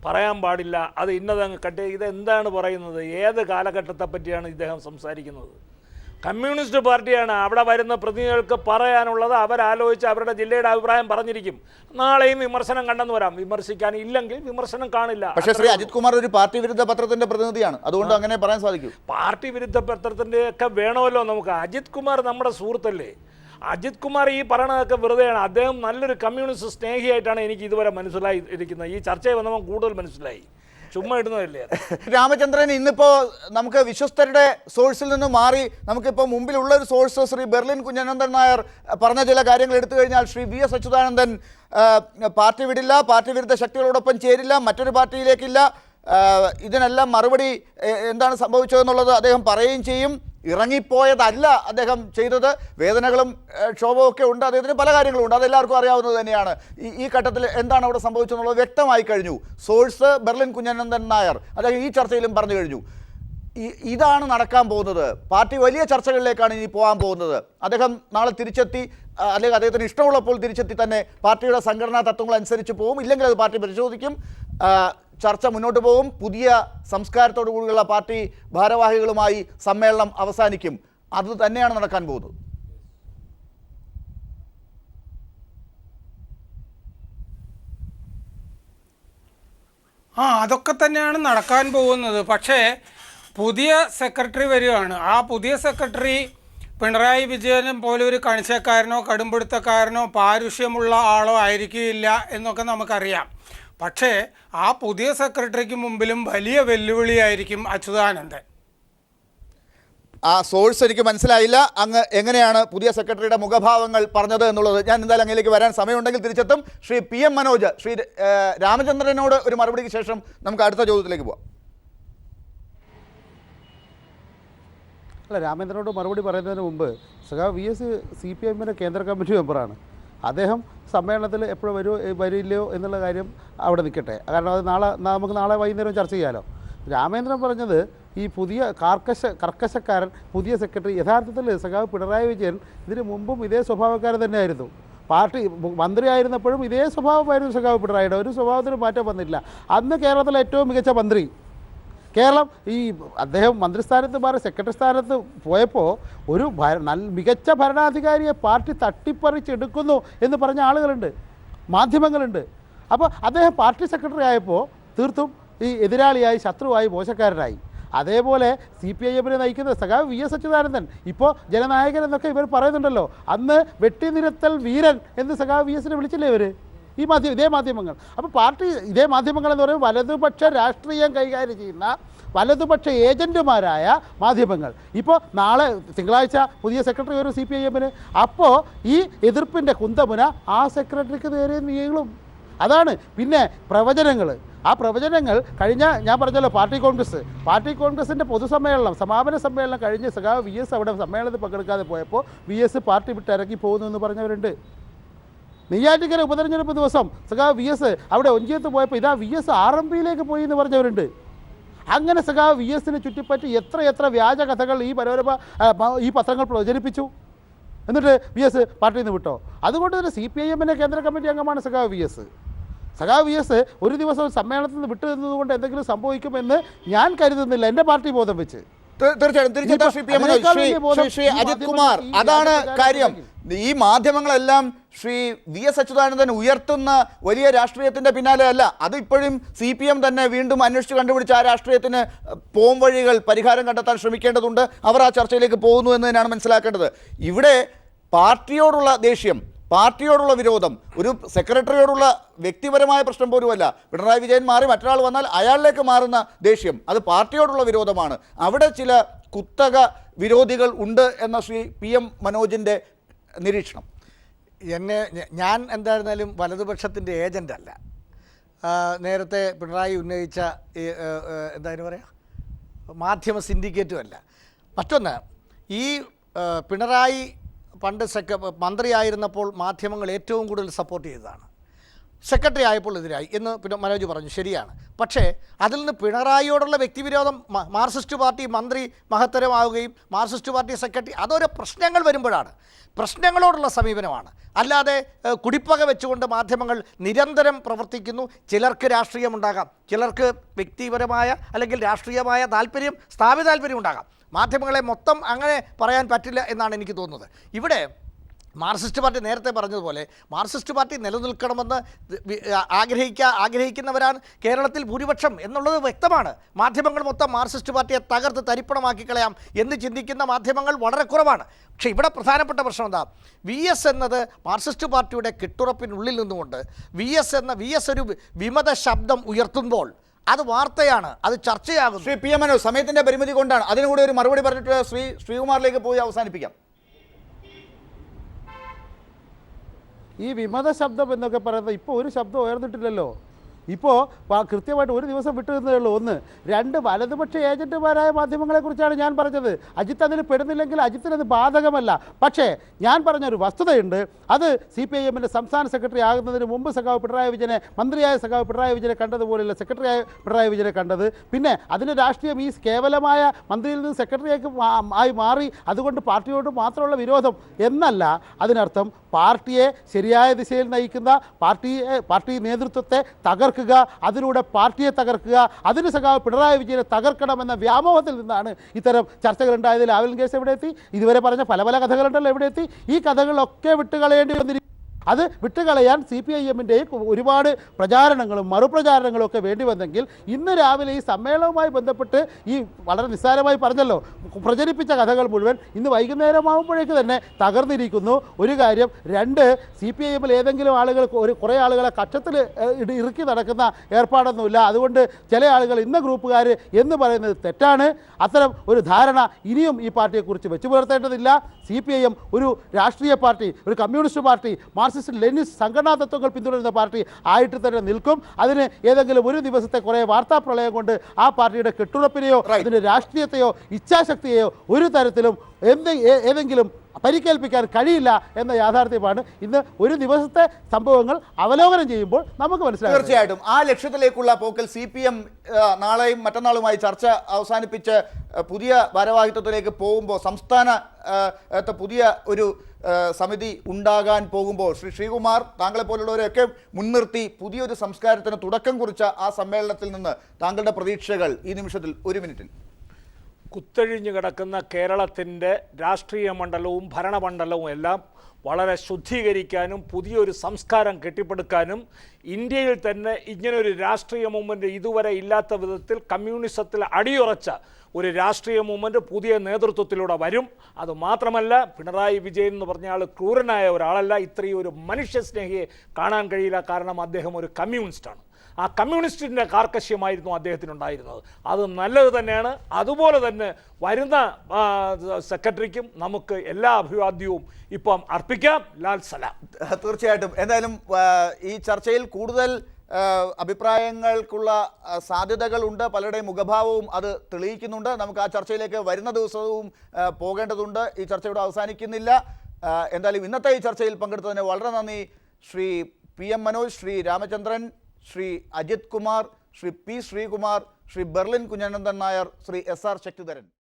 പറയാൻ പാടില്ല, അത് ഇന്നതങ്ങ് ഇതെന്താണ് പറയുന്നത്? ഏത് കാലഘട്ടത്തെ പറ്റിയാണ് ഇദ്ദേഹം സംസാരിക്കുന്നത്? കമ്മ്യൂണിസ്റ്റ് പാർട്ടിയാണ്. അവിടെ വരുന്ന പ്രതിനിധികൾക്ക് പറയാനുള്ളത് അവരാലോചിച്ച് അവരുടെ ജില്ലയുടെ അഭിപ്രായം പറഞ്ഞിരിക്കും. നാളെയും വിമർശനം കണ്ടെന്ന് വരാം, വിമർശിക്കാൻ ഇല്ലെങ്കിൽ വിമർശനം കാണില്ല. പക്ഷേ ശ്രീ അജിത് കുമാർ ഒരു പാർട്ടി വിരുദ്ധ പത്രത്തിന്റെ പ്രതിനിധിയാണ്, അതുകൊണ്ട് അങ്ങനെ പറയാൻ സാധിക്കും. പാർട്ടി വിരുദ്ധ പത്രത്തിന്റെ ഒക്കെ വേണമല്ലോ നമുക്ക്. അജിത് കുമാർ നമ്മുടെ സുഹൃത്തല്ലേ? അജിത് കുമാർ ഈ പറയണതൊക്കെ വെറുതെയാണ്. അദ്ദേഹം നല്ലൊരു കമ്മ്യൂണിസ്റ്റ് സ്നേഹിയായിട്ടാണ് എനിക്ക് ഇതുവരെ മനസ്സിലായി ഇരിക്കുന്നത്. ഈ ചർച്ചയിൽ വന്നപ്പോൾ കൂടുതൽ മനസ്സിലായി. ചുമ്മാ ഇടുന്നതല്ലേ രാമചന്ദ്രൻ? ഇന്നിപ്പോൾ നമുക്ക് വിശ്വസ്തരുടെ സോഴ്സിൽ നിന്ന് മാറി നമുക്കിപ്പോൾ മുമ്പിലുള്ള ഒരു സോഴ്സ് ശ്രീ ബെർലിൻ കുഞ്ഞനന്ദൻ നായർ പറഞ്ഞ ചില കാര്യങ്ങൾ എടുത്തു കഴിഞ്ഞാൽ ശ്രീ VS അച്യുതാനന്ദൻ പാർട്ടി വിടില്ല, പാർട്ടി വിരുദ്ധ ശക്തികളോടൊപ്പം ചേരില്ല, മറ്റൊരു പാർട്ടിയിലേക്കില്ല, ഇതിനെല്ലാം മറുപടി എന്താണ് സംഭവിച്ചതെന്നുള്ളത് അദ്ദേഹം പറയുകയും ചെയ്യും. ഇറങ്ങിപ്പോയതല്ല അദ്ദേഹം ചെയ്തത്. വേദനകളും ക്ഷോഭവും ഒക്കെ ഉണ്ട്, അദ്ദേഹത്തിന് പല കാര്യങ്ങളും ഉണ്ട്, അതെല്ലാവർക്കും അറിയാവുന്നത് തന്നെയാണ്. ഈ ഘട്ടത്തിൽ എന്താണ് അവിടെ സംഭവിച്ചതെന്നുള്ളത് വ്യക്തമായി കഴിഞ്ഞു. സോഴ്സ് ബെർലിൻ കുഞ്ഞനന്ദൻ നായർ അദ്ദേഹം ഈ ചർച്ചയിലും പറഞ്ഞു കഴിഞ്ഞു. ഇതാണ് നടക്കാൻ പോകുന്നത്. പാർട്ടി വലിയ ചർച്ചകളിലേക്കാണ് ഇനി പോകാൻ പോകുന്നത്. അദ്ദേഹം നാളെ തിരിച്ചെത്തി, അല്ലെങ്കിൽ അദ്ദേഹത്തിന് ഇഷ്ടമുള്ളപ്പോൾ തിരിച്ചെത്തി തന്നെ പാർട്ടിയുടെ സംഘടനാ തത്വങ്ങൾ അനുസരിച്ച് പോകും, ഇല്ലെങ്കിൽ അത് പാർട്ടി പരിശോധിക്കും. ചർച്ച മുന്നോട്ട് പോകും. പുതിയ സംസ്കാരത്തോടു കൂടിയുള്ള പാർട്ടി ഭാരവാഹികളുമായി സമ്മേളനം അവസാനിക്കും. അത് തന്നെയാണ് നടക്കാൻ പോകുന്നത്. അതൊക്കെ തന്നെയാണ് നടക്കാൻ പോകുന്നത്. പക്ഷേ പുതിയ സെക്രട്ടറി വരികയാണ്. ആ പുതിയ സെക്രട്ടറി പിണറായി വിജയനും പോലെ ഒരു കണിശക്കാരനോ കടുംപിടുത്തക്കാരനോ പാരുഷ്യമുള്ള ആളോ ആയിരിക്കില്ല എന്നൊക്കെ നമുക്കറിയാം. പക്ഷേ ആ പുതിയ സെക്രട്ടറിക്ക് മുമ്പിലും വലിയ വെല്ലുവിളിയായിരിക്കും അച്യുതാനന്ദൻ. ആ സോഴ്സ് എനിക്ക് മനസ്സിലായില്ല. അങ്ങ് എങ്ങനെയാണ് പുതിയ സെക്രട്ടറിയുടെ മുഖഭാവങ്ങൾ പറഞ്ഞത് എന്നുള്ളത് ഞാൻ എന്തായാലും അങ്ങയിലേക്ക് വരാൻ സമയമുണ്ടെങ്കിൽ തിരിച്ചെത്തും. ശ്രീ PM മനോജ്, ശ്രീ രാമചന്ദ്രനോട് ഒരു മറുപടിക്ക് ശേഷം നമുക്ക് അടുത്ത ചോദ്യത്തിലേക്ക് പോകാം. അല്ല, രാമേന്ദ്രനോട് മറുപടി പറയുന്നതിന് മുമ്പ് സഖാവ് VS CPM കേന്ദ്ര കമ്മിറ്റി മെമ്പറാണ്. അദ്ദേഹം സമ്മേളനത്തിൽ എപ്പോഴും വരില്ലയോ എന്നുള്ള കാര്യം അവിടെ നിൽക്കട്ടെ. കാരണം അത് നമുക്ക് നാളെ വൈകുന്നേരം ചർച്ച ചെയ്യാമല്ലോ. രാമേന്ദ്രൻ പറഞ്ഞത് ഈ പുതിയ കർക്കശക്കാരൻ പുതിയ സെക്രട്ടറി, യഥാർത്ഥത്തിൽ സഖാവ് പിണറായി വിജയൻ ഇതിനു മുമ്പും ഇതേ സ്വഭാവക്കാരൻ തന്നെയായിരുന്നു. പാർട്ടി മന്ത്രിയായിരുന്നപ്പോഴും ഇതേ സ്വഭാവമായിരുന്നു സഖാവ് പിണറായിയുടെ. ഒരു സ്വഭാവത്തിന് മാറ്റം വന്നില്ല. അന്ന് കേരളത്തിലെ ഏറ്റവും മികച്ച മന്ത്രി. കേരളം അദ്ദേഹം മന്ത്രിസ്ഥാനത്ത് മാറി സെക്രട്ടറി സ്ഥാനത്ത് പോയപ്പോൾ ഒരു മികച്ച ഭരണാധികാരിയെ പാർട്ടി തട്ടിപ്പറിച്ചെടുക്കുന്നു എന്ന് പറഞ്ഞ ആളുകളുണ്ട്, മാധ്യമങ്ങളുണ്ട്. അപ്പോൾ അദ്ദേഹം പാർട്ടി സെക്രട്ടറി ആയപ്പോൾ തീർത്തും ഈ എതിരാളിയായി, ശത്രുവായി, മോശക്കാരനായി. അതേപോലെ CPIM നയിക്കുന്ന സഖാവ് VS അച്യുതാനന്ദൻ ഇപ്പോൾ ജനനായകൻ എന്നൊക്കെ ഇവർ പറയുന്നുണ്ടല്ലോ. അന്ന് വെട്ടിനിരത്തൽ വീരൻ എന്ന് സഖാവ് VS വിളിച്ചില്ലേ ഇവർ, ഇതേ മാധ്യമങ്ങൾ. അപ്പോൾ പാർട്ടി ഇതേ മാധ്യമങ്ങൾ എന്ന് പറയുമ്പോൾ വലതുപക്ഷ രാഷ്ട്രീയം കൈകാര്യം ചെയ്യുന്ന വലതുപക്ഷ ഏജൻറ്റുമാരായ മാധ്യമങ്ങൾ. ഇപ്പോൾ നാളെ തിങ്കളാഴ്ച പുതിയ സെക്രട്ടറി വരും CPIM. അപ്പോൾ ഈ എതിർപ്പിൻ്റെ കുന്തമുന ആ സെക്രട്ടറിക്ക് നേരെ നീളും. അതാണ്. പിന്നെ പ്രവചനങ്ങൾ, ആ പ്രവചനങ്ങൾ ഞാൻ പറഞ്ഞല്ലോ, പാർട്ടി കോൺഗ്രസിൻ്റെ പൊതുസമ്മേളനം, സമാപന സമ്മേളനം കഴിഞ്ഞ് സഖാവ് VS അവിടെ സമ്മേളനത്തിൽ പങ്കെടുക്കാതെ പോയപ്പോൾ VS പാർട്ടി വിട്ട് ഇറങ്ങി പോകുന്നു എന്ന് പറഞ്ഞവരുണ്ട്. നെയ്യാറ്റിക്കര ഉപതെരഞ്ഞെടുപ്പ് ദിവസം സഖാവ് VS അവിടെ ഒഞ്ചിയത്ത് പോയപ്പോൾ ഇതാ VS RMPയിലേക്ക് പോയി എന്ന് പറഞ്ഞവരുണ്ട്. അങ്ങനെ സഖാവ് VSനെ ചുറ്റിപ്പറ്റി എത്ര വ്യാജ കഥകൾ ഈ പത്രങ്ങൾ പ്രചരിപ്പിച്ചു. എന്നിട്ട് VS പാർട്ടിയിൽ നിന്ന് വിട്ടോ. അതുകൊണ്ട് തന്നെ CPIM കേന്ദ്ര കമ്മിറ്റി അംഗമാണ് സഖാവ് VS. സഖാവ് VS ഒരു ദിവസം സമ്മേളനത്തിൽ നിന്ന് വിട്ടു നിന്നതുകൊണ്ട് എന്തെങ്കിലും സംഭവിക്കുമെന്ന് ഞാൻ കരുതുന്നില്ല, എൻ്റെ പാർട്ടി ബോധം വെച്ച്. തീർച്ചയായിട്ടും ശ്രീ അജിത് കുമാർ, അതാണ് കാര്യം. ഈ മാധ്യമങ്ങളെല്ലാം ശ്രീ VS അച്യുതാനന്ദൻ ഉയർത്തുന്ന വലിയ രാഷ്ട്രീയത്തിൻ്റെ പിന്നാലെ അല്ല. അത് ഇപ്പോഴും CPM തന്നെ വീണ്ടും അന്വേഷിച്ച് കണ്ടുപിടിച്ച് ആ രാഷ്ട്രീയത്തിന് പോംവഴികൾ, പരിഹാരം കണ്ടെത്താൻ ശ്രമിക്കേണ്ടതുണ്ട്. അവർ ആ ചർച്ചയിലേക്ക് പോകുന്നു എന്ന് തന്നെയാണ് മനസ്സിലാക്കേണ്ടത്. ഇവിടെ പാർട്ടിയോടുള്ള ദേഷ്യം, പാർട്ടിയോടുള്ള വിരോധം, ഒരു സെക്രട്ടറിയോടുള്ള വ്യക്തിപരമായ പ്രശ്നം പോലുമല്ല. പിണറായി വിജയൻ മാറി മറ്റൊരാൾ വന്നാൽ അയാളിലേക്ക് മാറുന്ന ദേഷ്യം, അത് പാർട്ടിയോടുള്ള വിരോധമാണ്. അവിടെ ചില കുത്തക വിരോധികൾ ഉണ്ട് എന്ന ശ്രീ PM മനോജിൻ്റെ നിരീക്ഷണം. ഞാൻ എന്തായിരുന്നാലും വലതുപക്ഷത്തിൻ്റെ ഏജൻ്റല്ല. നേരത്തെ പിണറായി ഉന്നയിച്ച എന്തായാലും പറയുക മാധ്യമ സിൻഡിക്കേറ്റും അല്ല. മറ്റൊന്ന്, ഈ പിണറായി പണ്ട് മന്ത്രിയായിരുന്നപ്പോൾ മാധ്യമങ്ങൾ ഏറ്റവും കൂടുതൽ സപ്പോർട്ട് ചെയ്തതാണ്. സെക്രട്ടറി ആയപ്പോൾ എതിരായി എന്ന് പിന്നെ മനോജ് പറഞ്ഞു, ശരിയാണ്. പക്ഷേ അതിൽ നിന്ന് പിണറായിയോടുള്ള വ്യക്തിവിരോധം, മാർക്സിസ്റ്റ് പാർട്ടി മന്ത്രി മഹത്തരമാവുകയും മാർക്സിസ്റ്റ് പാർട്ടി സെക്രട്ടറി, അതൊരു പ്രശ്നങ്ങൾ വരുമ്പോഴാണ്, പ്രശ്നങ്ങളോടുള്ള സമീപനമാണ്. അല്ലാതെ കുടിപ്പക വെച്ചുകൊണ്ട് മാധ്യമങ്ങൾ നിരന്തരം പ്രവർത്തിക്കുന്നു. ചിലർക്ക് രാഷ്ട്രീയമുണ്ടാകാം, ചിലർക്ക് വ്യക്തിപരമായ അല്ലെങ്കിൽ രാഷ്ട്രീയമായ താല്പര്യം, സ്ഥാപിത താല്പര്യം ഉണ്ടാകാം. മാധ്യമങ്ങളെ മൊത്തം അങ്ങനെ പറയാൻ പറ്റില്ല എന്നാണ് എനിക്ക് തോന്നുന്നത്. ഇവിടെ മാർക്സിസ്റ്റ് പാർട്ടി നേരത്തെ പറഞ്ഞതുപോലെ മാർക്സിസ്റ്റ് പാർട്ടി നിലനിൽക്കണമെന്ന് ആഗ്രഹിക്കുന്നവരാണ് കേരളത്തിൽ ഭൂരിപക്ഷം എന്നുള്ളത് വ്യക്തമാണ്. മാധ്യമങ്ങൾ മൊത്തം മാർക്സിസ്റ്റ് പാർട്ടിയെ തകർത്ത് തരിപ്പണമാക്കി കളയാം എന്ന് ചിന്തിക്കുന്ന മാധ്യമങ്ങൾ വളരെ കുറവാണ്. പക്ഷേ ഇവിടെ പ്രധാനപ്പെട്ട പ്രശ്നം എന്താ? VS എന്നത് മാർക്സിസ്റ്റ് പാർട്ടിയുടെ കെട്ടുറപ്പിനുള്ളിൽ നിന്നുകൊണ്ട് VS ഒരു വിമത ശബ്ദം ഉയർത്തുമ്പോൾ അത് വാർത്തയാണ്, അത് ചർച്ചയാകും. ശ്രീ PM മനോജ്, സമയത്തിൻ്റെ പരിമിതി കൊണ്ടാണ് അതിനുകൂടി ഒരു മറുപടി പറഞ്ഞിട്ട് ശ്രീകുമാറിലേക്ക് പോയി അവസാനിപ്പിക്കാം. ഈ വിമത ശബ്ദം എന്നൊക്കെ പറയുന്നത് ഇപ്പോൾ ഒരു ശബ്ദം ഉയർന്നിട്ടില്ലല്ലോ. ഇപ്പോൾ കൃത്യമായിട്ട് ഒരു ദിവസം വിട്ടുനിന്നേ ഉള്ളൂ. ഒന്ന്. രണ്ട്, വലതുപക്ഷ ഏജന്റുമാരായ മാധ്യമങ്ങളെക്കുറിച്ചാണ് ഞാൻ പറഞ്ഞത്. അജിത്ത് അതിൽ പെടുന്നില്ലെങ്കിൽ അജിത്തിനത് ബാധകമല്ല. പക്ഷേ ഞാൻ പറഞ്ഞൊരു വസ്തുതയുണ്ട്. അത് CPIMൻ്റെ സംസ്ഥാന സെക്രട്ടറി ആകുന്നതിന് മുമ്പ് സഖാവ് പിണറായി വിജയനെ, മന്ത്രിയായ സഖാവ് പിണറായി വിജയനെ കണ്ടതുപോലെയല്ല സെക്രട്ടറിയായ പിണറായി വിജയനെ കണ്ടത്. പിന്നെ അതിന് രാഷ്ട്രീയം ഈ കേവലമായ മന്ത്രിയിൽ നിന്ന് സെക്രട്ടറിയേക്ക് ആയി മാറി അതുകൊണ്ട് പാർട്ടിയോട് മാത്രമുള്ള വിരോധം എന്നല്ല. അതിനർത്ഥം പാർട്ടിയെ ശരിയായ ദിശയിൽ നയിക്കുന്ന പാർട്ടി നേതൃത്വത്തെ തകർക്കുക, അതിലൂടെ പാർട്ടിയെ തകർക്കുക, അതിന് സഖാവ് പിണറായി വിജയനെ തകർക്കണമെന്ന വ്യാമോഹത്തിൽ നിന്നാണ് ഇത്തരം ചർച്ചകൾ ഉണ്ടായത്. ലാവ്ലിൻ കേസ് എവിടെ എത്തി? ഇതുവരെ പറഞ്ഞ പല പല കഥകളുണ്ടല്ലോ, എവിടെ എത്തി? ഈ കഥകളൊക്കെ വിട്ടുകളയേണ്ടി വന്നിരിക്കും. അത് വിട്ടുകളയാൻ CPIMൻ്റെ ഒരുപാട് പ്രചാരണങ്ങളും മറുപ്രചാരണങ്ങളും ഒക്കെ വേണ്ടി വന്നെങ്കിൽ ഇന്ന് രാവിലെ ഈ സമ്മേളനവുമായി ബന്ധപ്പെട്ട് ഈ വളരെ നിസ്സാരമായി പറഞ്ഞല്ലോ പ്രചരിപ്പിച്ച കഥകൾ മുഴുവൻ ഇന്ന് വൈകുന്നേരമാകുമ്പോഴേക്ക് തന്നെ തകർന്നിരിക്കുന്നു. ഒരു കാര്യം. രണ്ട്, CPIMൽ ഏതെങ്കിലും ആളുകൾ കുറേ ആളുകളെ കക്ഷത്തിൽ ഇറുക്കി നടക്കുന്ന ഏർപ്പാടൊന്നുമില്ല. അതുകൊണ്ട് ചില ആളുകൾ ഇന്ന ഗ്രൂപ്പുകാർ എന്ന് പറയുന്നത് തെറ്റാണ്. അത്തരം ഒരു ധാരണ ഇനിയും ഈ പാർട്ടിയെക്കുറിച്ച് വെച്ചു പുലർത്തേണ്ടതില്ല. CPIM ഒരു രാഷ്ട്രീയ പാർട്ടി, ഒരു കമ്മ്യൂണിസ്റ്റ് പാർട്ടി, മാർക്സിസ്റ്റ് ലെനിനിസ്റ്റ് സംഘടനാ തത്വങ്ങൾ പിന്തുടരുന്ന പാർട്ടി ആയിട്ട് തന്നെ നിൽക്കും. അതിന് ഏതെങ്കിലും ഒരു ദിവസത്തെ കുറേ വാർത്താ പ്രളയം കൊണ്ട് ആ പാർട്ടിയുടെ കെട്ടുറപ്പിനെയോ അതിൻ്റെ രാഷ്ട്രീയത്തെയോ ഇച്ഛാശക്തിയെയോ ഒരു തരത്തിലും ഏതെങ്കിലും പരിക്കേൽപ്പിക്കാൻ കഴിയില്ല എന്ന യാഥാർത്ഥ്യമാണ് ഇന്ന് ഒരു ദിവസത്തെ സംഭവങ്ങൾ അവലോകനം ചെയ്യുമ്പോൾ നമുക്ക് മനസ്സിലാകും. തീർച്ചയായിട്ടും ആ ലക്ഷ്യത്തിലേക്കുള്ള പോക്കൽ CPM നാളെയും മറ്റന്നാളുമായി ചർച്ച അവസാനിപ്പിച്ച് പുതിയ ഭാരവാഹിത്വത്തിലേക്ക് പോകുമ്പോൾ സംസ്ഥാന പുതിയ ഒരു സമിതി ഉണ്ടാകാൻ പോകുമ്പോൾ ശ്രീകുമാർ, താങ്കളെപ്പോലുള്ളവരെയൊക്കെ മുൻനിർത്തി പുതിയൊരു സംസ്കാരത്തിന് തുടക്കം കുറിച്ച ആ സമ്മേളനത്തിൽ നിന്ന് താങ്കളുടെ പ്രതീക്ഷകൾ ഈ നിമിഷത്തിൽ ഒരു മിനിറ്റിൽ. കുത്തഴിഞ്ഞു കിടക്കുന്ന കേരളത്തിൻ്റെ രാഷ്ട്രീയ മണ്ഡലവും ഭരണമണ്ഡലവും എല്ലാം വളരെ ശുദ്ധീകരിക്കാനും പുതിയൊരു സംസ്കാരം കെട്ടിപ്പടുക്കാനും ഇന്ത്യയിൽ തന്നെ ഇങ്ങനൊരു രാഷ്ട്രീയ മൂവ്മെൻറ്റ് ഇതുവരെ ഇല്ലാത്ത വിധത്തിൽ കമ്മ്യൂണിസത്തിൽ അടിയുറച്ച ഒരു രാഷ്ട്രീയ മൂവ്മെൻറ്റ് പുതിയ നേതൃത്വത്തിലൂടെ വരും. അതുമാത്രമല്ല, പിണറായി വിജയൻ എന്ന് പറഞ്ഞ ആൾ ക്രൂരനായ ഒരാളല്ല. ഇത്രയും ഒരു മനുഷ്യസ്നേഹിയെ കാണാൻ കഴിയില്ല. കാരണം അദ്ദേഹം ഒരു കമ്മ്യൂണിസ്റ്റാണ്. ആ കമ്മ്യൂണിസ്റ്റിൻ്റെ കാർക്കശ്യമായിരുന്നു അദ്ദേഹത്തിനുണ്ടായിരുന്നത്. അത് നല്ലത് തന്നെയാണ്. അതുപോലെ തന്നെ വരുന്ന സെക്രട്ടറിക്കും നമുക്ക് എല്ലാ അഭിവാദ്യവും ഇപ്പം അർപ്പിക്കാം. ലാൽ സലാം. തീർച്ചയായിട്ടും. എന്തായാലും ഈ ചർച്ചയിൽ കൂടുതൽ അഭിപ്രായങ്ങൾക്കുള്ള സാധ്യതകളുണ്ട്. പലരുടെയും മുഖഭാവവും അത് തെളിയിക്കുന്നുണ്ട്. നമുക്ക് ആ ചർച്ചയിലേക്ക് വരുന്ന ദിവസവും പോകേണ്ടതുണ്ട്. ഈ ചർച്ചയുടെ അവസാനിക്കുന്നില്ല. എന്തായാലും ഇന്നത്തെ ഈ ചർച്ചയിൽ പങ്കെടുത്തതിന് വളരെ നന്ദി. Shri PM Manoj, Shri Ramachandran, Shri Ajith Kumar, Shri P Sreekumar, Shri Berlin Kunhananthan Nair, Shri SR Sakthidharan.